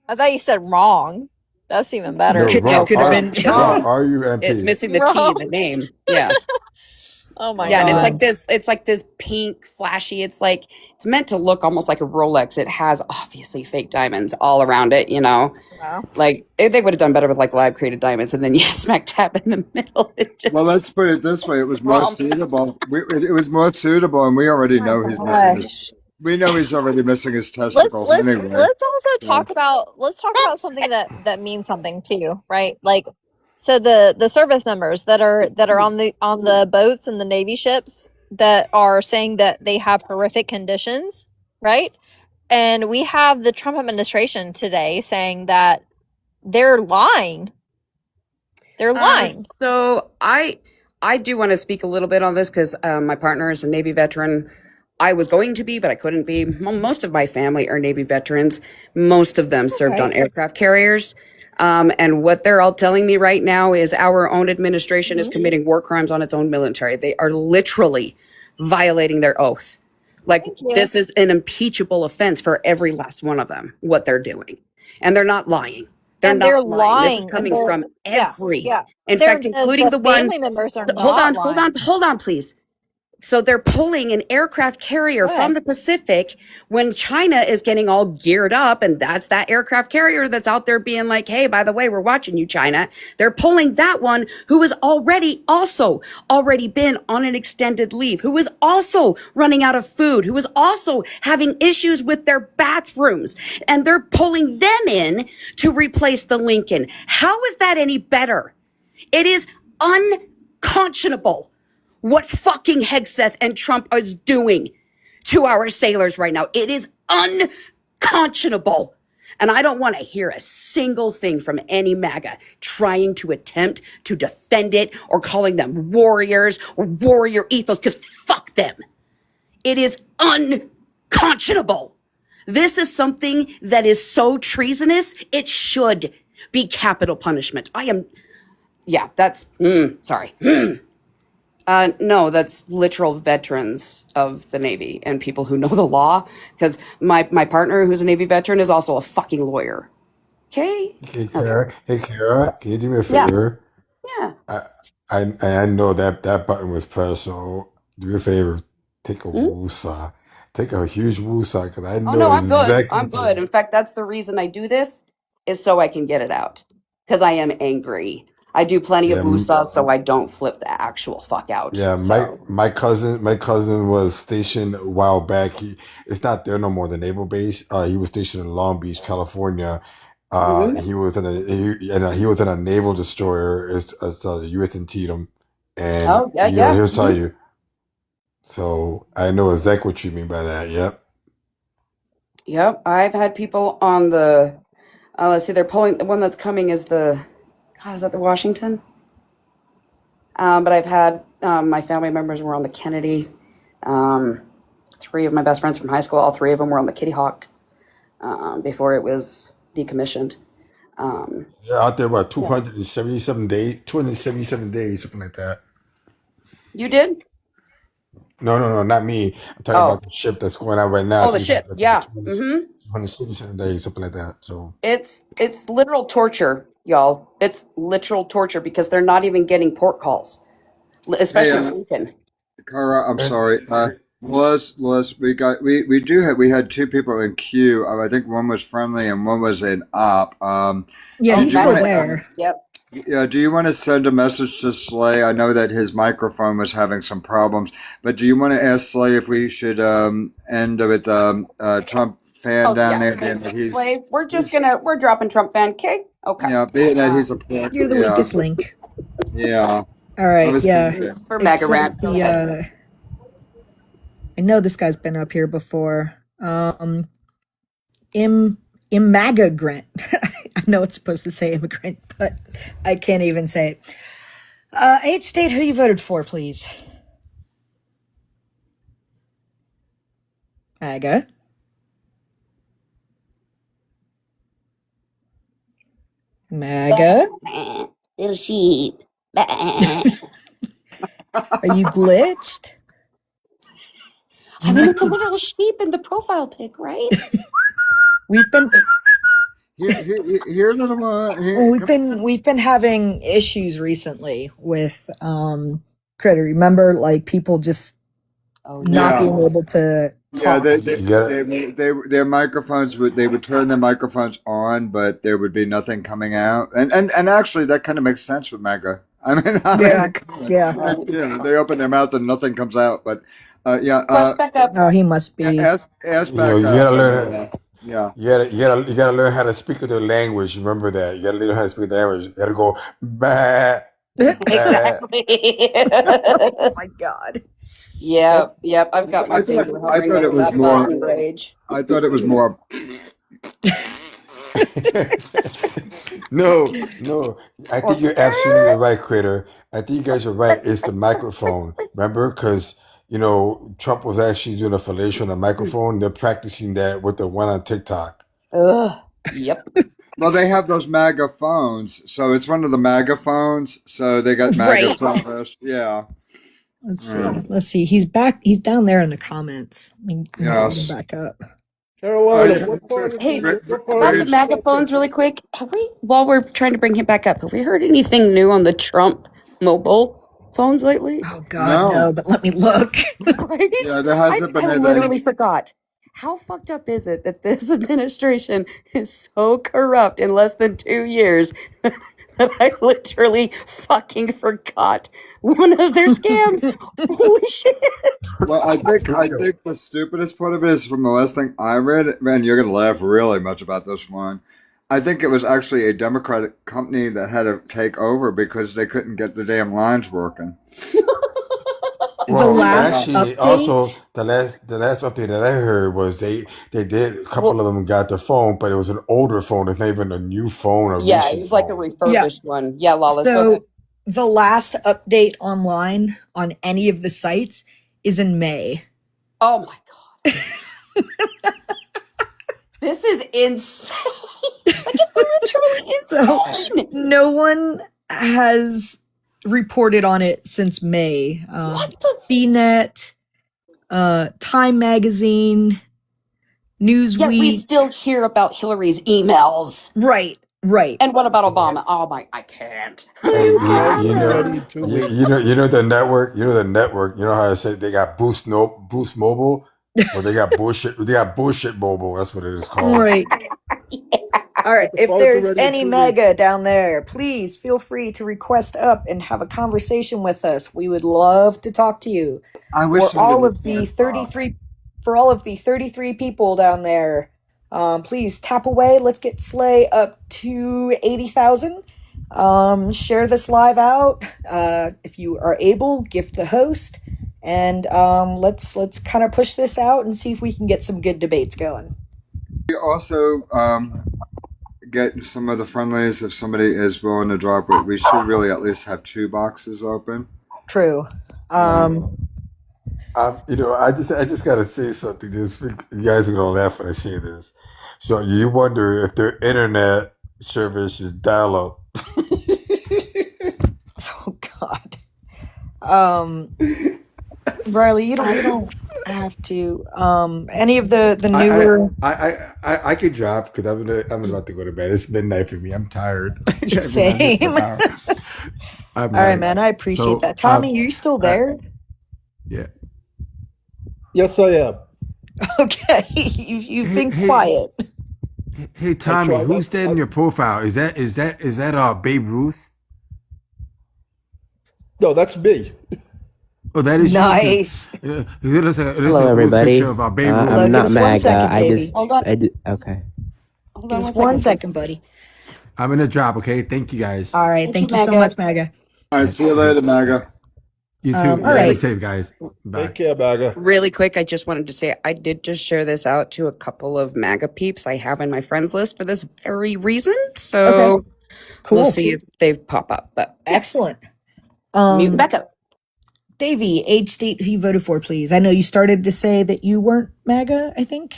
I thought you said wrong. That's even better. No, rump. could have R, been- rump. R-U-M-P. It's missing the T in the name. Yeah. Oh my Yeah, and god. it's like this pink, flashy. It's meant to look almost like a Rolex. It has obviously fake diamonds all around it, Wow. Like they would have done better with like lab created diamonds, and then smack dab in the middle. It just Well, let's put it this way: it was more Rump. suitable. It was more suitable, and we already know he's missing his. We know he's already missing his testicles anyway. Let's also talk about something that means something too, right? Like, so the service members that are on the boats and the Navy ships that are saying that they have horrific conditions, right? And we have the Trump administration today saying that they're lying. They're lying. So I do want to speak a little bit on this because my partner is a Navy veteran. I was going to be, but I couldn't be. Most of my family are Navy veterans. Most of them served on aircraft carriers. And what they're all telling me right now is our own administration is committing war crimes on its own military. They are literally violating their oath. Like, this is an impeachable offense for every last one of them, what they're doing. And they're not lying. They're not lying. This is coming from every. In fact, including the one. family members are Hold not on, hold on, please. So they're pulling an aircraft carrier from the Pacific when China is getting all geared up, and that's that aircraft carrier that's out there being like, hey, by the way, we're watching you, China. They're pulling that one who has already been on an extended leave, who is also running out of food, who is also having issues with their bathrooms, and they're pulling them in to replace the Lincoln. How is that any better? It is unconscionable what fucking Hegseth and Trump is doing to our sailors right now. It is unconscionable. And I don't want to hear a single thing from any MAGA trying to attempt to defend it or calling them warriors or warrior ethos, because fuck them. It is unconscionable. This is something that is so treasonous, it should be capital punishment. Sorry. No, that's literal veterans of the Navy and people who know the law. Because my partner, who's a Navy veteran, is also a fucking lawyer. Okay? Hey, Kara, can you do me a favor? Yeah. I know that button was pressed, so do me a favor. Take a woosah. Take a huge woosah, because I know Oh, no, I'm good. exactly. I'm good. In fact, that's the reason I do this, is so I can get it out. Because I am angry. I do plenty of woosah so I don't flip the actual fuck out. Yeah, So. my cousin was stationed a while back. It's not there no more, the naval base. He was stationed in Long Beach, California. He was in a naval destroyer. It's the U.S. Antietam, and he'll tell you. So I know exactly what you mean by that. Yep, I've had people on the. Let's see, they're pulling. The one that's coming is the. God, is that the Washington? But I've had my family members were on the Kennedy. 3 of my best friends from high school, all 3 of them were on the Kitty Hawk before it was decommissioned. Out there about 277 days, something like that. You did? No, not me. I'm talking about the ship that's going out right now. Oh, the ship, yeah. 277 days, something like that. So it's literal torture, y'all. It's literal torture because they're not even getting port calls, especially Lincoln. Cara, I'm sorry. Was we had 2 people in queue. I think one was friendly and one was an op. He's still there. Yep. Yeah, do you want to send a message to Slay? I know that his microphone was having some problems, but do you want to ask Slay if we should end with Trump fan down there? Slay, we're dropping Trump fan, okay? Okay. Yeah, being that he's a pork. You're the weakest link. Yeah. All right, For MAGA rant. I know this guy's been up here before. Immigrant. I know it's supposed to say immigrant, but I can't even say it. H state, who you voted for, please? MAGA. MAGA. Little sheep. Are you glitched? I mean, it's a little sheep in the profile pic, right? We've been Here, little one. Here, we've been having issues recently with Critter. Remember, like people just not being able to Yeah, talk. their microphones would turn their microphones on, but there would be nothing coming out. And actually, that kind of makes sense with MAGA. Yeah. They open their mouth and nothing comes out. But yeah, back up. Oh, he must be. ask You back know, you up. gotta learn. Yeah. You gotta learn how to speak their language. Remember that. You gotta learn how to speak their language. You gotta go bah. Exactly. Oh my god. Yep. I've got my finger hovering over that button rage. I thought it was more. No. I think you're absolutely right, Critter. I think you guys are right. It's the microphone. Remember, because Trump was actually doing a fellation on a microphone. They're practicing that with the one on TikTok. Yep. Well, they have those MAGA phones, so it's one of the MAGA phones. So they got MAGA phones. Yeah. Let's see. He's back. He's down there in the comments. Let me bring him back up. Carolina, Hey, about the MAGA phones, really quick. While we're trying to bring him back up, have we heard anything new on the Trump mobile phones lately? Oh God, no! But let me look. Right? Yeah, there hasn't been I anything. literally forgot. How fucked up is it that this administration is so corrupt in less than 2 years that I literally fucking forgot one of their scams? Holy shit! Well, I think the stupidest part of it is from the last thing I read. Man, you're gonna laugh really much about this one. I think it was actually a Democratic company that had to take over because they couldn't get the damn lines working. Well, last actually, update? also the last update that I heard was they did a couple of them got the phone, but it was an older phone. It's not even a new phone. Yeah, it was like a refurbished one. Yeah, Lawless. Go ahead. So the last update online on any of the sites is in May. Oh my god. This is insane. Like it's literally insane. So no one has reported on it since May. What the CNET, Time Magazine, Newsweek. Yet we still hear about Hillary's emails. Right. And what about Obama? Oh my, I can't. You know the network. You know the network. You know how I say they got Boost Mobile, or they got bullshit. They got bullshit mobile. That's what it is called. Right. All right. If phones there's are ready any to mega down there, please feel free to request up and have a conversation with us. We would love to talk to you. I wish For all of the 33 people down there, please tap away. Let's get Slay up to 80,000. Share this live out. If you are able, gift the host, and let's kind of push this out and see if we can get some good debates going. We also get some of the friendlies if somebody is willing to drop it. We should really at least have 2 boxes open. True. I just gotta say something. You guys are gonna laugh when I say this. So you wonder if their internet service is dial-up. Oh God. Riley, you don't have to. Any of the newer. I could drop because I'm about to go to bed. It's midnight for me. I'm tired. Same. All right, man. I appreciate that. Tommy, you still there? Yeah. Yes, I am. Okay, you've been quiet. Hey Tommy, who's that in your profile? Is that Babe Ruth? No, that's me. Oh, that is nice. Hello, everybody. Picture of Babe Ruth. I'm not Give us 1 MAGA. second, I baby. just, Hold on. okay. Give us 1 second, buddy. I'm gonna drop. Okay, thank you guys. All right, thank you so much, MAGA. All right, see you later, MAGA. You too. All Stay right. safe, guys. Bye. Take care, Maga. Really quick, I just wanted to say I did just share this out to a couple of MAGA peeps I have in my friends list for this very reason. So Okay. Cool. we'll see if they pop up. But yeah. Excellent. Mute back up. Davey, age, state, who you voted for, please. I know you started to say that you weren't MAGA, I think.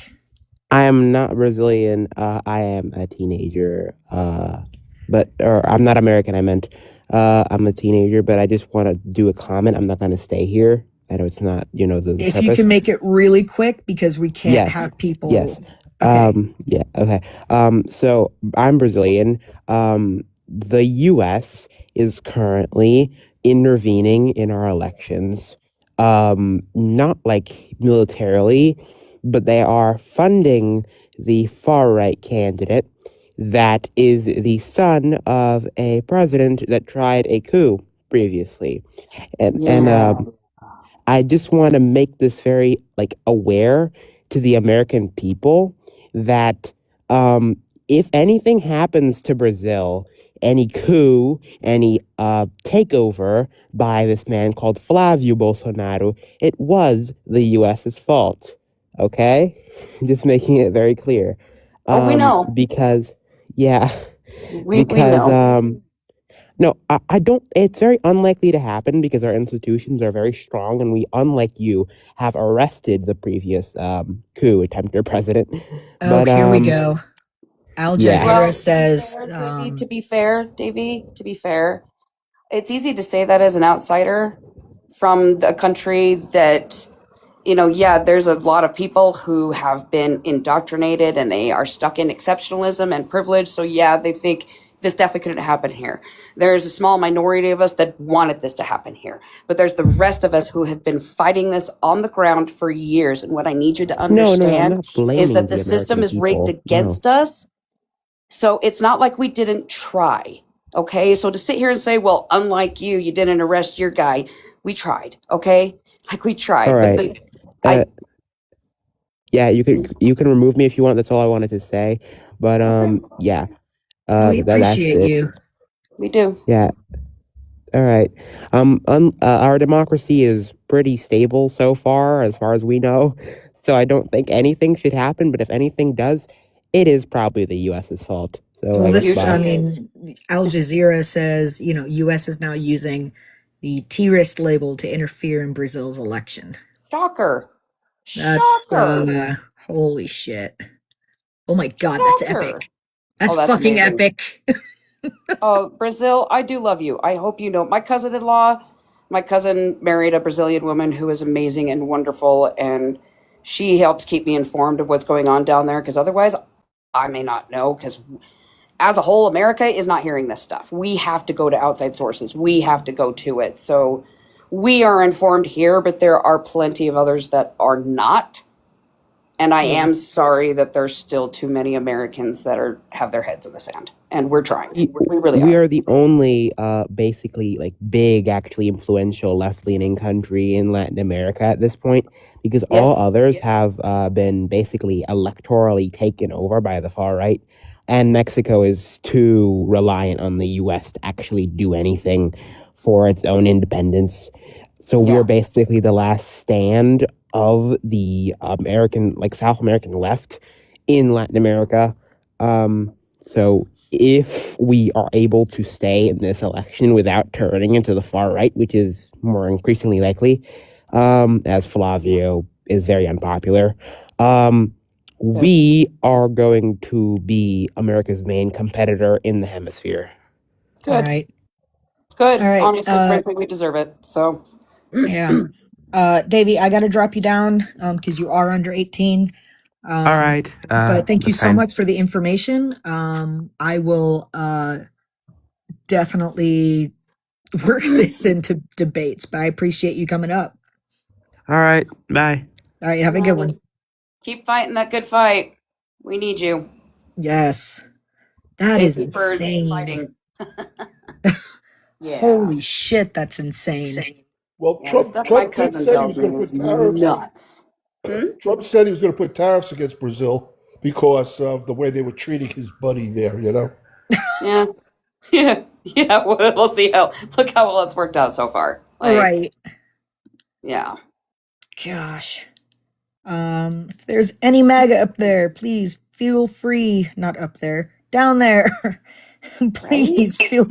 I am not Brazilian. I am a teenager. Or I'm not American. I meant I'm a teenager, but I just want to do a comment. I'm not going to stay here. I know it's not, the If purpose. you can make it really quick, because we can't Yes. have people. Yes. Okay. Yeah. Okay. So I'm Brazilian. The U.S. is currently intervening in our elections. Not like militarily, but they are funding the far right candidate that is the son of a president that tried a coup previously, and I just want to make this very aware to the American people that if anything happens to Brazil, any coup, any takeover by this man called Flavio Bolsonaro, it was the U.S.'s fault. Okay, just making it very clear. Oh, we know. Because We know. No, I don't. It's very unlikely to happen because our institutions are very strong, and we, unlike you, have arrested the previous coup attempter president. Oh, here we go. Al Jazeera Yeah. says. To be fair, Davey, to be fair, it's easy to say that as an outsider from a country that, there's a lot of people who have been indoctrinated and they are stuck in exceptionalism and privilege. So yeah, they think this definitely couldn't happen here. There's a small minority of us that wanted this to happen here, but there's the rest of us who have been fighting this on the ground for years. And what I need you to I'm understand not blaming is that the the system American is rigged people. against us. So it's not like we didn't try. Okay. So to sit here and say, well, unlike you, you didn't arrest your guy. We tried. Okay. We tried. All But right. Yeah, you can remove me if you want. That's all I wanted to say. But yeah. We that's appreciate it. you. We do. Yeah. All right. Our democracy is pretty stable so far as we know. So I don't think anything should happen. But if anything does, it is probably the U.S.'s fault. So Well, this, bye. I mean, Al Jazeera says, U.S. is now using the terrorist label to interfere in Brazil's election. Shocker. That's Shocker. holy shit. Oh my God, that's epic. That's that's fucking amazing. epic. Oh, Brazil, I do love you. I hope you know. My cousin married a Brazilian woman who is amazing and wonderful, and she helps keep me informed of what's going on down there, because otherwise I may not know, because as a whole, America is not hearing this stuff. We have to go to outside sources. We have to go to it. So we are informed here, but there are plenty of others that are not. And I am sorry that there's still too many Americans that have their heads in the sand. And we're trying. We really We are. are the only basically big, actually influential left-leaning country in Latin America at this point, because all others have been basically electorally taken over by the far right, and Mexico is too reliant on the U.S. to actually do anything for its own independence. So we're basically the last stand of the South American left in Latin America. So if we are able to stay in this election without turning into the far right, which is more increasingly likely, as Flavio is very unpopular, we are going to be America's main competitor in the hemisphere. Good. All right. It's good. All right, Honestly, frankly, we deserve it. So Yeah. Davey, I got to drop you down because you are under 18. All right. But thank you that's so fine. much for the information. I will definitely work this into debates, but I appreciate you coming up. All right. Bye. All right. Have a good one. keep fighting that good fight. We need you. Yes. That Thank is you for insane. fighting. Yeah. Holy shit, that's insane. Well, Yeah, the stuff my Trump did cousin say he tells was going me to is put tariffs. nuts. Trump said he was going to put tariffs against Brazil because of the way they were treating his buddy there, Yeah. Yeah. We'll see look how well it's worked out so far. All Like, right. yeah. Gosh. If there's any MAGA up there, please feel free. Not up there, down there. Please feel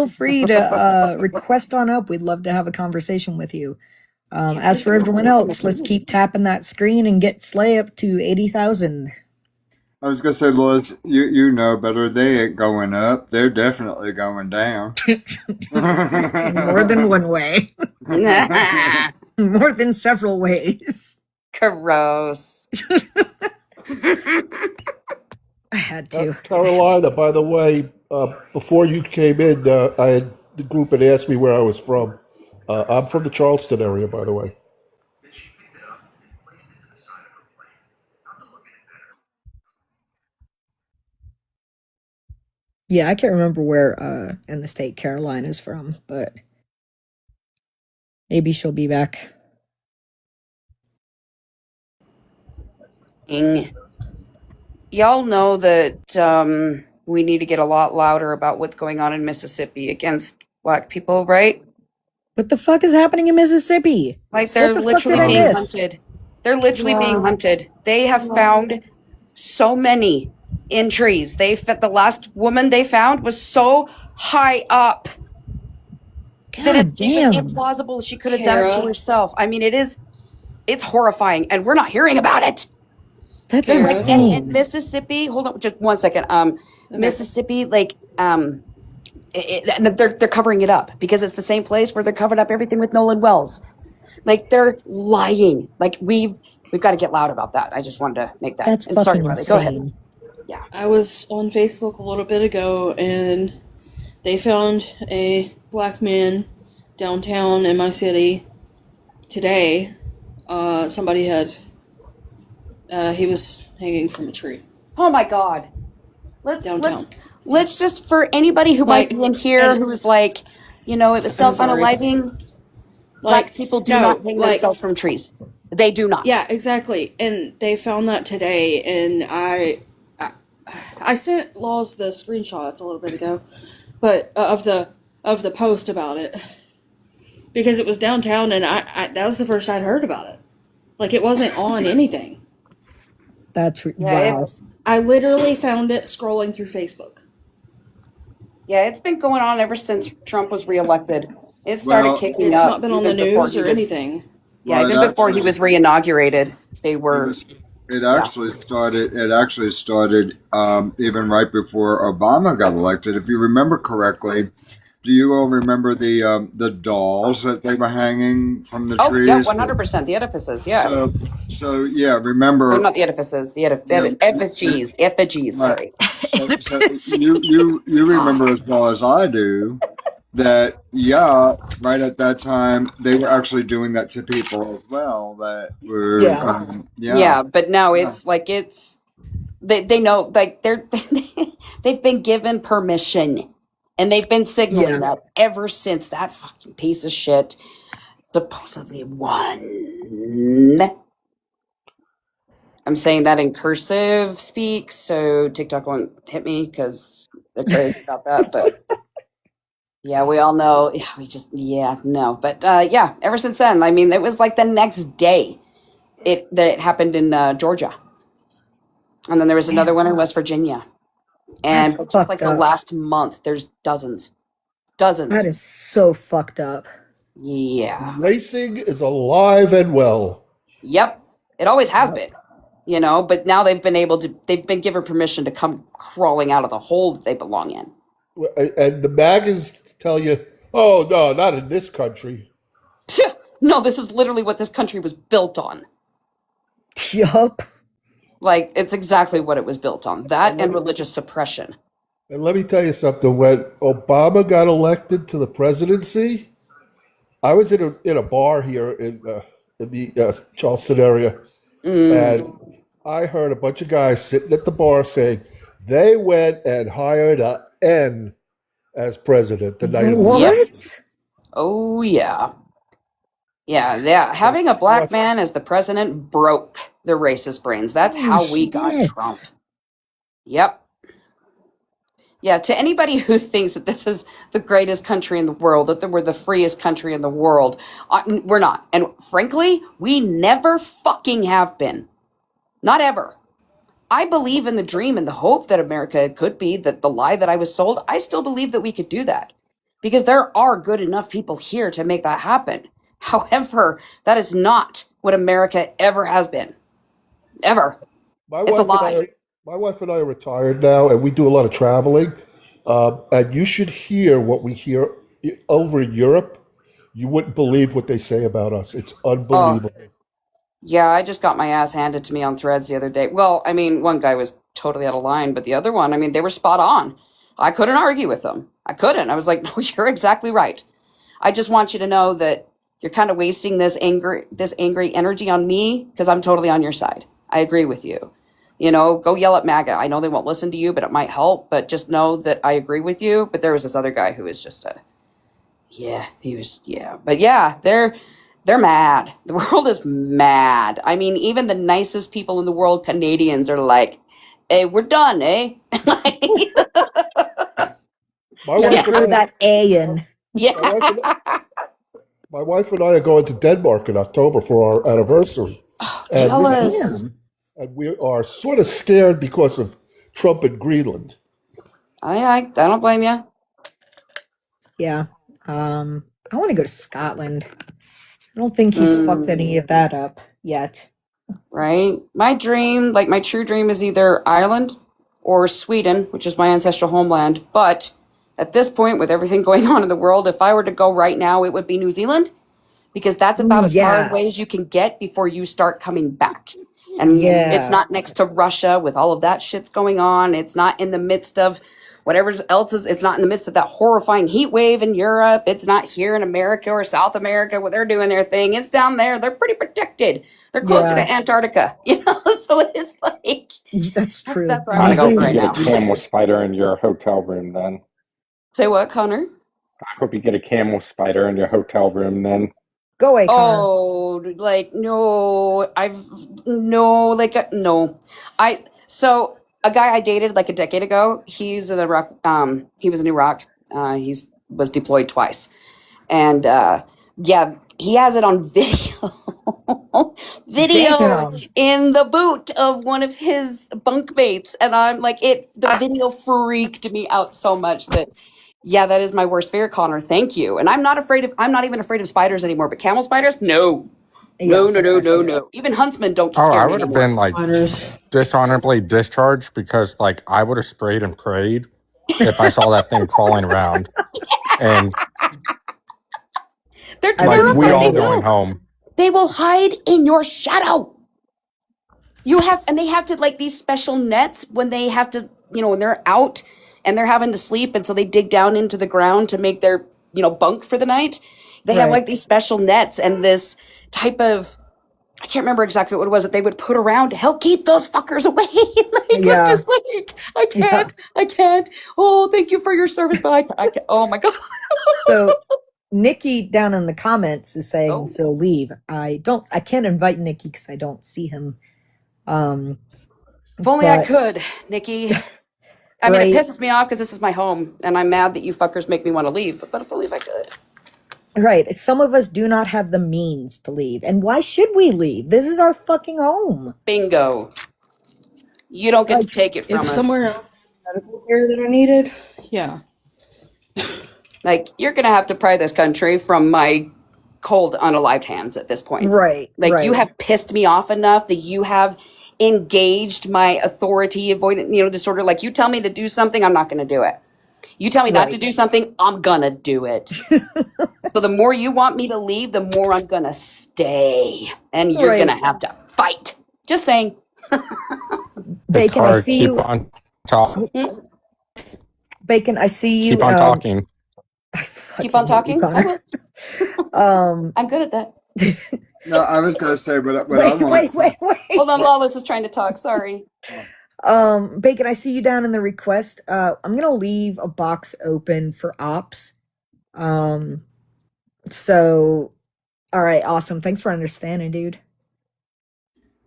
free to request on up. We'd love to have a conversation with you. As for everyone else, let's keep tapping that screen and get Slay up to 80,000. I was gonna say, Liz, you know better. They ain't going up. They're definitely going down. In more than one way. More than several ways. Gross. I had to. Carolina, by the way, before you came in, the group had asked me where I was from. I'm from the Charleston area, by the way. Yeah, I can't remember where in the state Carolina's from, but maybe she'll be back. Y'all know that we need to get a lot louder about what's going on in Mississippi against Black people, right? What the fuck is happening in Mississippi? Like, What they're the fuck did literally I being miss? hunted. They're literally being hunted. They have found so many in trees. The last woman they found was so high up that it's even implausible she could have done it to Kara. herself. I mean, it's horrifying, and we're not hearing about it. That's They're like, insane. in Mississippi, hold on just one second. Mississippi, like, they're covering it up because it's the same place where they're covering up everything with Nolan Wells. Like, they're lying. Like, we've got to get loud about that. I just wanted to make that. That's and sorry, fucking Riley, go ahead. insane. Yeah. I was on Facebook a little bit ago, and they found a black man downtown in my city today. Somebody had he was hanging from a tree. Oh my God. Downtown. Let's just, for anybody who might be in here who's like, it was I'm sorry. self-unaliving, Black people do not hang themselves from trees. They do not. Yeah, exactly. And they found that today, and I sent Laws the screenshots a little bit ago, but of the post about it, because it was downtown, and I that was the first I'd heard about it. Like, it wasn't on anything. That's wow. I literally found it scrolling through Facebook. Yeah, it's been going on ever since Trump was reelected. It started kicking up. It's not been on the even before news he or was- anything. Yeah, Well, even before he was reinaugurated, they were. It actually started. It actually started even right before Obama got elected. If you remember correctly, do you all remember the dolls that they were hanging from the Oh, trees? yeah, 100%. The edifices, yeah. So yeah, remember. Or not the edifices, the effigies. Effigies, sorry. So you remember as well as I do that right at that time they were actually doing that to people as well that were Yeah, but now it's like they know, like, they've been given permission, and they've been signaling that ever since that fucking piece of shit supposedly won. I'm saying that in cursive speak, so TikTok won't hit me because they're crazy about that. But yeah, we all know. Yeah, But yeah, ever since then, I mean, it was like the next day that it happened in Georgia, and then there was another one in West Virginia, and That's just like the fucked up. last month, there's dozens. That is so fucked up. Yeah. Racing is alive and well. Yep. It always has been. But now they've been given permission to come crawling out of the hole that they belong in. And the magas tell you, oh, no, not in this country. No, this is literally what this country was built on. Yup. Like, it's exactly what it was built on. That and religious suppression. And let me tell you something. When Obama got elected to the presidency, I was in a bar here in the Charleston area, and I heard a bunch of guys sitting at the bar saying they went and hired a N as president the night of the election. Oh, yeah. Yeah. Having a black man as the president broke the racist brains. That's how we got Trump. Yep. Yeah, to anybody who thinks that this is the greatest country in the world, that we're the freest country in the world, we're not. And frankly, we never fucking have been. Not ever. I believe in the dream and the hope that America could be, that the lie that I was sold, I still believe that we could do that. Because there are good enough people here to make that happen. However, that is not what America ever has been. Ever. My It's a wife and lie. my wife and I are retired now, and we do a lot of traveling. And you should hear what we hear over in Europe. You wouldn't believe what they say about us. It's Oh, unbelievable. yeah, I just got my ass handed to me on Threads the other day. Well, I mean, one guy was totally out of line, but the other one, I mean, they were spot on. I couldn't argue with them. I couldn't. I was like, no, you're exactly right. I just want you to know that you're kind of wasting this angry energy on me because I'm totally on your side. I agree with you. You know, go yell at MAGA. I know they won't listen to you, but it might help. But just know that I agree with you. But there was this other guy who was just but yeah, they're mad. The world is mad. I mean, even the nicest people in the world, Canadians, are like, hey, we're done, eh? My Gotta wife and throw I, that A in. Yeah. my wife and I are going to Denmark in October for our anniversary, and Jealous. we are sort of scared because of Trump in Greenland. I don't blame you. Yeah. I want to go to Scotland. I don't think he's fucked any of that up yet. Right? My dream, like my true dream, is either Ireland or Sweden, which is my ancestral homeland. But at this point, with everything going on in the world, if I were to go right now, it would be New Zealand because that's about Ooh, as far yeah. away as you can get before you start coming back. And it's Yeah. not next to Russia with all of that shit's going on. It's not in the midst of whatever else is, it's not in the midst of that horrifying heat wave in Europe. It's not here in America or South America where they're doing their thing. It's down there. They're pretty protected. They're closer Yeah. to Antarctica, you know? So it's like, That's true. that's where I I want to go hope for you right get a now. camel spider in your hotel room then. Say what, Connor? I hope you get a camel spider in your hotel room then. Go away, Connor. Oh, like, no, no. So a guy I dated like a decade ago, he was in Iraq. Was deployed twice. And yeah, he has it on video. Video Damn. in the boot of one of his bunkmates. And I'm like, the video freaked me out so much that, yeah, that is my worst fear, Connor. Thank you. And I'm not even afraid of spiders anymore, but camel spiders? No. Yeah, No. Even huntsmen don't Oh, scare I me would have anymore. been like dishonorably discharged because like I would have sprayed and prayed if I saw that thing crawling around. And They're like terrified. we all They going will. home. They will hide in your shadow. They have to like these special nets when they have to, when they're out and they're having to sleep. And so they dig down into the ground to make their, bunk for the night. They have Right. like these special nets and this type of, I can't remember exactly what it was that they would put around to help keep those fuckers away. I'm Yeah. just like, I can't. Oh, thank you for your service, but I can't. Oh my God. So Nikki down in the comments is saying, Oh. so leave. I can't invite Nikki because I don't see him. If only I could, Nikki. I mean, it Right. pisses me off because this is my home, and I'm mad that you fuckers make me want to leave. But if only if I could. Right. Some of us do not have the means to leave. And why should we leave? This is our fucking home. Bingo. You don't get to take it from If us. somewhere else medical care that are needed, yeah. Like, you're going to have to pry this country from my cold, unalived hands at this point. Right. Like, you right. have pissed me off enough that you have engaged my authority avoidant, disorder. Like, you tell me to do something, I'm not going to do it. You tell me not to Right. do something, I'm going to do it. So the more you want me to leave, the more I'm going to stay. And you're Right. going to have to fight. Just saying. Bacon, I Or see keep you. on talking. Bacon, I see you. Keep on talking. Keep on talking. I Connor. will. I'm good at that. No, I was gonna say, but I Wait. want. Hold on, Lawless is trying to talk. Sorry. Bacon, I see you down in the request. I'm gonna leave a box open for ops. So, all right, awesome. Thanks for understanding, dude.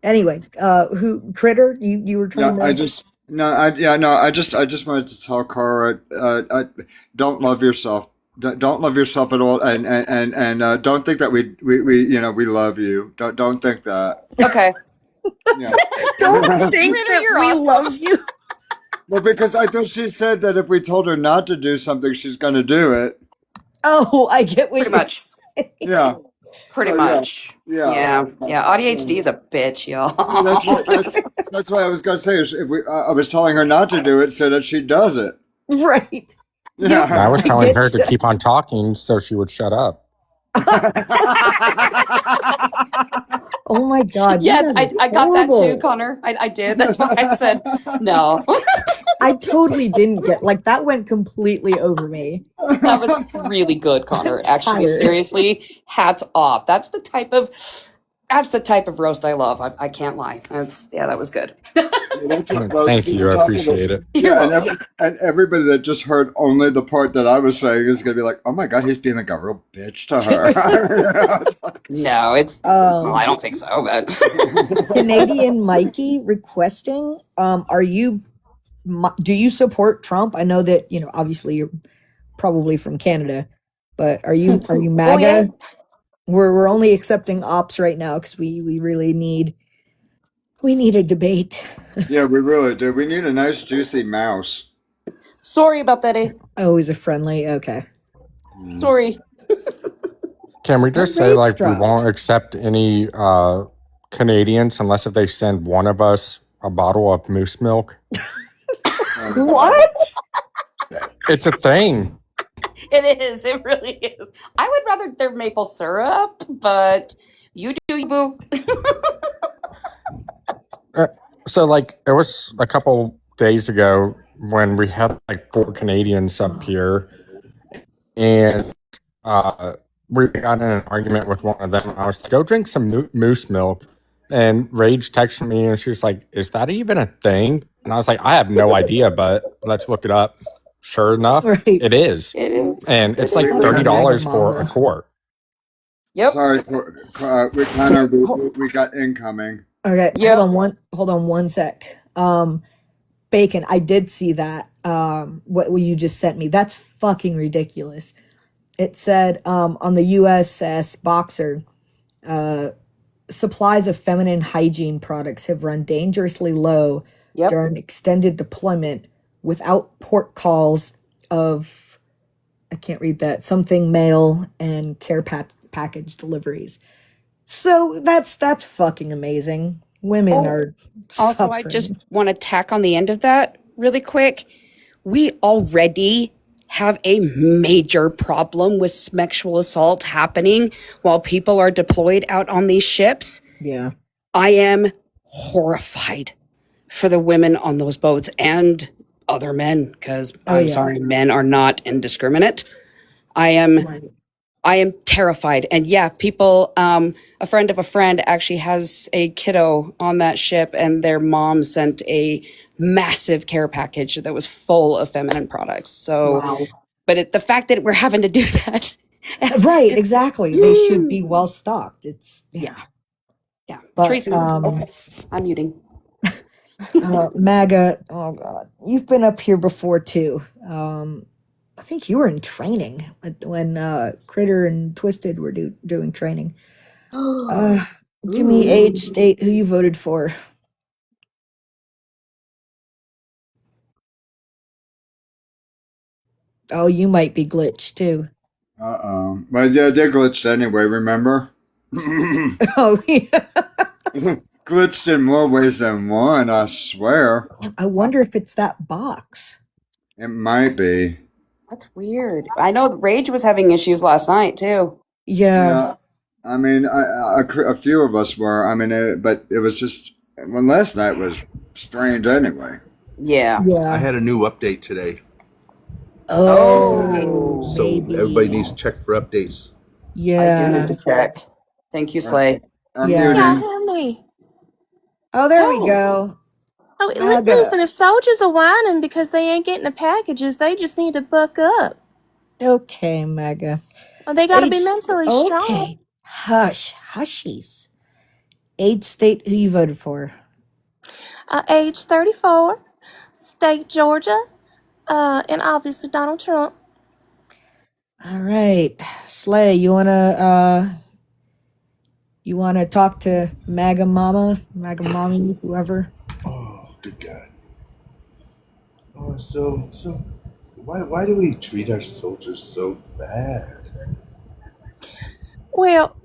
Anyway, who Critter? You were trying Yeah, to. No, I just wanted to tell Cara, don't love yourself. Don't love yourself at all, and don't think that we love you. Don't think that. Okay. Yeah. Don't think Ritter, that you're we awesome. love you. Well, because I thought she said that if we told her not to do something, she's going to do it. Oh, I get what Pretty you're much. saying. Yeah. Pretty So much. yeah. Yeah. Yeah. ADHD is a bitch, Yeah, y'all. that's what I was going to say. Is if I was telling her not to do it so that she does it. Right. Yeah. And I was I telling get her to you. keep on talking so she would shut up. Oh my God. You Yes, guys are I got that too, horrible. Connor. I did. That's why I said no. I totally didn't get like that went completely over me. That was really good, Connor. Actually, Tired. seriously, hats off. That's the type of roast I love. I can't lie. That was good. That's what, well, Thank see, you. I appreciate it. yeah, and everybody that just heard only the part that I was saying is going to be like, "Oh my God, he's being like a real bitch to her." No, well, I don't think so, but Canadian Mikey requesting, do you support Trump? I know that, obviously you're probably from Canada, but are you MAGA? yeah. We're only accepting ops right now because we really need a debate. Yeah, we really do. We need a nice juicy mouse. Sorry about that, eh? Oh, he's a friendly. Okay. Sorry. Can we just say like we won't accept any Canadians unless if they send one of us a bottle of moose milk? What? It's a thing. It is. It really is. I would rather their maple syrup, but you do you, boo. So like it was a couple days ago when we had like 4 Canadians up here, and we got in an argument with one of them. I was like, "Go drink some moose milk," and Rage texted me, and she was like, "Is that even a thing?" And I was like, "I have no idea, but let's look it up." Sure enough, it is. It is. And it's like $30 for a quart. Yep. Sorry, we got incoming. Okay, hold on one sec. Bacon, I did see that. What you just sent me. That's fucking ridiculous. It said on the USS Boxer, supplies of feminine hygiene products have run dangerously low during extended deployment without port calls of, I can't read that, something mail and care package deliveries. So that's fucking amazing. Women are Also, I suffering. just want to tack on the end of that really quick. We already have a major problem with sexual assault happening while people are deployed out on these ships. Yeah. I am horrified for the women on those boats and other men, because I'm sorry, men are not indiscriminate. I am terrified. And yeah, people, a friend of a friend actually has a kiddo on that ship, and their mom sent a massive care package that was full of feminine products. So, but the fact that we're having to do that. Right, exactly. They should be well stocked. It's, Yeah. But, Tracy, okay, I'm muting. MAGA, oh God, you've been up here before too. I think you were in training when Critter and Twisted were doing training. Give me age, state, who you voted for. Oh, you might be glitched too. Well, yeah, they're glitched anyway, remember? Oh, yeah. Glitched in more ways than one, I swear. I wonder if it's that box. It might be. That's weird. I know Rage was having issues last night too. Yeah. I mean, a few of us were. I mean, but it was just, well, last night was strange anyway. Yeah. I had a new update today. Oh, so everybody needs to check for updates. Yeah. I do need to check. Thank you, Slay. Yeah, hear me. Oh, there we go. Oh, MAGA. listen, if soldiers are whining because they ain't getting the packages, they just need to buck up. Okay, MAGA. Well, they got to be Age- mentally okay. strong. Hush, hushies. Age, state, who you voted for? Age 34. State Georgia, and obviously Donald Trump. All right, Slay, you wanna talk to MAGA Mama, MAGA Mommy, whoever? Oh, good God. Oh, so why do we treat our soldiers so bad? Well,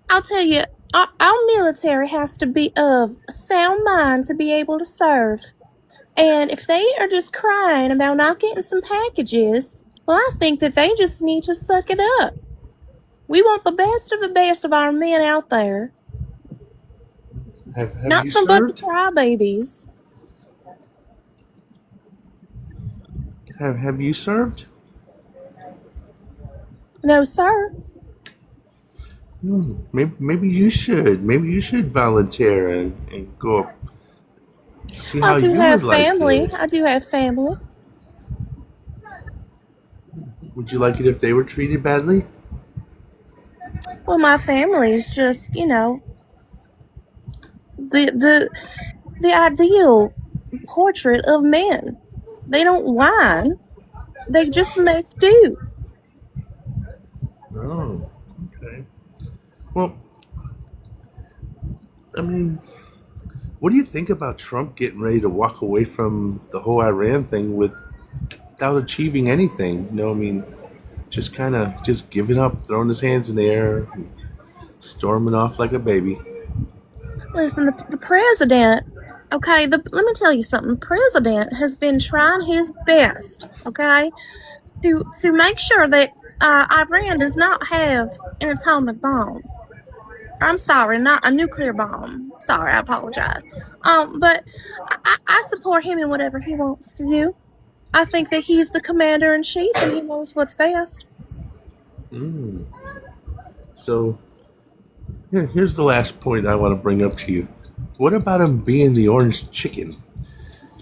I'll tell you, our military has to be of sound mind to be able to serve. And if they are just crying about not getting some packages, well, I think that they just need to suck it up. We want the best of our men out there, Have not you some bunch of served? crybabies. Have you served? No, sir. Maybe you should. Maybe you should volunteer and go up. See I how do you have would like family. it. I do have family. Would you like it if they were treated badly? Well, my family is just, the ideal portrait of men. They don't whine. They just make do. Oh, okay. Well, I mean, what do you think about Trump getting ready to walk away from the whole Iran thing without achieving anything? I mean, just kind of just giving up, throwing his hands in the air, and storming off like a baby. Listen, the president, okay, let me tell you something. The president has been trying his best, okay, to make sure that Iran does not have an atomic bomb. I'm sorry, not a nuclear bomb. Sorry, I apologize. But I support him in whatever he wants to do. I think that he's the commander in chief and he knows what's best. So, here's the last point I want to bring up to you. What about him being the orange chicken?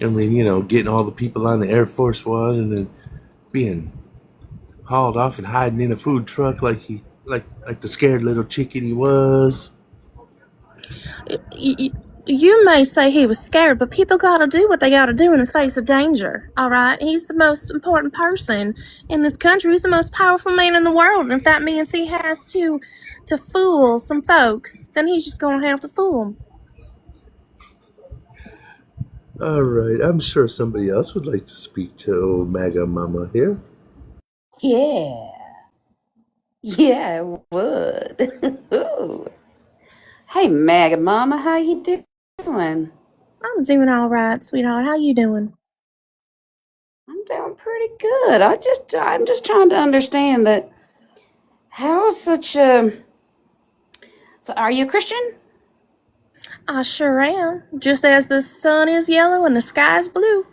I mean, getting all the people on the Air Force One and then being hauled off and hiding in a food truck like the scared little chicken he was. You may say he was scared, but people gotta do what they gotta do in the face of danger, all right? He's the most important person in this country. He's the most powerful man in the world, and if that means he has to fool some folks, then he's just gonna have to fool them. All right, I'm sure somebody else would like to speak to MAGA Mama here. Yeah. Yeah, I would. Ooh. Hey, Maggie Mama, how you doing? I'm doing all right, sweetheart. How you doing? I'm doing pretty good. I'm just trying to understand that. How such a. So, are you a Christian? I sure am. Just as the sun is yellow and the sky's blue.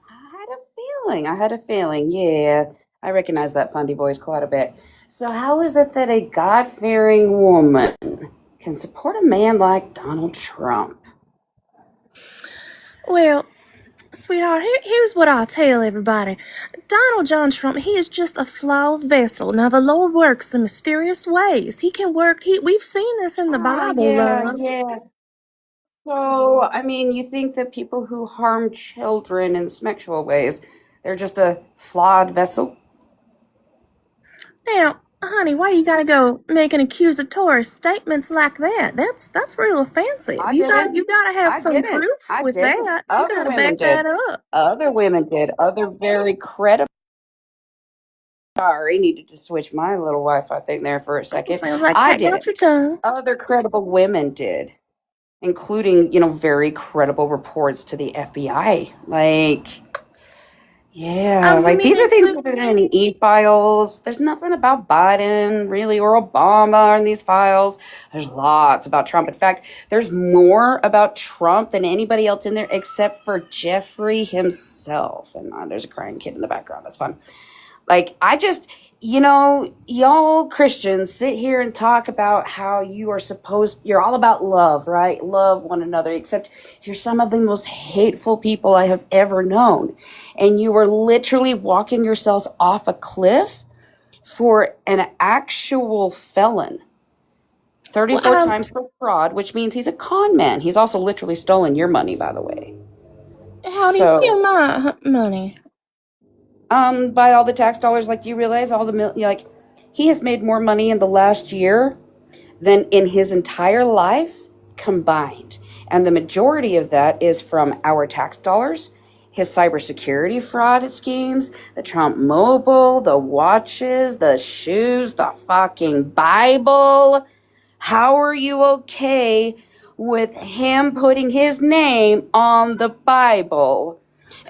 I had a feeling. Yeah, I recognize that fundy voice quite a bit. So, how is it that a God-fearing woman can support a man like Donald Trump? Well, sweetheart, here's what I'll tell everybody. Donald John Trump, he is just a flawed vessel. Now, the Lord works in mysterious ways. He can work, we've seen this in the Bible, love. Yeah. So, I mean, you think that people who harm children in sexual ways, they're just a flawed vessel? Now, honey, why you gotta go making accusatory statements like that? That's real offensive. You gotta have some proof with that. You gotta back that up. Other women did. Other very credible. Sorry, needed to switch my little Wi-Fi thing there for a second. Sounds like I cat did. got your tongue. Other credible women did, including very credible reports to the FBI. These are things that are in the e-files. There's nothing about Biden, really, or Obama in these files. There's lots about Trump. In fact, there's more about Trump than anybody else in there except for Jeffrey himself. And there's a crying kid in the background. That's fun. Y'all Christians sit here and talk about how you're all about love, right? Love one another, except you're some of the most hateful people I have ever known. And you were literally walking yourselves off a cliff for an actual felon 34 times for fraud, which means he's a con man. He's also literally stolen your money, by the way. How do you steal my money? By all the tax dollars, like, do you realize all the like, he has made more money in the last year than in his entire life combined. And the majority of that is from our tax dollars, his cybersecurity fraud schemes, the Trump mobile, the watches, the shoes, the fucking Bible. How are you okay with him putting his name on the Bible?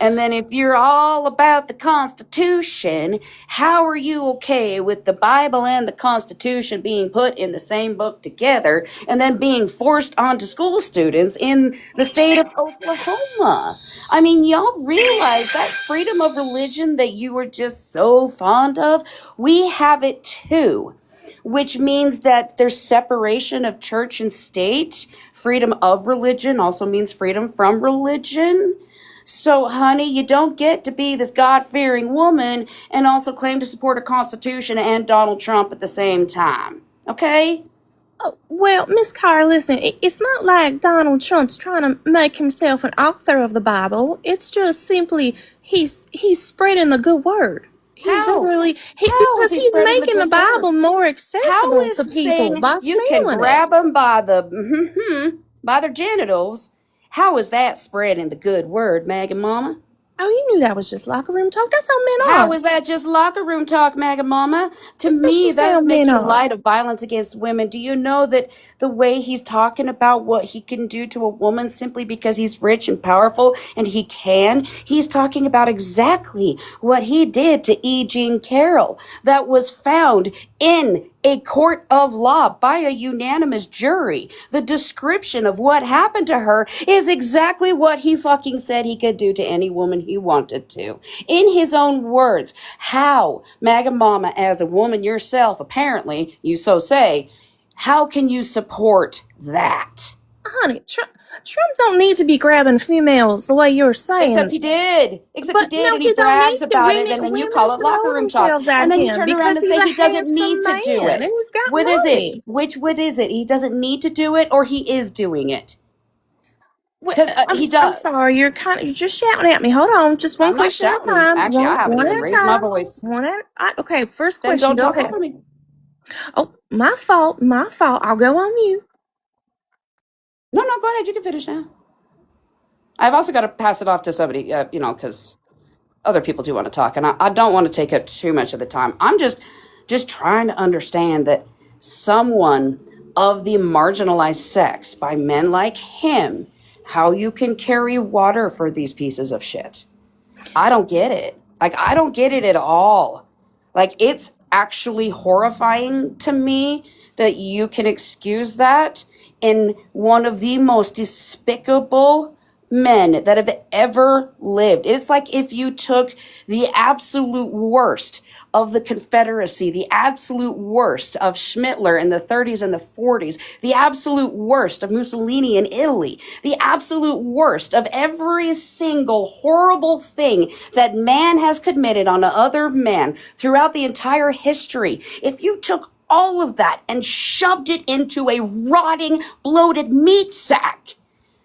And then if you're all about the Constitution, how are you okay with the Bible and the Constitution being put in the same book together and then being forced onto school students in the state of Oklahoma? I mean, y'all realize that freedom of religion that you were just so fond of, we have it too. Which means that there's separation of church and state. Freedom of religion also means freedom from religion. So, honey, you don't get to be this God-fearing woman and also claim to support a Constitution and Donald Trump at the same time. Okay? Oh, well, Miss Carr, listen, it's not like Donald Trump's trying to make himself an author of the Bible. It's just simply he's spreading the good word. He's literally because he's making the Bible more accessible to people by you selling can it. grab them by by their genitals. How is that spreading the good word, Maggie Mama? Oh, you knew that was just locker room talk. That's how men are. How is that just locker room talk, Maggie Mama? To me, that's making light of violence against women. Do you know that the way he's talking about what he can do to a woman simply because he's rich and powerful and he can? He's talking about exactly what he did to E. Jean Carroll that was found in a court of law by a unanimous jury. The description of what happened to her is exactly what he fucking said he could do to any woman he wanted to. In his own words, how, MAGA Mama, as a woman yourself, apparently, you so say, how can you support that? Honey, Trump don't need to be grabbing females the way you're saying. Except he did. And he brags about it, and then you call it locker room talk. And then you turn around and say he doesn't need to do it. What is it? What is it? He doesn't need to do it, or he is doing it? Because he does. I'm sorry, you're just shouting at me. Hold on, just one question at a time. Actually, I haven't even raised my voice. Okay, first Then question. don't Go talk ahead. over me. Oh, my fault. I'll go on mute. No, go ahead. You can finish now. I've also got to pass it off to somebody, because other people do want to talk, and I don't want to take up too much of the time. I'm just trying to understand that someone of the marginalized sex by men like him, how you can carry water for these pieces of shit. I don't get it. Like, I don't get it at all. Like, it's actually horrifying to me that you can excuse that in one of the most despicable men that have ever lived. It's like if you took the absolute worst of the Confederacy, the absolute worst of Schmittler in the 30s and the 40s, the absolute worst of Mussolini in Italy, the absolute worst of every single horrible thing that man has committed on another man throughout the entire history. If you took all of that and shoved it into a rotting, bloated meat sack,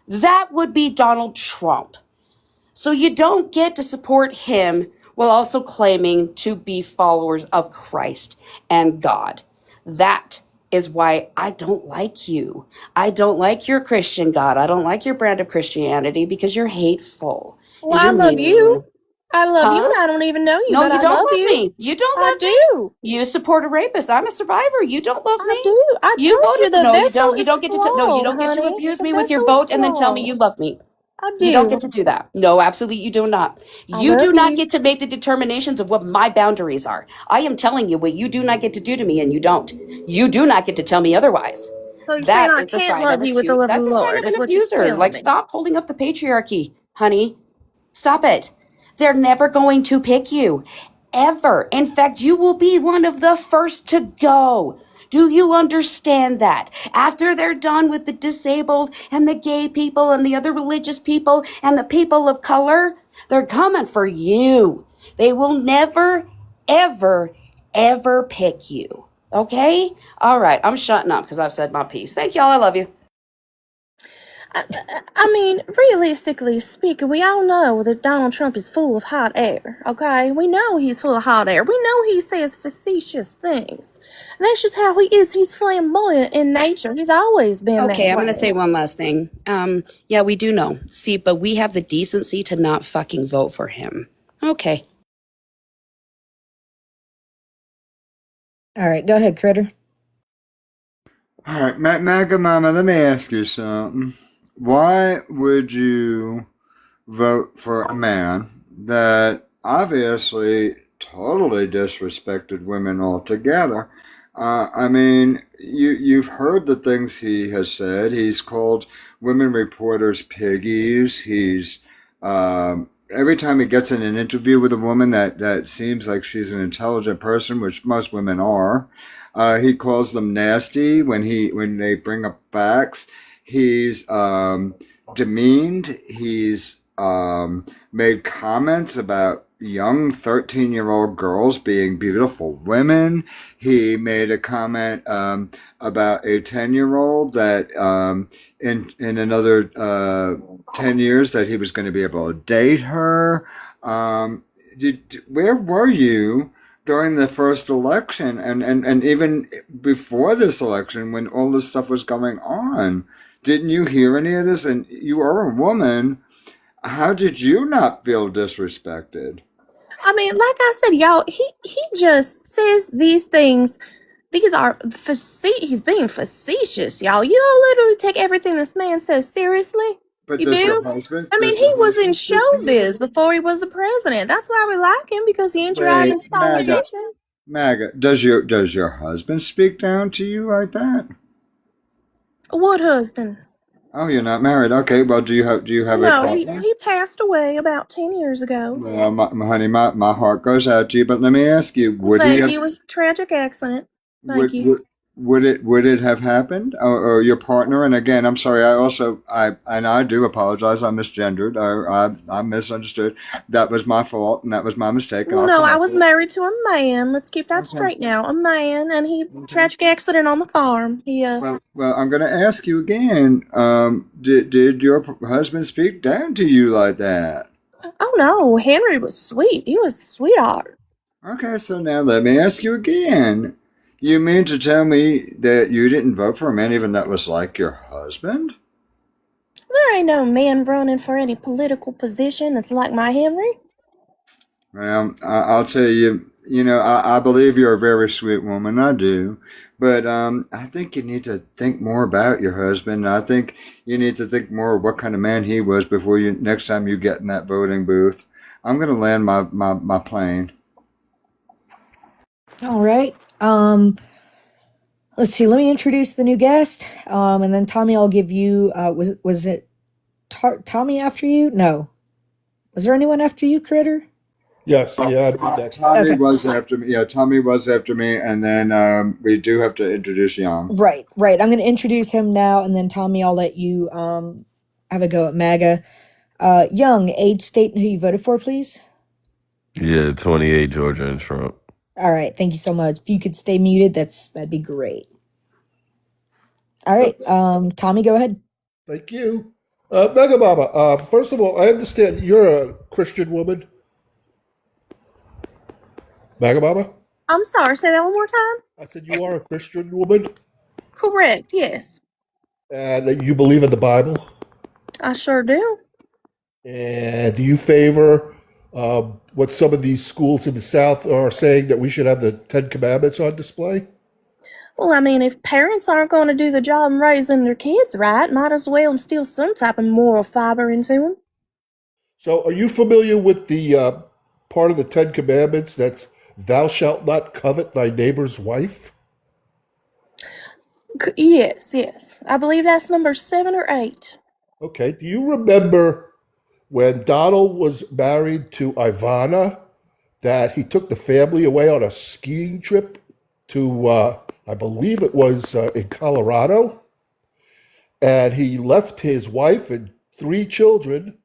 that would be Donald Trump. So you don't get to support him while also claiming to be followers of Christ and God. That is why I don't like you. I don't like your Christian God. I don't like your brand of Christianity because you're hateful. Well, I love you. I love you, Huh? and I don't even know you. No, but you I don't love love you. me. You don't love me. I do. You support a rapist. I'm a survivor. You don't love me. I do. I You told voted you the no. You vessel don't. You is don't get to. No, you don't get to flawed, abuse honey. me The with your vessel is vote and then tell me flawed. you love me. I do. You don't get to do that. No, absolutely, you do not. I You love do not you. get to make the determinations of what my boundaries are. I am telling you what you do not get to do to me, and you don't. You do not get to tell me otherwise. So you're That saying I is the can't sign love of a you with the cute. love of That's the a sign Lord, of is an what you're abuser. telling Like, me. stop holding up the patriarchy, honey. Stop it. They're never going to pick you. Ever. In fact, you will be one of the first to go. Do you understand that? After they're done with the disabled and the gay people and the other religious people and the people of color, they're coming for you. They will never, ever, ever pick you. Okay? All right, I'm shutting up because I've said my piece. Thank y'all. I love you. I mean, realistically speaking, we all know that Donald Trump is full of hot air, okay? We know he's full of hot air. We know he says facetious things. That's just how he is. He's flamboyant in nature. He's always been that Okay, I'm way. gonna say one last thing. Yeah, we do know. See, but we have the decency to not fucking vote for him. Okay. All right, go ahead, Critter. All right, Maga Mama, let me ask you something. Why would you vote for a man that obviously totally disrespected women altogether? I mean, you've heard the things he has said. He's called women reporters piggies. He's every time he gets in an interview with a woman that seems like she's an intelligent person, which most women are. He calls them nasty when they bring up facts. He's demeaned. He's made comments about young 13-year-old girls being beautiful women. He made a comment about a 10-year-old that in another 10 years that he was going to be able to date her. Where were you during the first election and even before this election when all this stuff was going on? Didn't you hear any of this? And you are a woman. How did you not feel disrespected? I mean, like I said, y'all, he just says these things. These are he's being facetious, y'all. You literally take everything this man says seriously. But You does your do? husband? I mean, Does he your was in husband speak to you? showbiz before he was the president. That's why we like him, because he interacts Wait, with MAGA, politicians. MAGA. Does your husband speak down to you like that? What husband? Oh, you're not married. Okay. Well, do you have a No, partner? he passed away about 10 years ago. Well, honey, my heart goes out to you. But let me ask you: would he Thank have? you. It was a tragic accident. Thank Would you. would would it have happened, or your partner? And again, I'm sorry. I do apologize. I misgendered. I misunderstood. That was my fault, and that was my mistake, and Well, I'll no, I correct was it. married to a man. Let's keep that Okay. straight now. A man, and he Okay. tragic accident on the farm. Well, I'm going to ask you again. Did your husband speak down to you like that? Oh no, Henry was sweet. He was a sweetheart. Okay, so now let me ask you again. You mean to tell me that you didn't vote for a man even that was like your husband? There ain't no man running for any political position that's like my Henry. Well, I'll tell you. I believe you're a very sweet woman. I do, but I think you need to think more about your husband. I think you need to think more of what kind of man he was before you next time you get in that voting booth. I'm going to land my plane. All right. Let's see. Let me introduce the new guest. And then Tommy, I'll give you. Was it Tommy after you? No. Was there anyone after you, Critter? Yes, yeah, I'd be next. Tommy Okay. was after me. Yeah, Tommy was after me, and then we do have to introduce Young. Right, right. I'm going to introduce him now, and then Tommy, I'll let you have a go at MAGA. Young, age, state, and who you voted for, please. Yeah, 28 Georgia and Trump. All right, thank you so much. If you could stay muted, that'd be great. All right, Tommy, go ahead. Thank you. Mega Mama, first of all, I understand you're a Christian woman. Mega Mama? I'm sorry, say that one more time. I said you are a Christian woman Correct, yes. and you believe in the Bible. I sure do. And do you favor what some of these schools in the South are saying that we should have the Ten Commandments on display? Well, I mean, if parents aren't going to do the job in raising their kids right, might as well instill some type of moral fiber into them. So, are you familiar with the part of the Ten Commandments that's "Thou shalt not covet thy neighbor's wife"? Yes, yes. I believe that's number 7 or 8. Okay. Do you remember when Donald was married to Ivana that he took the family away on a skiing trip to, I believe it was in Colorado? And he left his wife and 3 children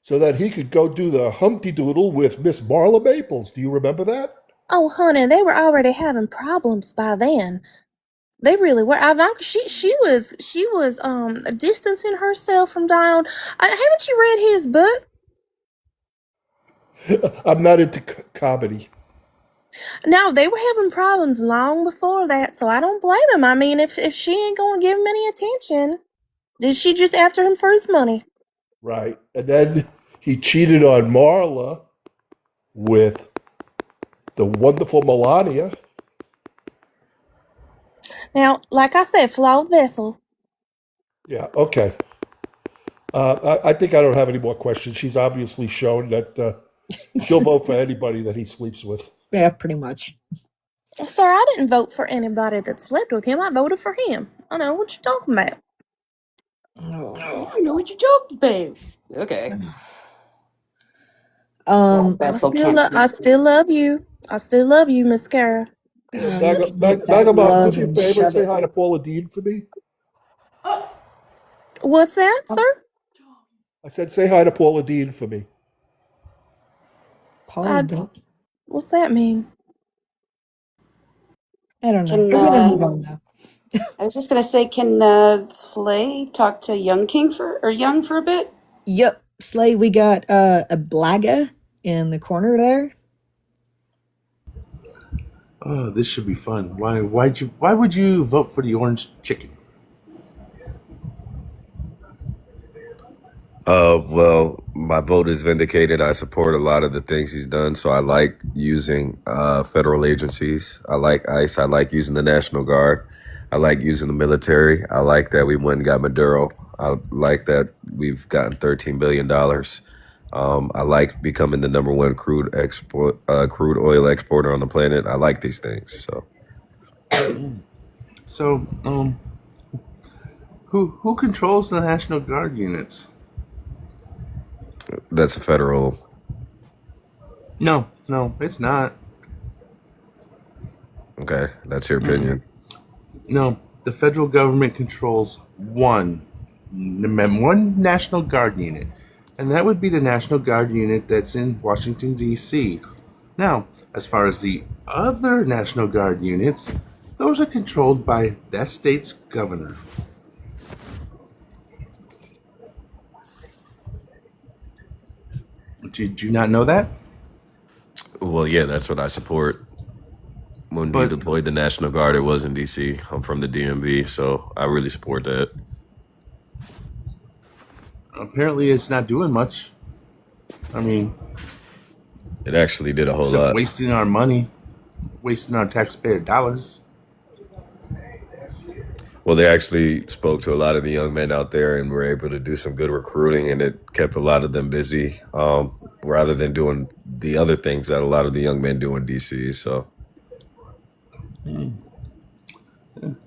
so that he could go do the Humpty Doodle with Miss Marla Maples. Do you remember that? Oh, honey, they were already having problems by then. They really were. Ivanka, she was distancing herself from Donald. Haven't you read his book? I'm not into comedy. No, they were having problems long before that, so I don't blame him. I mean, if she ain't gonna give him any attention, did she just after him for his money? Right. And then he cheated on Marla with the wonderful Melania. Now, like I said, flawed vessel. Yeah, okay. I think I don't have any more questions. She's obviously shown that she'll vote for anybody that he sleeps with. Yeah, pretty much. Sir, I didn't vote for anybody that slept with him. I voted for him. I know what you're talking about. I know what you're talking about. Okay. Vessel can't I still love you. I still love you, Miss Kara. Magamot, do me a favor and say hi to Paula Dean for me. What's that, sir? I said say hi to Paula Dean for me. Paula Dean? What's that mean? I don't know. Can, We're gonna move on now. I was just gonna say, can Slay talk to Young for a bit? Yep. Slay, we got a Blaga in the corner there. Oh, this should be fun. Why would you vote for the orange chicken? Well, my vote is vindicated. I support a lot of the things he's done. So I like using federal agencies. I like ICE. I like using the National Guard. I like using the military. I like that we went and got Maduro. I like that we've gotten $13 billion. I like becoming the number one crude oil exporter on the planet. I like these things. So, who controls the National Guard units? That's a federal. No, it's not. Okay, that's your opinion. No, the federal government controls one National Guard unit, and that would be the National Guard unit that's in Washington, D.C. Now, as far as the other National Guard units, those are controlled by that state's governor. Did you not know that? Well, yeah, that's what I support. When he deployed the National Guard, it was in D.C. I'm from the DMV, so I really support that. Apparently, it's not doing much. I mean, it actually did a whole except lot. Wasting our money, wasting our taxpayer dollars. Well, they actually spoke to a lot of the young men out there and were able to do some good recruiting, and it kept a lot of them busy rather than doing the other things that a lot of the young men do in D.C. So,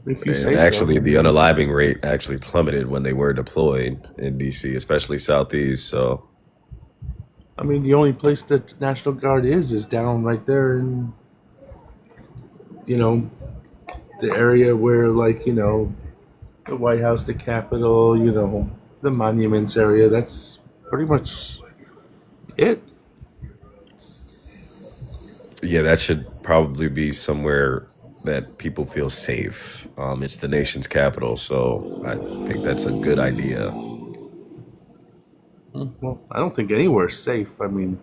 if you and say actually, so. the unaliving rate actually plummeted when they were deployed in D.C., especially Southeast. So, I mean, the only place that the National Guard is down right there in, the area where, the White House, the Capitol, the monuments area. That's pretty much it. yeah, that should probably be somewhere that people feel safe. It's the nation's capital, so I think that's a good idea. Well, I don't think anywhere's safe. I mean,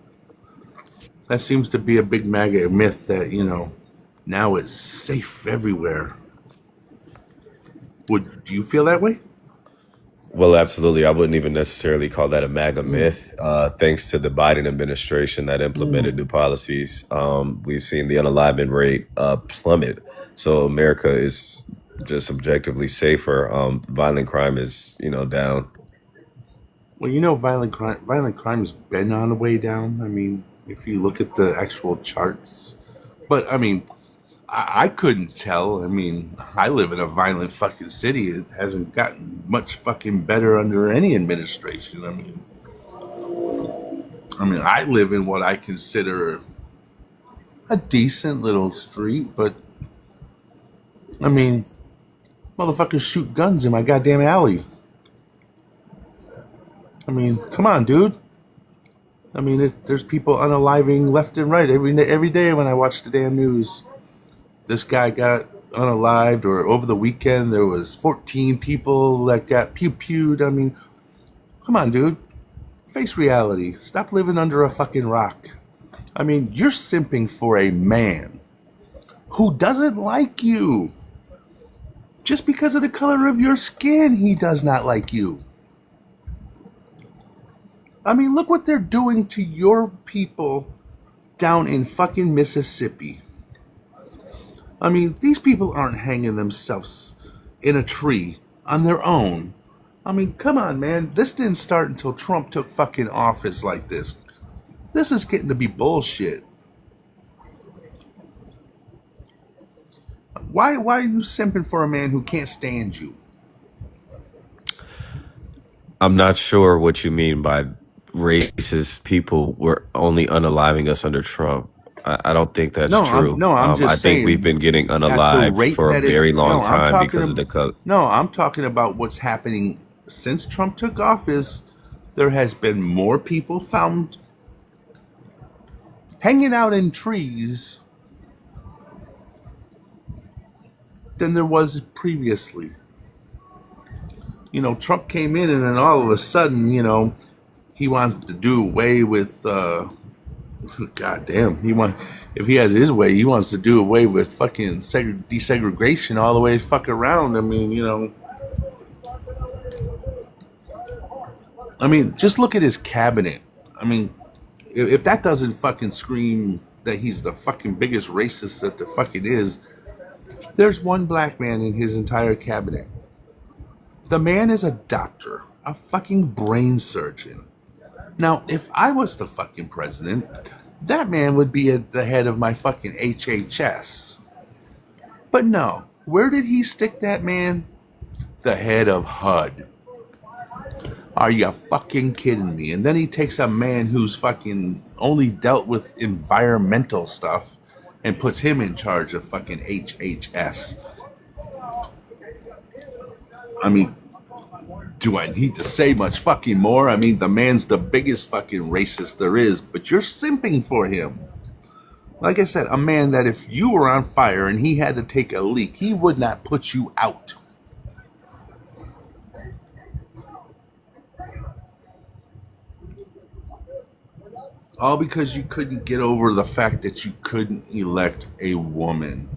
that seems to be a big MAGA myth that, now it's safe everywhere. Would you feel that way? Well, absolutely. I wouldn't even necessarily call that a MAGA myth. Thanks to the Biden administration that implemented new policies, we've seen the unaliving rate plummet. So America is just objectively safer. Violent crime is, down. Well, violent crime has been on the way down. I mean, if you look at the actual charts. But, I mean, I couldn't tell. I mean, I live in a violent fucking city. It hasn't gotten much fucking better under any administration. I mean, I live in what I consider a decent little street, but I mean, motherfuckers shoot guns in my goddamn alley. I mean, come on, dude. I mean, there's people unaliving left and right every day when I watch the damn news. This guy got unalived, or over the weekend there was 14 people that got pew-pewed. I mean, come on, dude. Face reality. Stop living under a fucking rock. I mean, you're simping for a man who doesn't like you. Just because of the color of your skin, he does not like you. I mean, look what they're doing to your people down in fucking Mississippi. I mean, these people aren't hanging themselves in a tree on their own. I mean, come on, man. This didn't start until Trump took fucking office like this. This is getting to be bullshit. Why are you simping for a man who can't stand you? I'm not sure what you mean by racist people were only unaliving us under Trump. I don't think that's true. I'm I just think we've saying, been getting at the unalived rate for a that it's very long no, I'm time talking because of the color. no, I'm talking about what's happening since Trump took office. There has been more people found hanging out in trees than there was previously. You know, Trump came in and then all of a sudden, you know, he wants to do away with goddamn, if he has his way, he wants to do away with fucking desegregation all the way fuck around. I mean, you know, just look at his cabinet. I mean, if that doesn't fucking scream that he's the fucking biggest racist that the fucking is, there's one black man in his entire cabinet. The man is a doctor, a fucking brain surgeon. Now, if I was the fucking president, that man would be at the head of my fucking HHS. But no, where did he stick that man? The head of HUD. Are you fucking kidding me? And then he takes a man who's fucking only dealt with environmental stuff and puts him in charge of fucking HHS. I mean, do I need to say much fucking more? I mean, the man's the biggest fucking racist there is, but you're simping for him. Like I said, a man that if you were on fire and he had to take a leak, he would not put you out. All because you couldn't get over the fact that you couldn't elect a woman.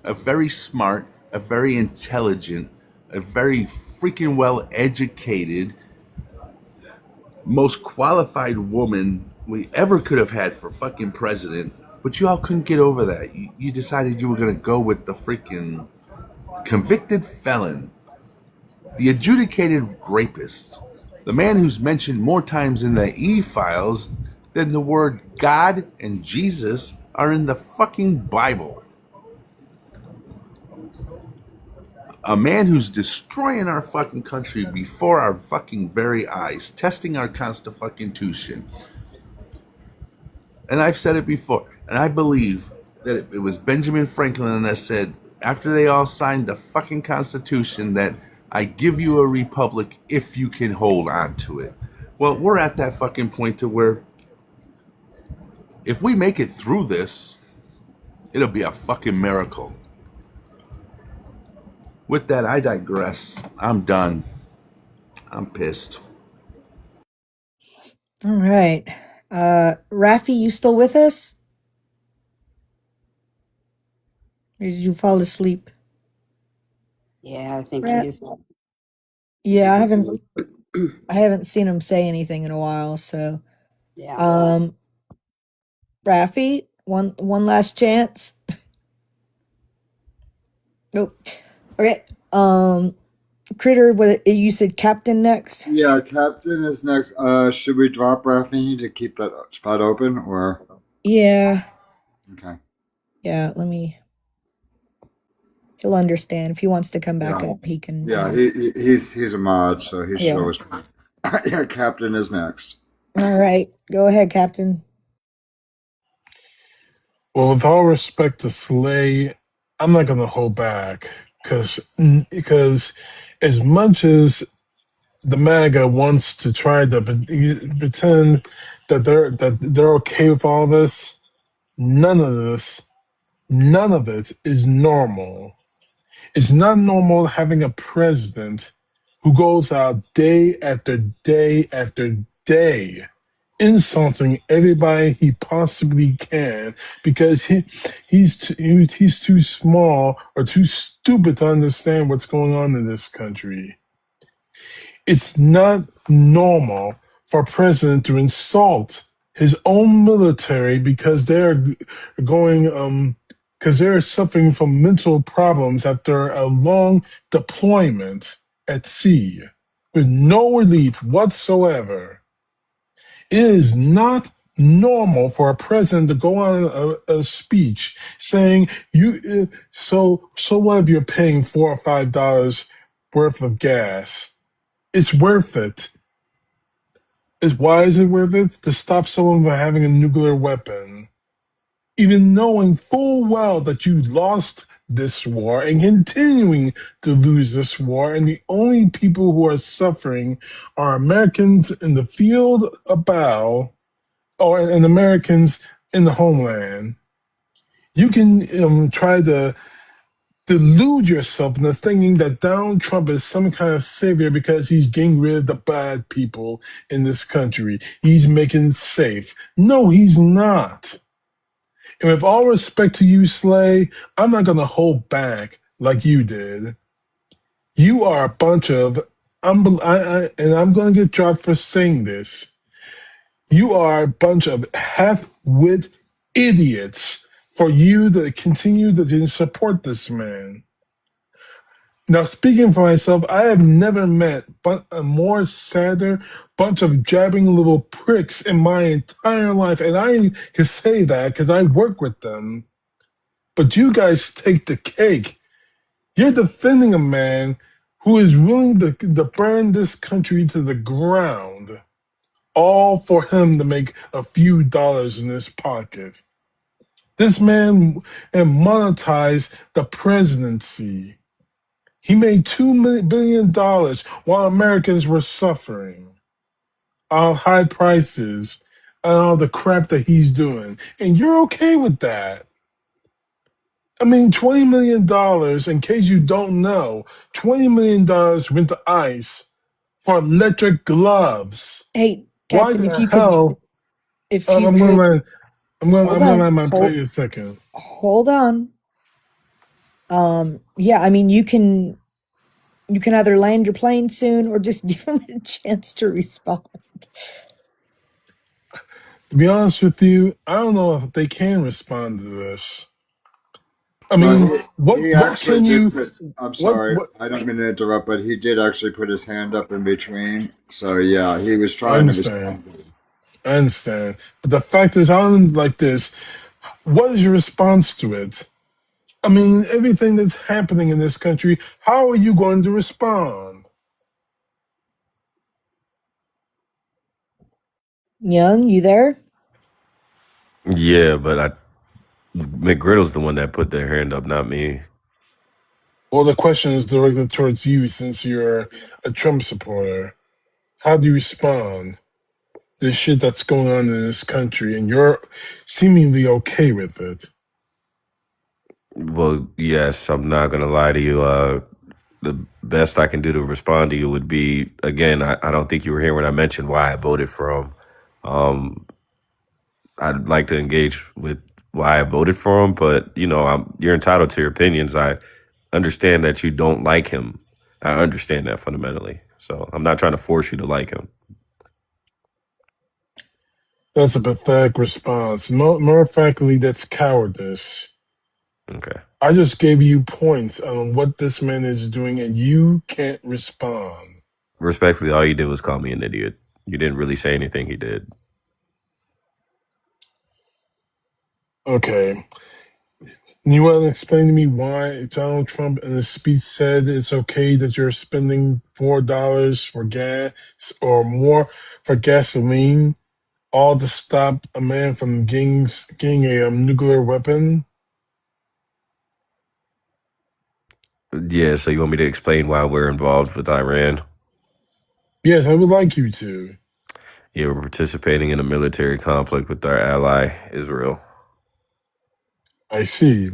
A very smart, a very intelligent, a very freaking well-educated, most qualified woman we ever could have had for fucking president, but you all couldn't get over that. You decided you were going to go with the freaking convicted felon, the adjudicated rapist, the man who's mentioned more times in the E-files than the word God and Jesus are in the fucking Bible. A man who's destroying our fucking country before our fucking very eyes, testing our constitution. And I've said it before, and I believe that it was Benjamin Franklin that said, after they all signed the fucking Constitution, that I give you a republic if you can hold on to it. Well, we're at that fucking point to where if we make it through this, it'll be a fucking miracle. With that, I digress. I'm done. I'm pissed. All right. Rafi, you still with us? Or did you fall asleep? Yeah, I think Ra- he's. Yeah, I haven't seen him say anything in a while, so Yeah. Rafi, one last chance. Nope. Okay. Critter, what you said captain next? Yeah, Captain is next. Should we drop Rafi to keep that spot open, or? Yeah. Okay. Yeah, he'll understand. If he wants to come back up, he can. Yeah, he's a mod, so he should Yeah. always. Yeah, Captain is next. All right. Go ahead, Captain. Well, with all respect to Slay, I'm not going to hold back because as much as the MAGA wants to try to pretend that they're okay with all this. None of this, none of it is normal. It's not normal having a president who goes out day after day after day insulting everybody he possibly can because he's too small or too stupid to understand what's going on in this country. It's not normal for a president to insult his own military because they're going because they're suffering from mental problems after a long deployment at sea with no relief whatsoever. It is not normal for a president to go on a speech saying so what if you're paying $4 or $5 worth of gas? It's worth it. Why is it worth it? To stop someone from having a nuclear weapon. Even knowing full well that you lost this war and continuing to lose this war, and the only people who are suffering are Americans in the field about and Americans in the homeland. You can try to delude yourself into thinking that Donald Trump is some kind of savior because he's getting rid of the bad people in this country. He's making it safe. No, he's not. And with all respect to you, Slay, I'm not going to hold back like you did. You are a bunch of, and I'm going to get dropped for saying this. You are a bunch of half-wit idiots for you to continue to support this man. Now, speaking for myself, I have never met a more sadder bunch of jabbing little pricks in my entire life. And I can say that because I work with them. But you guys take the cake. You're defending a man who is willing to burn this country to the ground, all for him to make a few dollars in his pocket. This man monetized the presidency. He made $2 billion while Americans were suffering. All high prices and all the crap that he's doing. And you're okay with that. I mean, $20 million, in case you don't know, $20 million went to ICE for electric gloves. Hey, Why Captain, if the you could, hell? if I'm you gonna could, let hold I'm on, gonna play you a second. hold on. Yeah, I mean, you can either land your plane soon or just give him a chance to respond. To be honest with you, I don't know if they can respond to this. I Well, mean, he what actually can did you put. I'm sorry, what I don't mean to interrupt, but he did actually put his hand up in between. So yeah, he was I trying to understand. respond. I understand. But the fact is, on like this, what is your response to it? I mean, everything that's happening in this country, how are you going to respond? Young, you there? Yeah, but McGriddle's the one that put their hand up, not me. Well, the question is directed towards you since you're a Trump supporter. How do you respond to the shit that's going on in this country and you're seemingly okay with it? Well, yes, I'm not gonna lie to you. The best I can do to respond to you would be, again, I don't think you were here when I mentioned why I voted for him. Um, I'd like to engage with why I voted for him, but you're entitled to your opinions. I understand that you don't like him. I understand that fundamentally. So I'm not trying to force you to like him. That's a pathetic response. More factly, that's cowardice. Okay. I just gave you points on what this man is doing, and you can't respond. Respectfully, all you did was call me an idiot. You didn't really say anything he did. Okay. You want to explain to me why Donald Trump in his speech said it's okay that you're spending $4 for gas or more for gasoline, all to stop a man from getting a nuclear weapon? Yeah, so you want me to explain why we're involved with Iran? Yes, I would like you to. Yeah, we're participating in a military conflict with our ally, Israel. I see.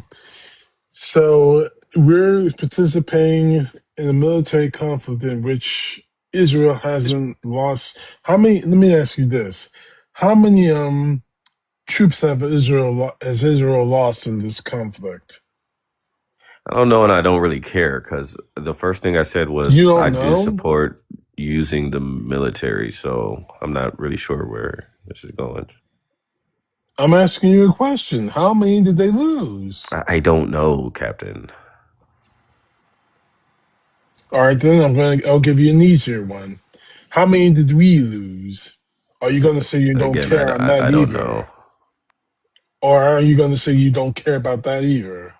So we're participating in a military conflict in which Israel hasn't lost. How many? Let me ask you this: how many troops has Israel lost in this conflict? I don't know, and I don't really care because the first thing I said You was I don't do know? support using the military, so I'm not really sure where this is going. I'm asking you a question. How many did they lose? I don't know, Captain. All right, then I'll give you an easier one. How many did we lose? Are you going to say you don't Again, care on that I don't know. either? Or are you going to say you don't care about that either?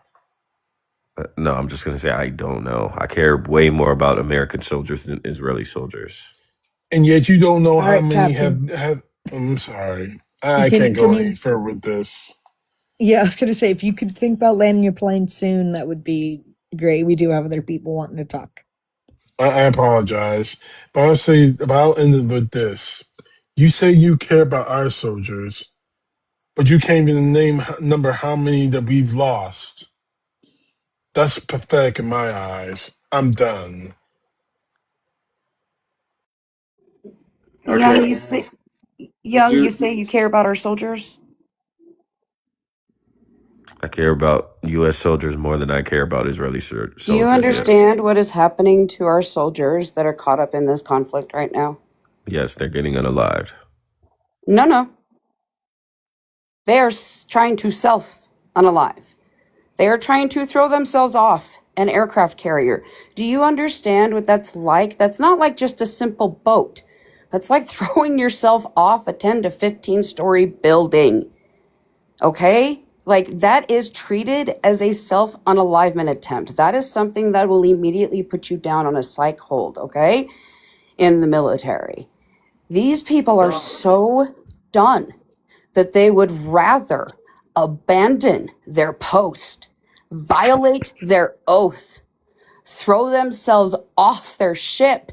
No, I'm just going to say I don't know. I care way more about American soldiers than Israeli soldiers. And yet you don't know All how right, many Captain. have. I'm sorry. You I can't can go any you? further with this. Yeah, I was gonna say if you could think about landing your plane soon, that would be great. We do have other people wanting to talk. I apologize. But I'll end it with this. You say you care about our soldiers, but you can't even number how many that we've lost. That's pathetic in my eyes. I'm done. Young, Okay. you say Did Young, you you? say you care about our soldiers? I care about U.S. soldiers more than I care about Israeli Do you soldiers. Yes. understand what is happening to our soldiers that are caught up in this conflict right now? Yes, they're getting unalived. No, no. They are trying to self unalive. They are trying to throw themselves off an aircraft carrier. Do you understand what that's like? That's not like just a simple boat. That's like throwing yourself off a 10 to 15-story building. Okay? Like that is treated as a self unalivement attempt. That is something that will immediately put you down on a psych hold, okay? In the military. These people are so done that they would rather abandon their post, violate their oath, throw themselves off their ship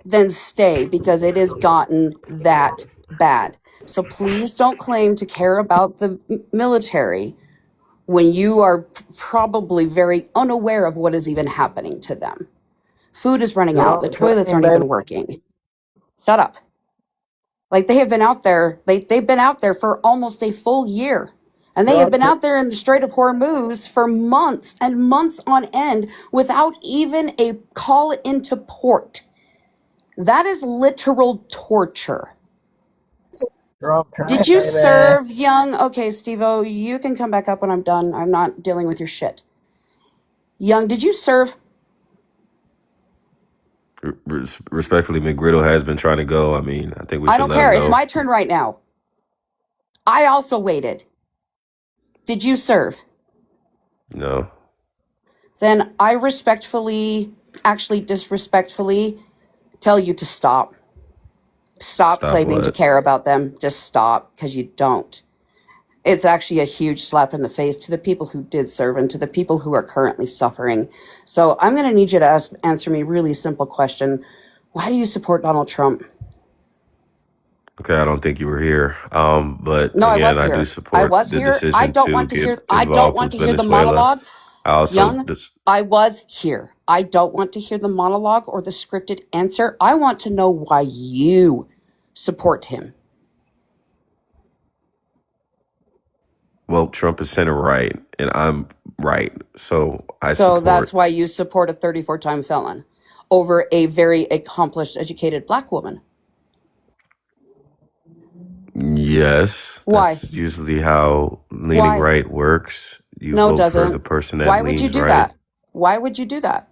than stay because it has gotten that bad. So please don't claim to care about the military when you are probably very unaware of what is even happening to them. Food is running out. The Don't try toilets and aren't ban even working. Shut up. Like they have been out there, they've been out there for almost a full year. And they have don't been try, out there in the Strait of Hormuz for months and months on end without even a call into port. That is literal torture. don't try, Did you baby. serve, Young? Okay, Steve-O, you can come back up when I'm done. I'm not dealing with your shit. Young, did you serve? Respectfully, McGriddle has been trying to go. I mean, I think we I should don't let him care. It's go. my turn right now. I also waited. Did you serve? No. Then I respectfully, actually disrespectfully, tell you to stop. Stop Stop claiming to what? care about them. Just stop, because you don't. It's actually a huge slap in the face to the people who did serve and to the people who are currently suffering. So I'm going to need you to answer me a really simple question. Why do you support Donald Trump? Okay, I don't think you were here. But No, I again, was I do here. I support was the here. I decision don't to want to get hear I don't involved want with to hear the Venezuela. monologue. I also Young, I was here. I don't want to hear the monologue or the scripted answer. I want to know why you support him. well, Trump is center right, and I'm right, so I So that's support. why you support a 34-time felon over a very accomplished, educated black woman. Yes, Why? that's usually how leaning Why? right works. You No, it vote for the doesn't. person that Why would you leans do right that? Why would you do that?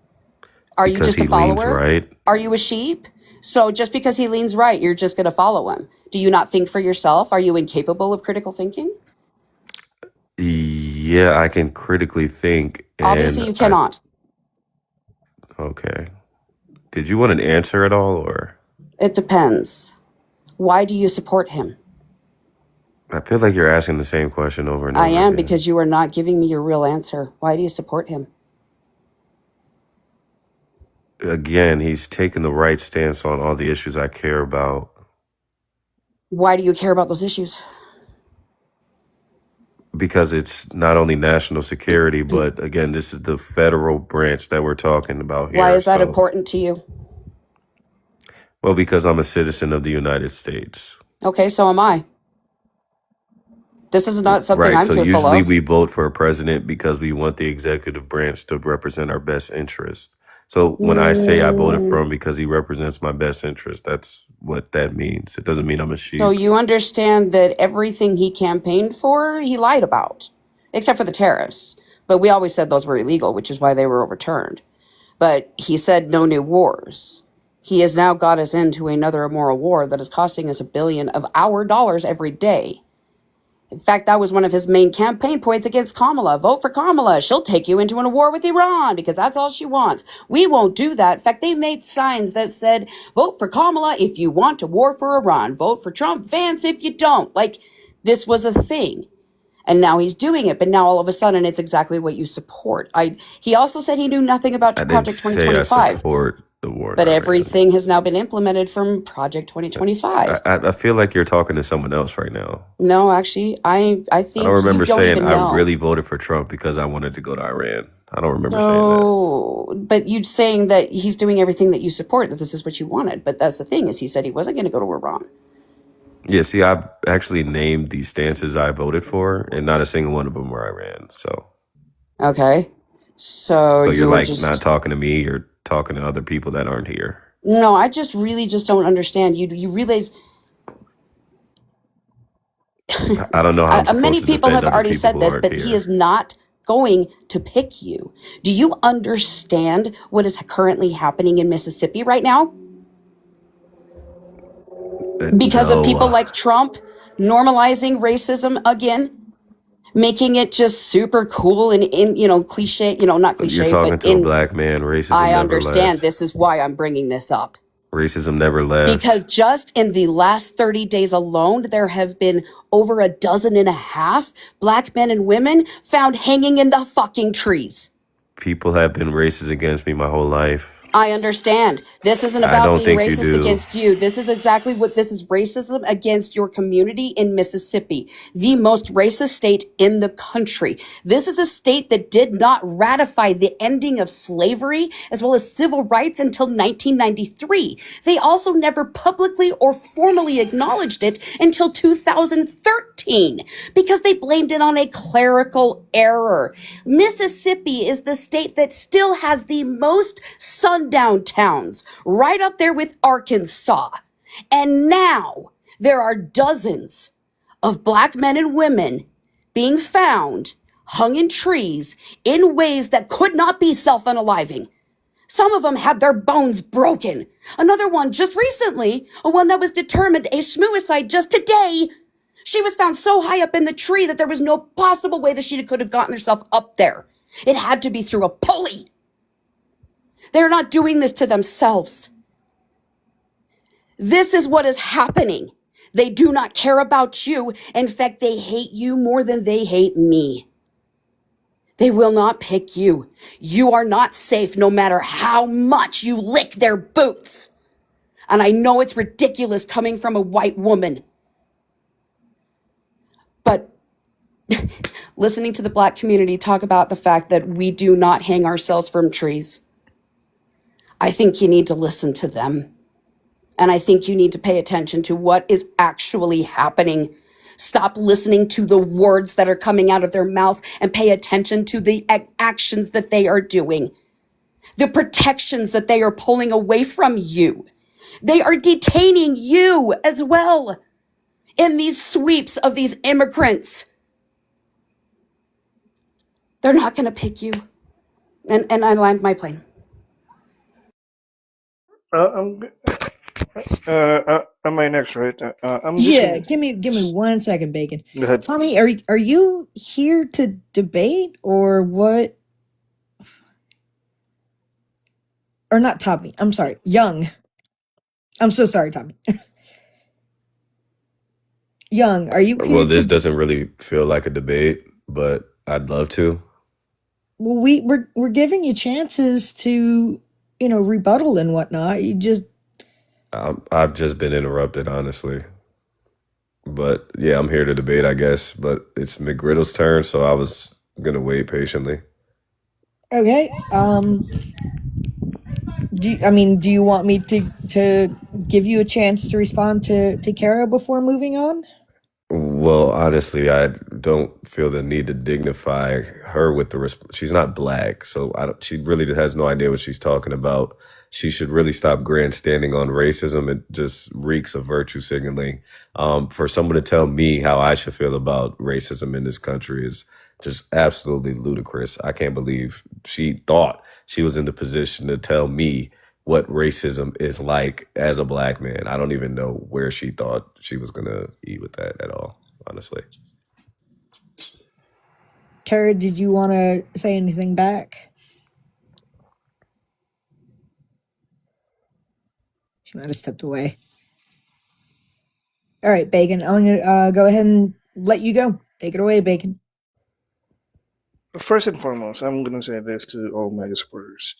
Are you because just a he leans follower? right. Are you a sheep? So just because he leans right, you're just going to follow him. Do you not think for yourself? Are you incapable of critical thinking? Yeah, I can critically think, Obviously, and you I cannot. okay. Did you want an answer at all, or It depends. Why do you support him? I feel like you're asking the same question over and I over am, again. because you are not giving me your real answer. Why do you support him? Again, he's taking the right stance on all the issues I care about. Why do you care about those issues? Because it's not only national security, but again, this is the federal branch that we're talking about Why here. is that So, important to you? well, because I'm a citizen of the United States. Okay, so am I. This is not something Right. I'm So fearful usually of. we vote for a president because we want the executive branch to represent our best interest. So when I say I voted for him because he represents my best interest, that's what that means. It doesn't mean I'm a So sheep. you understand that everything he campaigned for, he lied about, except for the tariffs. But we always said those were illegal, which is why they were overturned. But he said no new wars. He has now got us into another immoral war that is costing us $1 billion of our dollars every day. In fact, that was one of his main campaign points against Kamala. Vote for Kamala. She'll take you into a war with Iran because that's all she wants. We won't do that. In fact, they made signs that said, vote for Kamala if you want a war for Iran. Vote for Trump, Vance if you don't. Like, this was a thing. And now he's doing it. But now all of a sudden, it's exactly what you support. He also said he knew nothing about I didn't Project say I 2025. support the war in But Iran. everything has now been implemented from Project 2025. I feel like you're talking to someone else right now. No, actually, I I think don't remember you don't saying even I know. really voted for Trump because I wanted to go to Iran. I don't remember saying that. Oh, but you saying that he's doing everything that you support, that this is what you wanted. But that's the thing, is he said he wasn't going to go to Iran. Yeah, see, I actually named these stances I voted for, and not a single one of them were Iran. So Okay. So you're you were like just... not talking to me, you're talking to other people that aren't here. No, I just really just don't understand. You realize I don't know how I'm many supposed to people defend have other already people said who this, aren't but he here. is not going to pick you. Do you understand what is currently happening in Mississippi right now? Because of people No, like Trump normalizing racism again, making it just super cool and in, cliche, not you're cliche, but talking to a black man. Racism I never understand. left. This is why I'm bringing this up. Racism never left. Because just in the last 30 days alone, there have been over 12.5 black men and women found hanging in the fucking trees. People have been racist against me my whole life. I understand. This isn't I about don't being think you racist do. against you. This is exactly what this is: racism against your community in Mississippi, the most racist state in the country. This is a state that did not ratify the ending of slavery as well as civil rights until 1993. They also never publicly or formally acknowledged it until 2013 because they blamed it on a clerical error. Mississippi is the state that still has the most sundown towns, right up there with Arkansas. And now there are dozens of black men and women being found hung in trees in ways that could not be self-unaliving. Some of them had their bones broken. Another one just recently, one that was determined a schmuicide just today. She was found so high up in the tree that there was no possible way that she could have gotten herself up there. It had to be through a pulley. They're not doing this to themselves. This is what is happening. They do not care about you. In fact, they hate you more than they hate me. They will not pick you. You are not safe no matter how much you lick their boots. And I know it's ridiculous coming from a white woman. But listening to the black community talk about the fact that we do not hang ourselves from trees, I think you need to listen to them. And I think you need to pay attention to what is actually happening. Stop listening to the words that are coming out of their mouth and pay attention to the actions that they are doing. The protections that they are pulling away from you. They are detaining you as well in these sweeps of these immigrants. They're not going to pick you. And I land my plane. Am I next, right? I'm just Yeah, gonna... give me 1 second, Bacon. Go ahead. Tommy, are you here to debate or what? Or not Tommy? I'm sorry, Young. I'm so sorry, Tommy. Young, are you here Well, this to? doesn't really feel like a debate, but I'd love to. Well, we're giving you chances to rebuttal and whatnot. You just I've just been interrupted, honestly. But yeah, I'm here to debate, I guess. But it's McGriddle's turn, so I was gonna wait patiently. okay. Do you want me to give you a chance to respond to Kara before moving on? Well, honestly, I don't feel the need to dignify her with the she's not black, so she really has no idea what she's talking about. She should really stop grandstanding on racism. It just reeks of virtue signaling. For someone to tell me how I should feel about racism in this country is just absolutely ludicrous. I can't believe she thought she was in the position to tell me what racism is like as a black man. I don't even know where she thought she was gonna eat with that at all, honestly. Kara, did you want to say anything back? She might have stepped away. All right, Bacon. I'm gonna go ahead and let you go. Take it away, Bacon. First and foremost, I'm gonna say this to all MAGA supporters.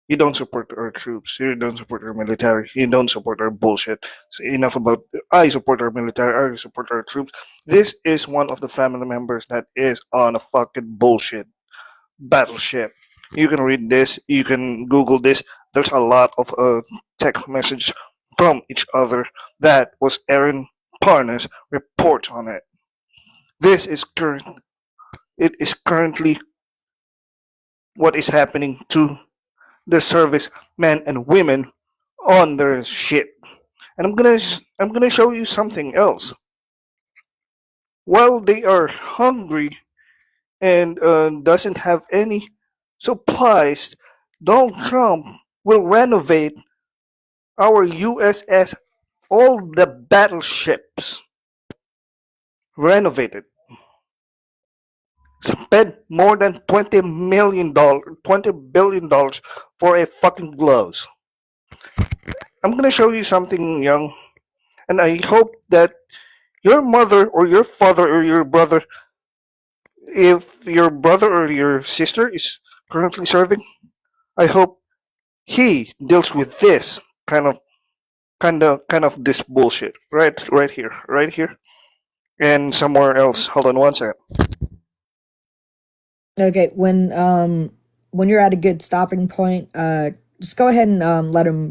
You don't support our troops. You don't support our military. You don't support our bullshit. So enough about I support our military. I support our troops. This is one of the family members that is on a fucking bullshit battleship. You can read this. You can Google this. There's a lot of text message from each other that was Aaron Parnas reports on it. This is current. It is currently what is happening to the service men and women on their shit. And I'm gonna show you something else. While they are hungry and doesn't have any supplies, Donald Trump will renovate our USS, all the battleships renovated. Spend more than $20 billion for a fucking gloves. I'm gonna show you something, young, and I hope that your mother or your father or your brother, if your brother or your sister is currently serving, I hope he deals with this kind of this bullshit right here, and somewhere else. Hold on one second. Okay, when you're at a good stopping point, just go ahead and let him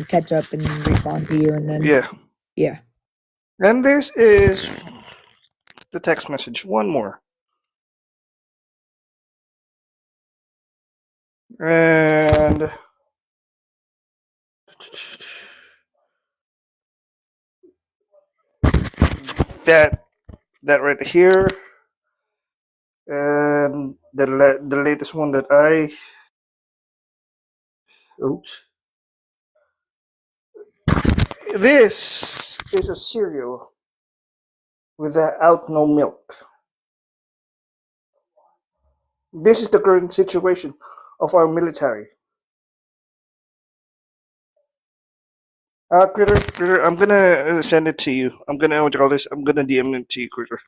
catch up and respond to you, and then Yeah, and this is the text message. One more. And that right here, and the latest one that I oops, this is a cereal without no milk. This is the current situation of our military. Critter, I'm gonna send it to you. I'm gonna what you call this? I'm gonna DM it to you, Critter.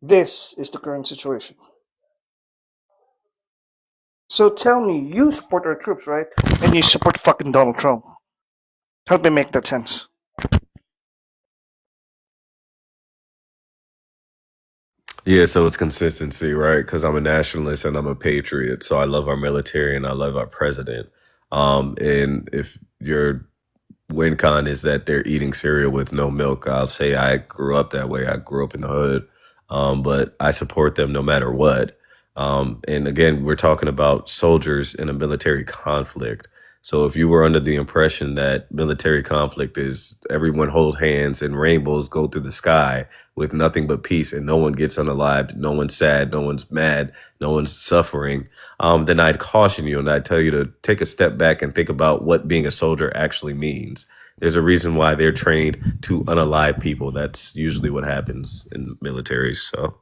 This is the current situation. So tell me, you support our troops, right? And you support fucking Donald Trump. Help me make that sense. Yeah, so it's consistency, right? Because I'm a nationalist and I'm a patriot. So I love our military and I love our president. And if your win con is that they're eating cereal with no milk, I'll say I grew up that way. I grew up in the hood, but I support them no matter what. And again, we're talking about soldiers in a military conflict. So if you were under the impression that military conflict is everyone hold hands and rainbows go through the sky with nothing but peace and no one gets unalived, no one's sad, no one's mad, no one's suffering, then I'd caution you and I'd tell you to take a step back and think about what being a soldier actually means. There's a reason why they're trained to unalive people. That's usually what happens in militaries. So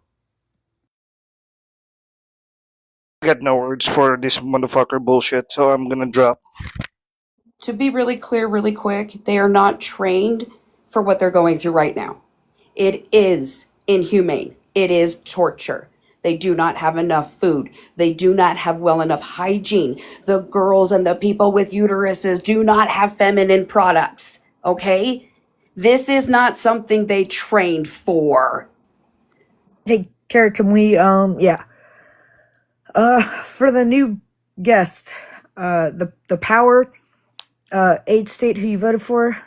I got no words for this motherfucker bullshit, so I'm gonna drop. To be really clear, really quick, they are not trained for what they're going through right now. It is inhumane. It is torture. They do not have enough food. They do not have well enough hygiene. The girls and the people with uteruses do not have feminine products, okay? This is not something they trained for. Hey, Kara, can we, yeah. For the new guest, the power, age, state, who you voted for?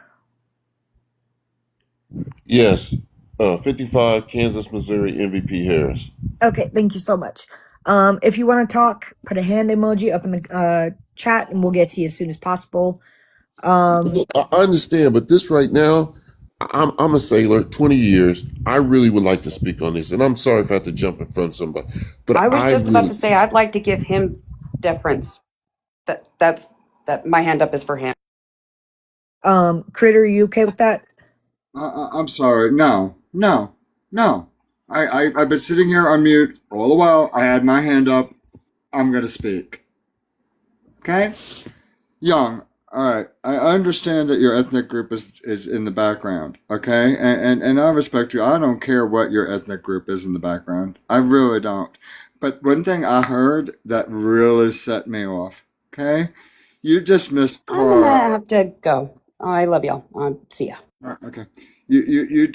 Yes. 55 Kansas, Missouri, MVP Harris. Okay, thank you so much. If you want to talk, put a hand emoji up in the chat and we'll get to you as soon as possible. Look, I understand, but this right now, I'm a sailor, 20 years. I really would like to speak on this, and I'm sorry if I have to jump in front of somebody. But I was just about to say I'd like to give him deference. That my hand up is for him. Critter, are you okay with that? I'm sorry. No. I've been sitting here on mute all the while. I had my hand up. I'm going to speak. Okay? Young, all right. I understand that your ethnic group is in the background. Okay? And I respect you. I don't care what your ethnic group is in the background. I really don't. But one thing I heard that really set me off. Okay? You dismissed I'm gonna have to go. I love y'all. See ya. Okay. You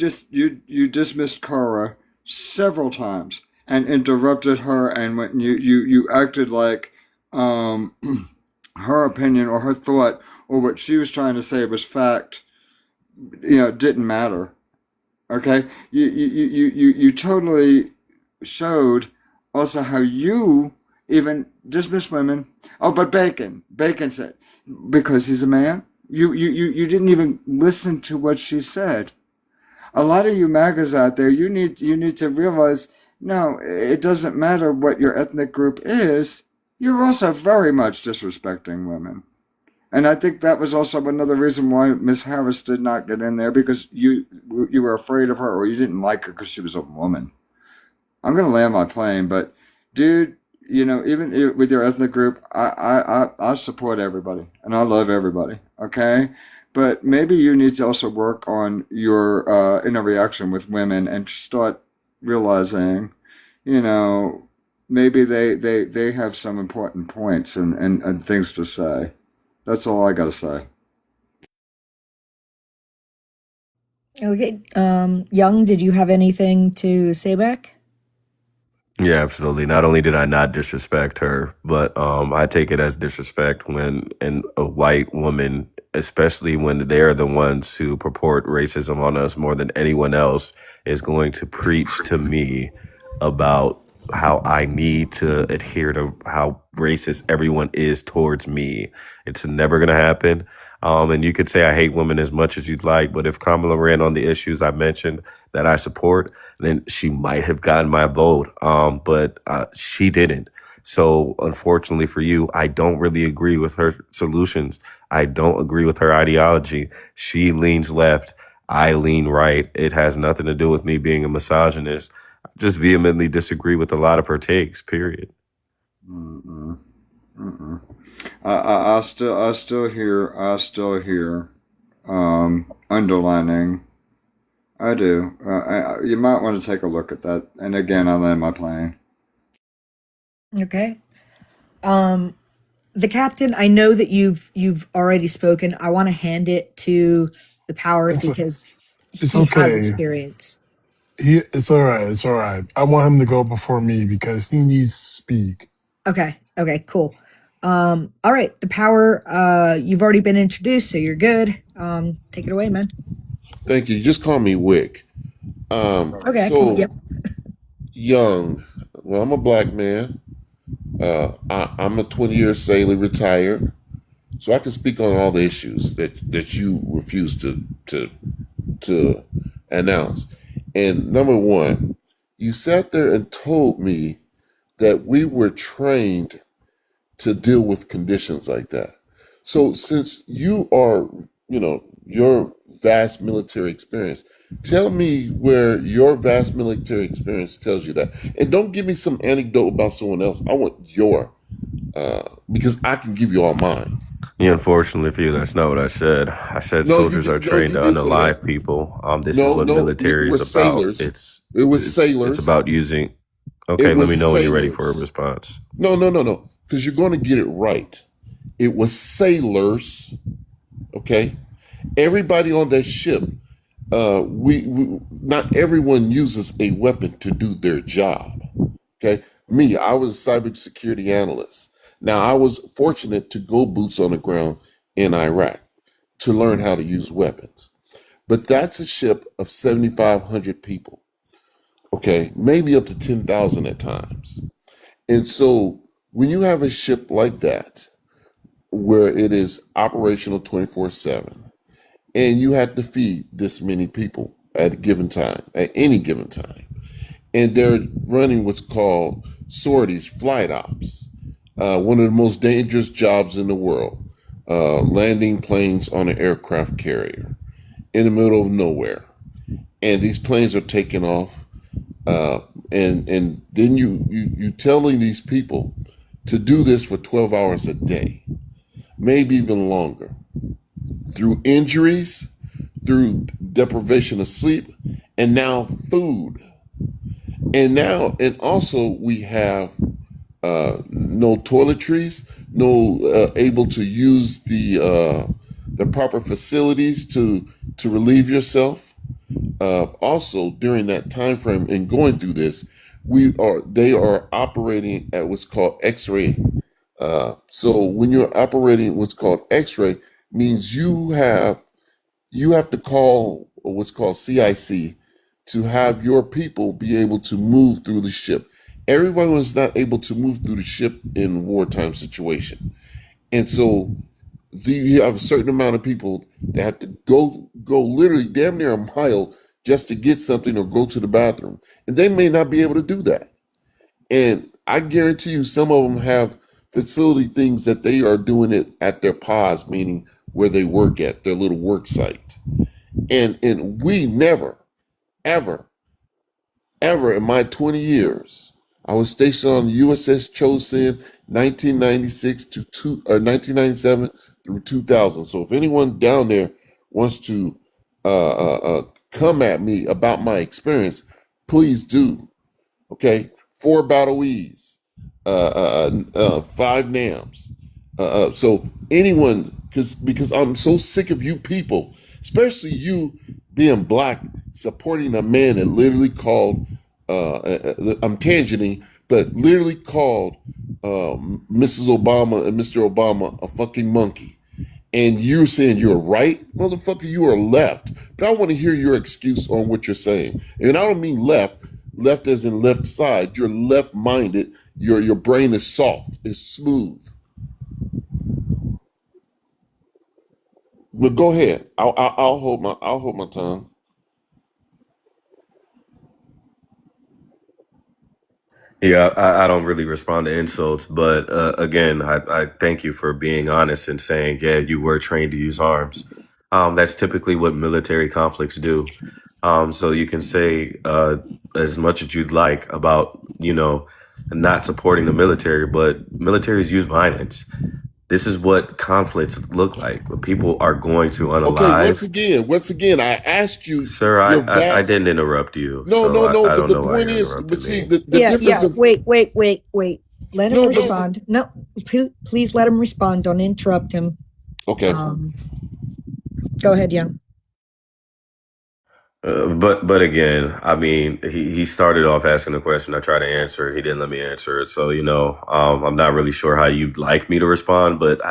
dismissed Kara several times and interrupted her, and when you acted like her opinion or her thought or what she was trying to say was fact, didn't matter. Okay? You totally showed also how you even dismiss women. Oh, but Bacon said, because he's a man. You didn't even listen to what she said. A lot of you magas out there, you need to realize, no, it doesn't matter what your ethnic group is. You're also very much disrespecting women. And I think that was also another reason why Miss Harris did not get in there, because you were afraid of her, or you didn't like her because she was a woman. I'm going to land my plane, but dude, even with your ethnic group, I support everybody and I love everybody. Okay, but maybe you need to also work on your interaction with women and start realizing, maybe they have some important points and things to say. That's all I got to say. Okay. Young, did you have anything to say back? Yeah, absolutely. Not only did I not disrespect her, but I take it as disrespect when a white woman, especially when they're the ones who purport racism on us more than anyone else, is going to preach to me about how I need to adhere to how racist everyone is towards me. It's never going to happen. And you could say I hate women as much as you'd like, but if Kamala ran on the issues I mentioned that I support, then she might have gotten my vote. But she didn't. So unfortunately for you, I don't really agree with her solutions. I don't agree with her ideology. She leans left. I lean right. It has nothing to do with me being a misogynist. I just vehemently disagree with a lot of her takes, period. I still hear underlining. I do. You might want to take a look at that. And again, I land my plane. Okay. The captain, I know that you've already spoken. I want to hand it to the power because It's he has okay. experience. It's all right. It's all right. I want him to go before me because he needs to speak. Okay, cool. All right, the power, you've already been introduced, so you're good. Take it away, man. Thank you. Just call me Wick. Okay, So, yep. Young, well, I'm a black man. I'm a 20-year sailor, retired. So I can speak on all the issues that you refuse to announce. And number one, you sat there and told me that we were trained to deal with conditions like that. So since you are, your vast military experience, tell me where your vast military experience tells you that. And don't give me some anecdote about someone else. I want your, because I can give you all mine. Yeah, unfortunately for you, that's not what I said. I said soldiers are trained to unalive people. This is what military is about. It was sailors. It's about using. Okay, It let me was know when you're ready for a sailors. response. No, because you're going to get it right. It was sailors. Okay, everybody on that ship. We not everyone uses a weapon to do their job. Okay, me, I was a cybersecurity analyst. Now I was fortunate to go boots on the ground in Iraq to learn how to use weapons. But that's a ship of 7,500 people. Okay, maybe up to 10,000 at times. And so when you have a ship like that, where it is operational 24/7, and you have to feed this many people at a given time, at any given time, and they're running what's called sorties, flight ops, one of the most dangerous jobs in the world, landing planes on an aircraft carrier in the middle of nowhere. And these planes are taking off, and then you telling these people to do this for 12 hours a day, maybe even longer, through injuries, through deprivation of sleep, and now food. And also we have no toiletries, no able to use the proper facilities to relieve yourself. Also, during that time frame and going through this, they are operating at what's called X-ray. So when you're operating what's called X-ray, means you have to call what's called CIC to have your people be able to move through the ship. Everyone was not able to move through the ship in wartime situation, and so you have a certain amount of people that have to go literally damn near a mile just to get something or go to the bathroom, and they may not be able to do that. And I guarantee you, some of them have facility things that they are doing it at their pods, meaning where they work at their little work site. And we never, ever, ever in my 20 years, I was stationed on the USS Chosin 1996 to 1997 through 2000. So if anyone down there wants to come at me about my experience, please do. Okay, 4 battle E's, 5 NAMs. So anyone, because I'm so sick of you people, especially you being black, supporting a man that literally called, I'm tangenting, but literally called Mrs. Obama and Mr. Obama a fucking monkey. And you're saying you're right, motherfucker, you are left. But I want to hear your excuse on what you're saying. And I don't mean left as in left side. You're left-minded. Your brain is soft, it's smooth. But go ahead. I'll hold my tongue. Yeah, I don't really respond to insults, but again, I thank you for being honest and saying, yeah, you were trained to use arms. That's typically what military conflicts do. So you can say as much as you'd like about, not supporting the military, but militaries use violence. This is what conflicts look like. People are going to Okay, unalive. once again, I asked you Sir, your I vast. didn't interrupt you, No, so no, no. I But don't the know why point you is, but interrupted see, me. the difference of Wait. Let him no, no. respond. No, please let him respond. Don't interrupt him. Okay. Go ahead, Young. But again, I mean, he started off asking a question. I tried to answer it. He didn't let me answer it. So, I'm not really sure how you'd like me to respond. But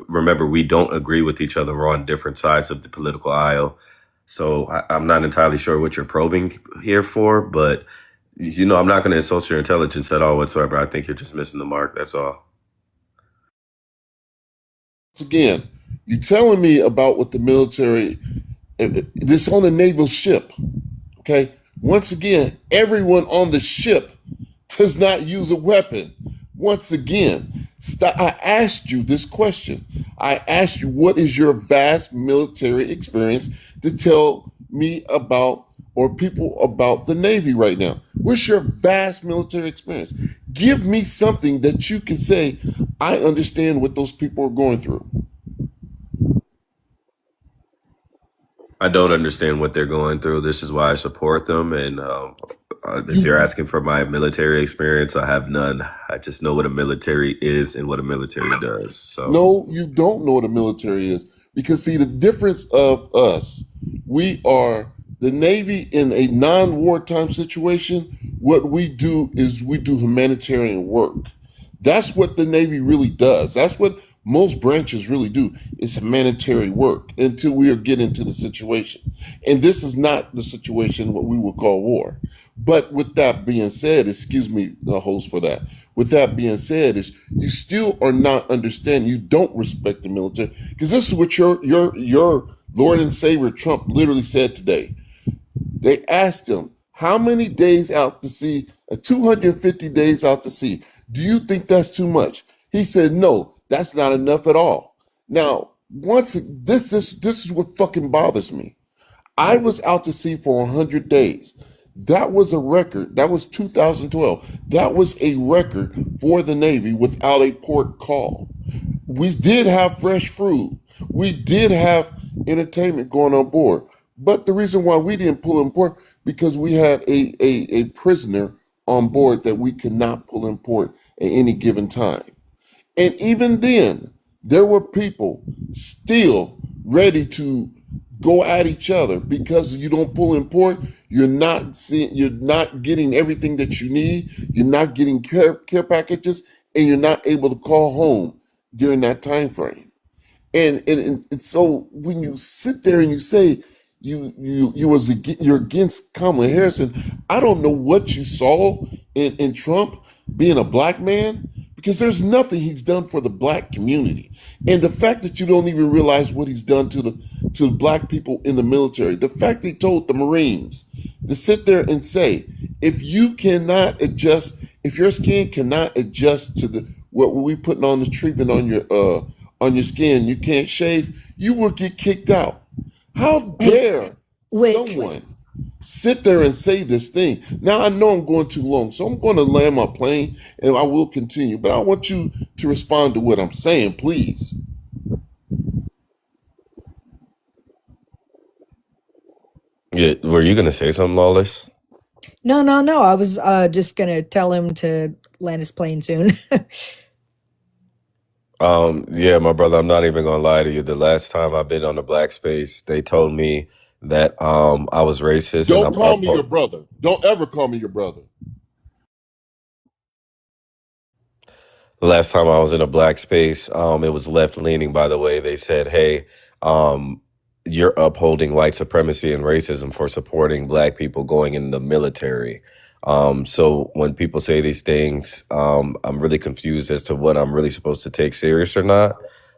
remember, we don't agree with each other. We're on different sides of the political aisle. So I'm not entirely sure what you're probing here for. But, I'm not going to insult your intelligence at all whatsoever. I think you're just missing the mark. That's all. Again, you're telling me about what the military. This on a naval ship. Okay. Once again, everyone on the ship does not use a weapon. Once again, I asked you this question. I asked you, what is your vast military experience to tell me about or people about the Navy right now? What's your vast military experience? Give me something that you can say, I understand what those people are going through. I don't understand what they're going through. This is why I support them. And If you're asking for my military experience, I have none. I just know what a military is and what a military does. So No, you don't know what a military is. Because, see, the difference of us, we are the Navy in a non wartime situation. What we do is we do humanitarian work. That's what the Navy really does. That's what most branches really do is humanitarian work until we are get into the situation. And this is not the situation what we would call war. But with that being said, excuse me, the host for that. With that being said, is you still are not understanding. You don't respect the military because this is what your Lord and Savior Trump literally said today. They asked him how many days out to sea, 250 days out to sea. Do you think that's too much? He said, no, that's not enough at all. Now, once this is what fucking bothers me. I was out to sea for 100 days. That was a record. That was 2012. That was a record for the Navy without a port call. We did have fresh food. We did have entertainment going on board. But the reason why we didn't pull in port because we had a prisoner on board that we could not pull in port at any given time. And even then, there were people still ready to go at each other because you don't pull in port. You're not getting everything that you need. You're not getting care packages, and you're not able to call home during that time frame. And so when you sit there and you say you're against Kamala Harris, I don't know what you saw in Trump being a black man because there's nothing he's done for the black community, and the fact that you don't even realize what he's done to the black people in the military, the fact that he told the Marines to sit there and say if you cannot adjust, if your skin cannot adjust to the what we putting on the treatment on your skin, you can't shave, you will get kicked out. How dare someone sit there and say this thing? Now I know I'm going too long, so I'm going to land my plane and I will continue. But I want you to respond to what I'm saying, please. yeah, were you gonna say something, Lawless? No, I was just gonna tell him to land his plane soon. Yeah, my brother, I'm not even gonna lie to you. The last time I've been on the black space, they told me that I was racist and Don't I'm call me your brother. Don't ever call me your brother. The last time I was in a black space, it was left leaning, by the way. They said, hey, um, you're upholding white supremacy and racism for supporting black people going in the military. So when people say these things, I'm really confused as to what I'm really supposed to take serious or not.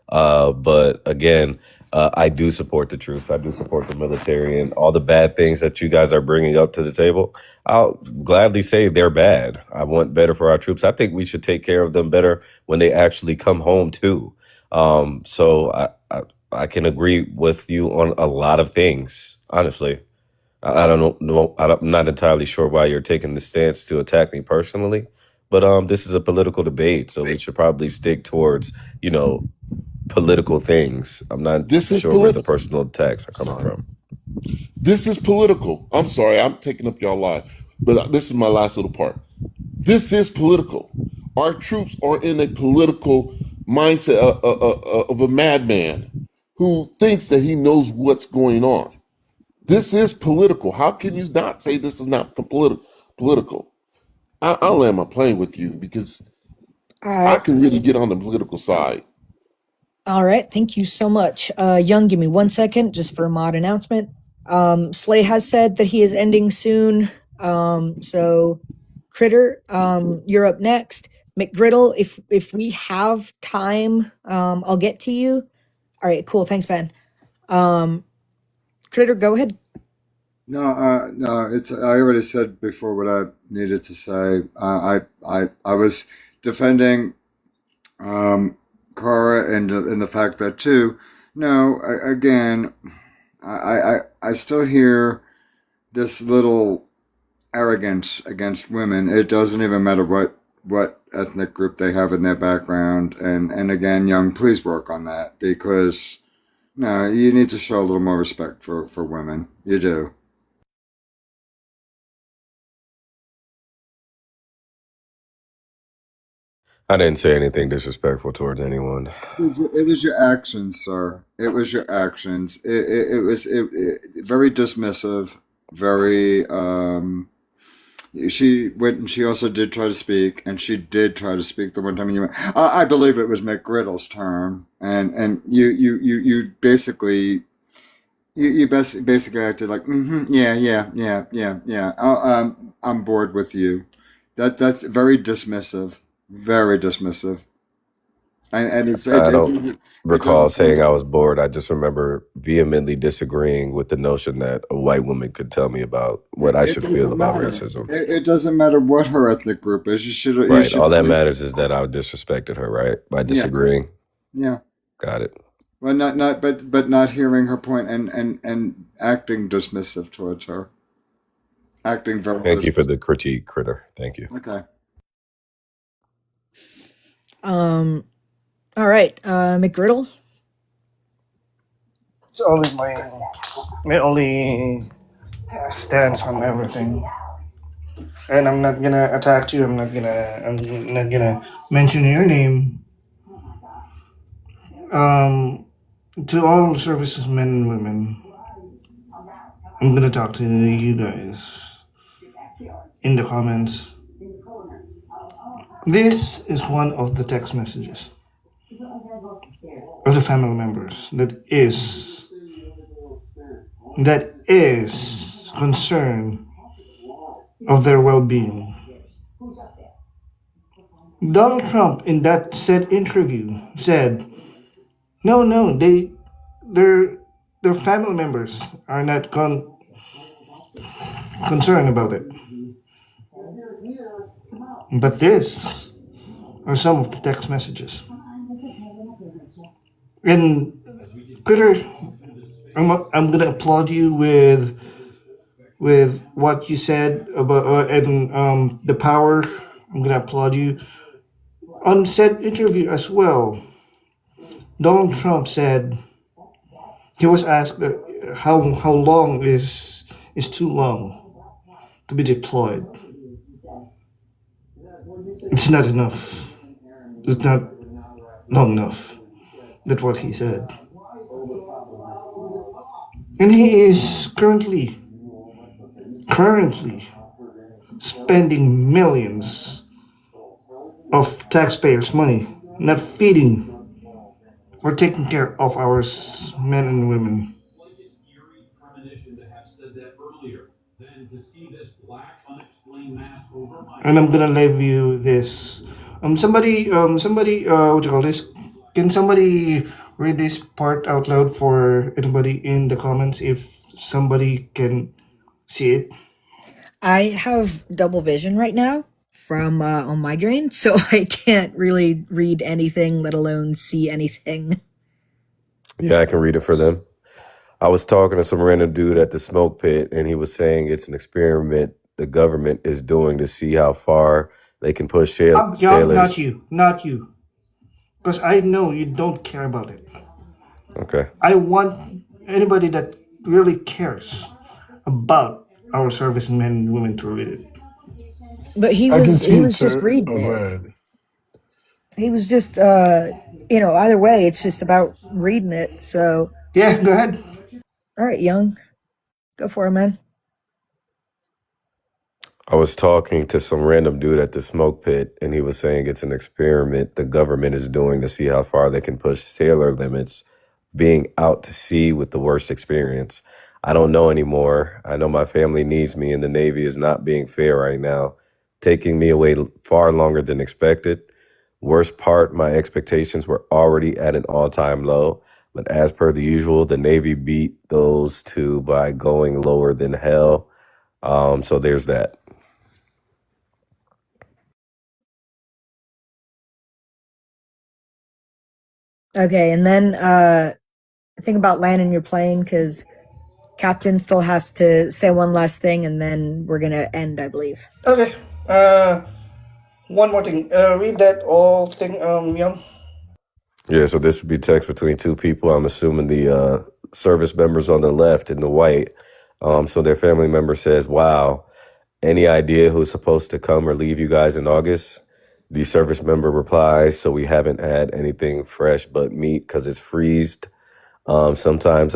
But again, I do support the troops. I do support the military and all the bad things that you guys are bringing up to the table. I'll gladly say they're bad. I want better for our troops. I think we should take care of them better when they actually come home too. So I can agree with you on a lot of things. Honestly, I don't know. I'm not entirely sure why you're taking the stance to attack me personally, but this is a political debate, so we should probably stick towards political things. I'm not This is sure where the political. personal attacks are coming from. This is political. I'm sorry, I'm taking up y'all live, but this is my last little part. This is political. Our troops are in a political mindset of a madman who thinks that he knows what's going on. This is political. How can you not say this is not political? I'll land my plane with you because All I right. can really get on the political side. All right, thank you so much. Young, give me 1 second just for a mod announcement. Slay has said that he is ending soon. So Critter, you're up next. McGriddle, if we have time, I'll get to you. All right, cool. Thanks, Ben. Critter, go ahead. No, it's. I already said before what I needed to say. I was defending Kara and the fact that too. No, again, I still hear this little arrogance against women. It doesn't even matter what ethnic group they have in their background. And again, Young, please work on that because no, you need to show a little more respect for women. You do. I didn't say anything disrespectful towards anyone. It was your actions, sir. It was your actions. It was very dismissive, very she went and she also did try to speak, and she did try to speak the one time you went. I believe it was McGriddle's turn, and you basically basically acted like, yeah. I'm bored with you. That's very dismissive, very dismissive, and I don't it recall doesn't saying I sound. was bored. I just remember vehemently disagreeing with the notion that a white woman could tell me about what I It should feel doesn't about matter. racism. It doesn't matter what her ethnic group is. You Right. should All at that least, matters is that I disrespected her, right? By yeah, disagreeing. yeah. Got it. Well, but not hearing her point and acting dismissive towards her, acting very Thank you for dismissive. the critique, critter. Thank you. Okay. All right, McGriddle. It's only my only stance on everything. And I'm not gonna attack you. I'm not gonna mention your name. Um, to all services men and women, I'm gonna talk to you guys in the comments. This is one of the text messages of the family members that is concerned of their well-being. Donald Trump in that said interview said, no, their family members are not concerned about it. But this are some of the text messages. And Critter, I'm gonna applaud you with what you said about and the power. I'm gonna applaud you on said interview as well. Donald Trump said he was asked how long is too long to be deployed. It's not enough. It's not long enough. That's what he said. And he is currently spending millions of taxpayers' money not feeding or taking care of our men and women. And I'm gonna leave you this. Somebody, what do you call this? Can somebody read this part out loud for anybody in the comments if somebody can see it? I have double vision right now from on migraine, so I can't really read anything, let alone see anything. Yeah, I can read it for them. I was talking to some random dude at the smoke pit, and he was saying it's an experiment the government is doing to see how far they can push Not sailors. you, because I know you don't care about it. Okay. I want anybody that really cares about our servicemen and women to read it. But he I can see it, was just sir. reading Oh, go it. ahead. He was just either way, it's just about reading it. So yeah, go ahead. All right, Young, go for it, man. I was talking to some random dude at the smoke pit, and he was saying it's an experiment the government is doing to see how far they can push sailor limits, being out to sea with the worst experience. I don't know anymore. I know my family needs me, and the Navy is not being fair right now, taking me away far longer than expected. Worst part, my expectations were already at an all-time low, but as per the usual, the Navy beat those two by going lower than hell. So there's that. Okay, and then think about landing your plane because Captain still has to say one last thing, and then we're gonna end, I believe. Okay. One more thing. Read that all thing, Young. Yeah, so this would be text between two people. I'm assuming the service members on the left in the white. So their family member says, wow, any idea who's supposed to come or leave you guys in August? The service member replies, so we haven't had anything fresh but meat because it's freezed. Sometimes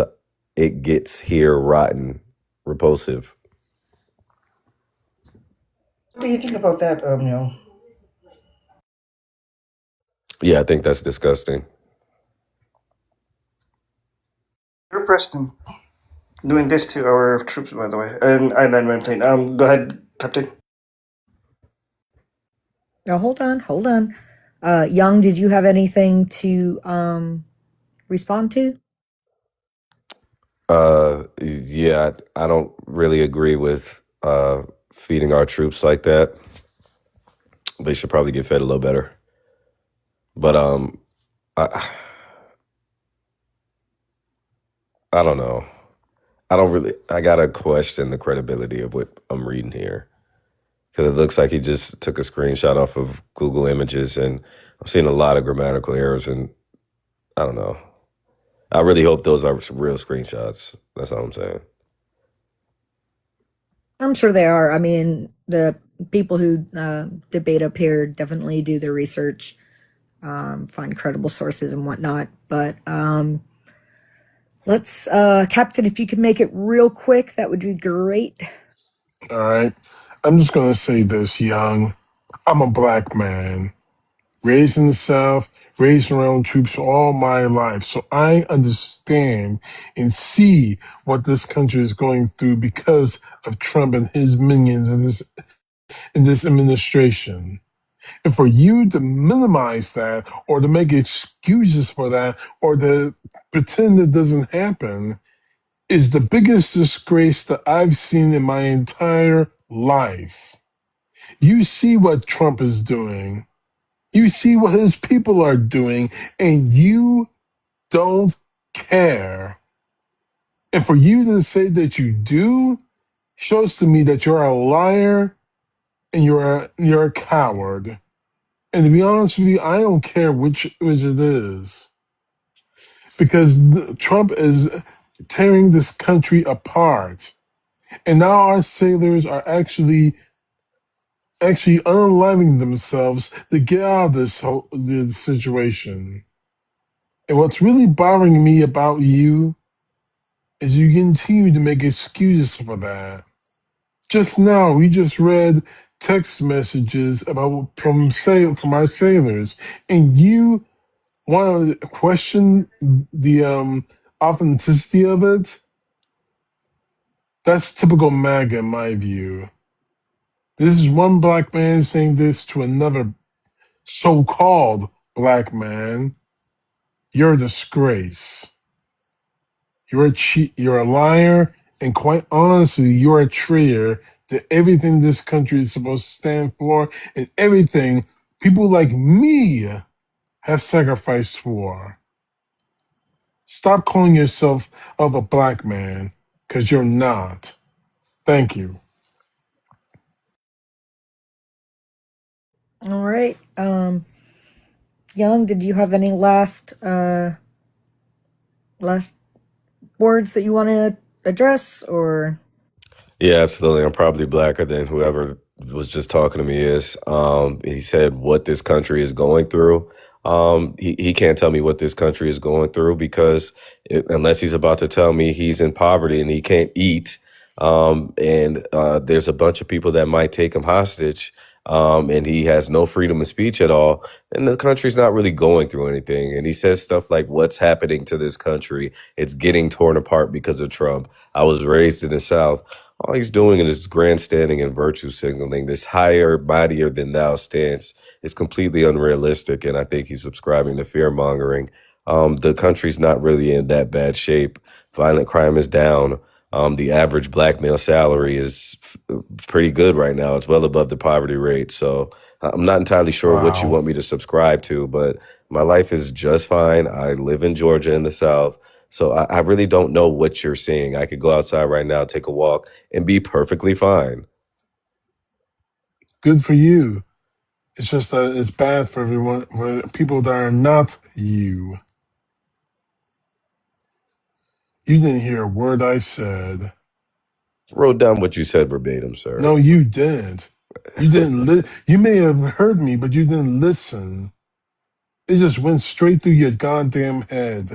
it gets here rotten, repulsive. What do you think about that, Young? Yeah, I think that's disgusting. Your president doing this to our troops, by the way, and I land my plane. Go ahead, Captain. Now hold on. Young, did you have anything to respond to? Yeah, I don't really agree with feeding our troops like that. They should probably get fed a little better. But I I don't know. I gotta question the credibility of what I'm reading here. Because it looks like he just took a screenshot off of Google Images, and I'm seeing a lot of grammatical errors, and I don't know. I really hope those are some real screenshots. That's all I'm saying. I'm sure they are. I mean, the people who debate up here definitely do their research, find credible sources and whatnot. But let's, Captain, if you could make it real quick, that would be great. All right. I'm just going to say this, Young. I'm a black man, raised in the South, raised around troops all my life. So I understand and see what this country is going through because of Trump and his minions in this administration. And for you to minimize that or to make excuses for that or to pretend it doesn't happen is the biggest disgrace that I've seen in my entire life. You see what Trump is doing. You see what his people are doing, and you don't care. And for you to say that you do shows to me that you're a liar and you're a coward. And to be honest with you, I don't care which it is, because Trump is tearing this country apart, and now our sailors are actually unaliving themselves to get out of this situation. And what's really bothering me about you is you continue to make excuses for that. Just now, we just read text messages from our sailors, and you want to question the authenticity of it. That's typical MAGA in my view. This is one black man saying this to another so-called black man. You're a disgrace. You're a cheat. You're a liar, and quite honestly, you're a traitor to everything this country is supposed to stand for, and everything people like me have sacrificed for. Stop calling yourself of a black man, because you're not. Thank you. All right. Young, did you have any last words that you want to address, or? Yeah, absolutely. I'm probably blacker than whoever was just talking to me is. He said what this country is going through. He can't tell me what this country is going through because unless he's about to tell me he's in poverty and he can't eat, and there's a bunch of people that might take him hostage, and he has no freedom of speech at all, and the country's not really going through anything. And he says stuff like, what's happening to this country? It's getting torn apart because of Trump. I was raised in the South. All he's doing is grandstanding and virtue signaling. This higher, mightier than thou stance is completely unrealistic, and I think he's subscribing to fear mongering. The country's not really in that bad shape. Violent crime is down. The average black male salary is pretty good right now. It's well above the poverty rate. So I'm not entirely sure what you Wow. want me to subscribe to, but my life is just fine. I live in Georgia in the South. So I really don't know what you're seeing. I could go outside right now, take a walk, and be perfectly fine. Good for you. It's just that it's bad for everyone, for people that are not you. You didn't hear a word I said. Wrote down what you said verbatim, sir. No, you didn't. You didn't. You may have heard me, but you didn't listen. It just went straight through your goddamn head.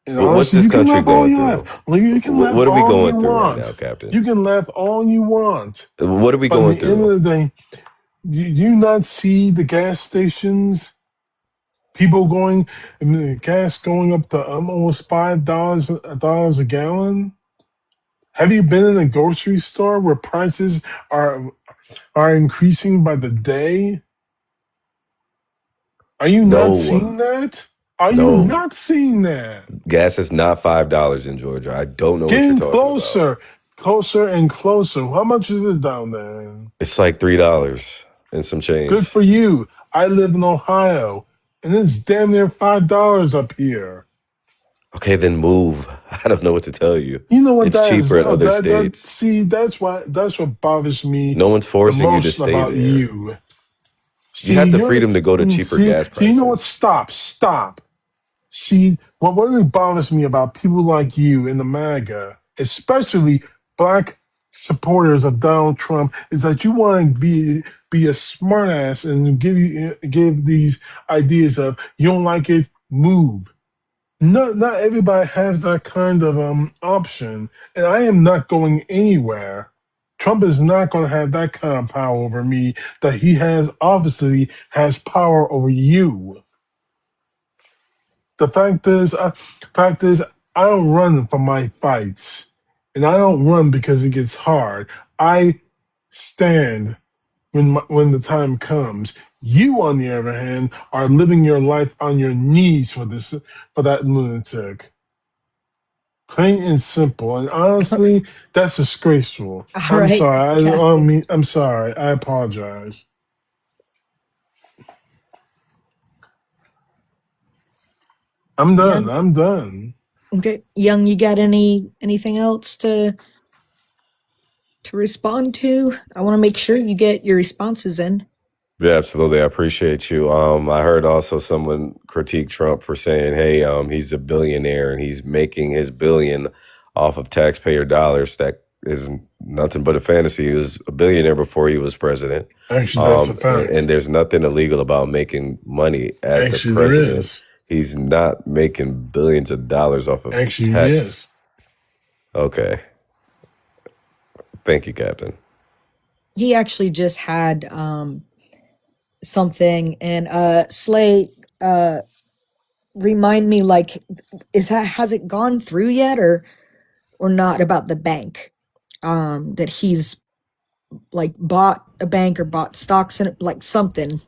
And What's honestly, this you can country laugh all going you through? laugh. You can laugh What are we all you going through right now, want. Captain? You can laugh all you want. What are we But at going the end through? of the day, you not see the gas stations, people going, I mean, the gas going up to almost $5 a gallon. Have you been in a grocery store where prices are increasing by the day? Are you not No, seeing that? Are you no. not seeing that? Gas is not $5 in Georgia. I don't know what you're Getting talking about. closer and closer. How much is it down there? It's like $3 and some Good change. for you. I live in Ohio, and it's damn near $5 up here. Okay, then move. I don't know what to tell you. You know what It's that is? cheaper in Oh, other that states. see, that's what bothers me No one's the forcing you to most stay about there. you. You See, have the freedom to go to cheaper gas see, you know what? prices. Stop. See, what really bothers me about people like you in the MAGA, especially black supporters of Donald Trump, is that you want to be a smartass and give these ideas of you don't like it, move. Not everybody has that kind of option, and I am not going anywhere. Trump is not going to have that kind of power over me that he has power over you. The fact is, I don't run from my fights, and I don't run because it gets hard. I stand when the time comes. You, on the other hand, are living your life on your knees for that lunatic. Plain and simple. And honestly, that's disgraceful. All I'm right, sorry. I don't Captain. mean. I'm sorry. I apologize. I'm done. Young. I'm done. Okay, Young. You got anything else to respond to? I want to make sure you get your responses in. Yeah, absolutely. I appreciate you. I heard also someone critique Trump for saying, "Hey, he's a billionaire and he's making his billion off of taxpayer dollars." That is nothing but a fantasy. He was a billionaire before he was president. Actually, that's a And fact. there's nothing illegal about making money as the Actually, there president. is. He's not making billions of dollars off of Actually, tax. yes. Okay. Thank you, Captain. He actually just had something, and Slay, remind me, like, has it gone through yet, or not, about the bank? That he's like bought a bank or bought stocks in it, like something.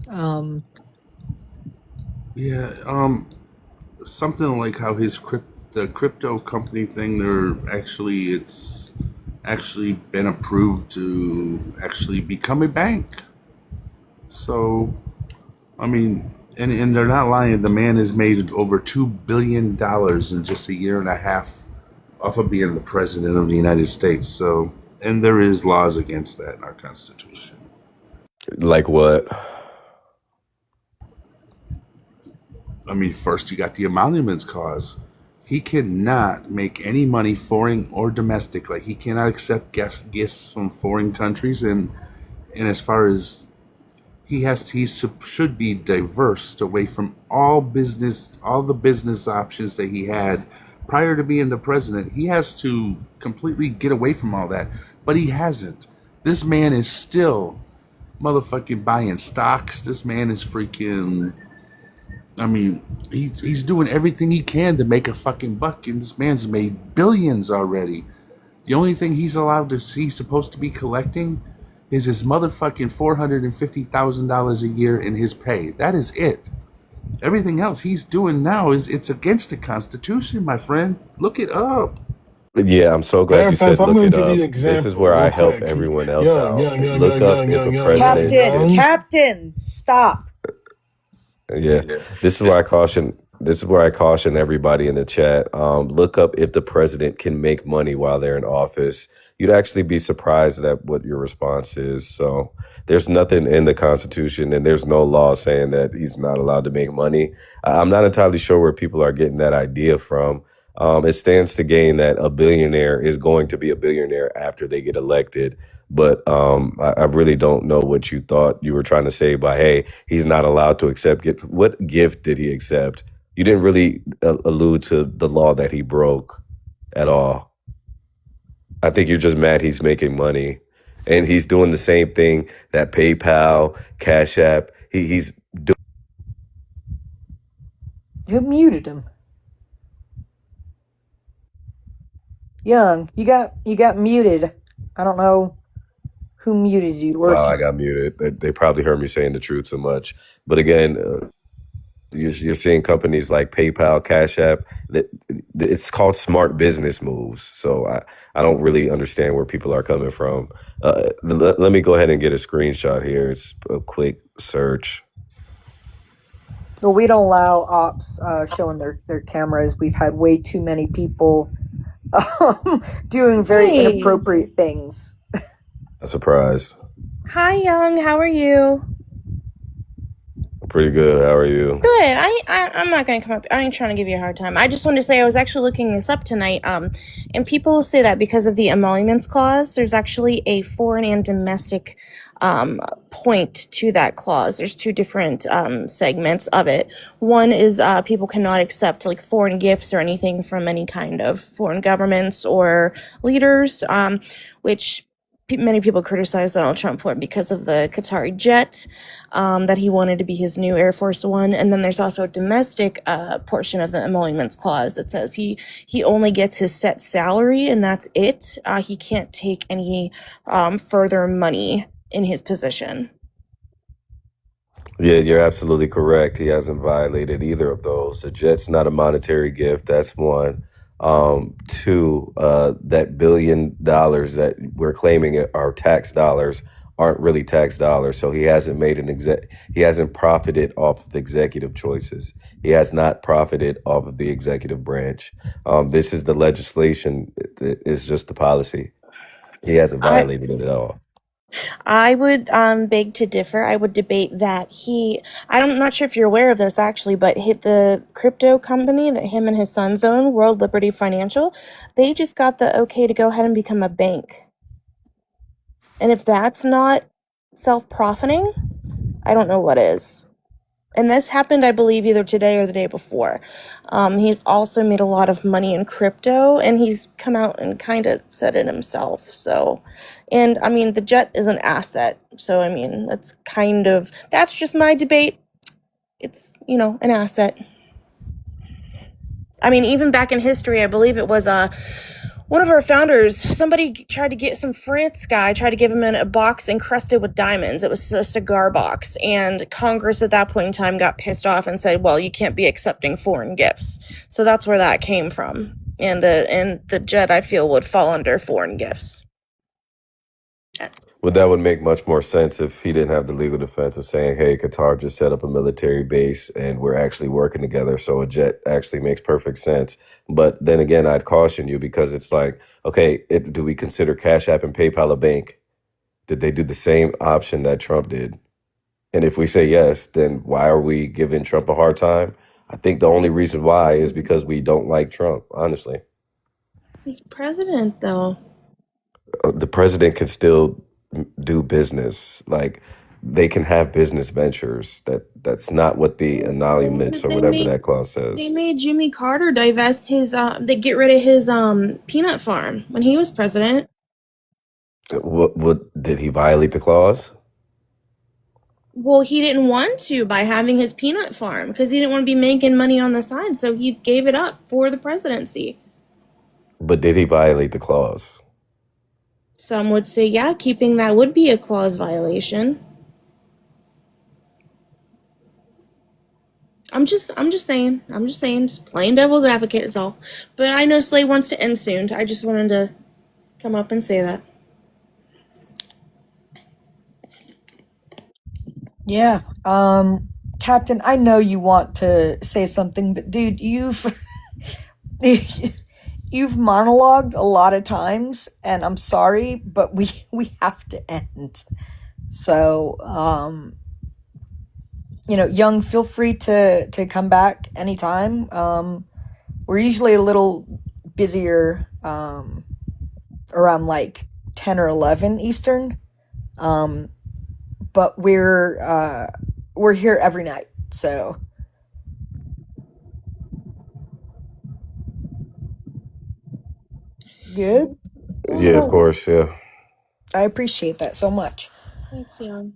Yeah, something like how the crypto company thing. It's actually been approved to actually become a bank. So, I mean, and they're not lying. The man has made over $2 billion in just a year and a half off of being the president of the United States. So, and there is laws against that in our Constitution. Like what? I mean, first you got the emoluments clause. He cannot make any money, foreign or domestic. Like he cannot accept gifts from foreign countries, and as far as he should be diverse away from all the business options that he had prior to being the president. He has to completely get away from all that, but he hasn't. This man is still motherfucking buying stocks. This man is freaking. I mean, he's doing everything he can to make a fucking buck, and this man's made billions already. The only thing he's supposed to be collecting is his motherfucking $450,000 a year in his pay. That is it. Everything else he's doing now it's against the Constitution, my friend. Look it up. Yeah, I'm so glad Matter you of fact, said I'm look going it to give you up. an This is example where I real help quick. everyone else Young, out. Look up if a president. Captain, stop. Yeah, this is where I caution. This is where I caution everybody in the chat. Look up if the president can make money while they're in office. You'd actually be surprised at what your response is. So there's nothing in the Constitution, and there's no law saying that he's not allowed to make money. I'm not entirely sure where people are getting that idea from. It stands to gain that a billionaire is going to be a billionaire after they get elected. But I really don't know what you thought you were trying to say by, hey, he's not allowed to accept gift. What gift did he accept? You didn't really allude to the law that he broke at all. I think you're just mad he's making money. And he's doing the same thing that PayPal, Cash App, he's doing. Who muted him? Young, you got muted. I don't know who muted you or if Wow, I you. got muted. They probably heard me saying the truth so much. But again, you're seeing companies like PayPal, Cash App. That it's called smart business moves. So I don't really understand where people are coming from. Let me go ahead and get a screenshot here. It's a quick search. Well, we don't allow ops showing their cameras. We've had way too many people doing very Hey. inappropriate things. A surprise. Hi, Young. How are you? Pretty good. How are you? Good. I'm not gonna come up. I ain't trying to give you a hard time. I just wanted to say I was actually looking this up tonight. And people say that because of the emoluments clause, there's actually a foreign and domestic point to that clause. There's two different segments of it. One is people cannot accept like foreign gifts or anything from any kind of foreign governments or leaders, which many people criticize Donald Trump for because of the Qatari jet that he wanted to be his new Air Force One. And then there's also a domestic portion of the emoluments clause that says he only gets his set salary and that's it. He can't take any further money in his position. Yeah, you're absolutely correct. He hasn't violated either of those. A jet's not a monetary gift. That's one. Two, that $1 billion that we're claiming are tax dollars aren't really tax dollars. So he hasn't made he hasn't profited off of executive choices. He has not profited off of the executive branch. This is the legislation. It's just the policy. He hasn't violated it at all. I would beg to differ. I would debate that I'm not sure if you're aware of this actually, but the crypto company that him and his sons own, World Liberty Financial, they just got the okay to go ahead and become a bank. And if that's not self-profiting, I don't know what is. And this happened, I believe, either today or the day before. He's also made a lot of money in crypto, and he's come out and kind of said it himself. So, and I mean, the jet is an asset. So, I mean, that's just my debate. It's, an asset. I mean, even back in history, I believe it was one of our founders, somebody tried to get some France guy, tried to give him a box encrusted with diamonds. It was a cigar box. And Congress at that point in time got pissed off and said, well, you can't be accepting foreign gifts. So that's where that came from. And the jet, I feel, would fall under foreign gifts. Well, that would make much more sense if he didn't have the legal defense of saying, hey, Qatar just set up a military base and we're actually working together. So a jet actually makes perfect sense. But then again, I'd caution you because it's like, okay, do we consider Cash App and PayPal a bank? Did they do the same option that Trump did? And if we say yes, then why are we giving Trump a hard time? I think the only reason why is because we don't like Trump, honestly. He's president, though. The president can still do business. Like they can have business ventures. That's not what the emoluments or whatever that clause says. They made Jimmy Carter divest they get rid of his peanut farm when he was president. What did he violate the clause? Well, he didn't want to by having his peanut farm because he didn't want to be making money on the side, so he gave it up for the presidency. But did he violate the clause? Some would say, yeah, keeping that would be a clause violation. I'm just saying, just plain devil's advocate is all. But I know Slay wants to end soon. I just wanted to come up and say that. Yeah. Captain, I know you want to say something, but dude, you've monologued a lot of times, and I'm sorry, but we have to end. So, Young, feel free to come back anytime. We're usually a little busier around like 10 or 11 Eastern. But we're here every night, so good. Yeah, of course. Yeah. I appreciate that so much. Thanks, Jan.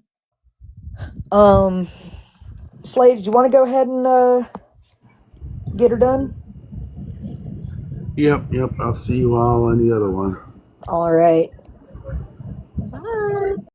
Slade, do you want to go ahead and get her done? Yep. I'll see you all on the other one. All right.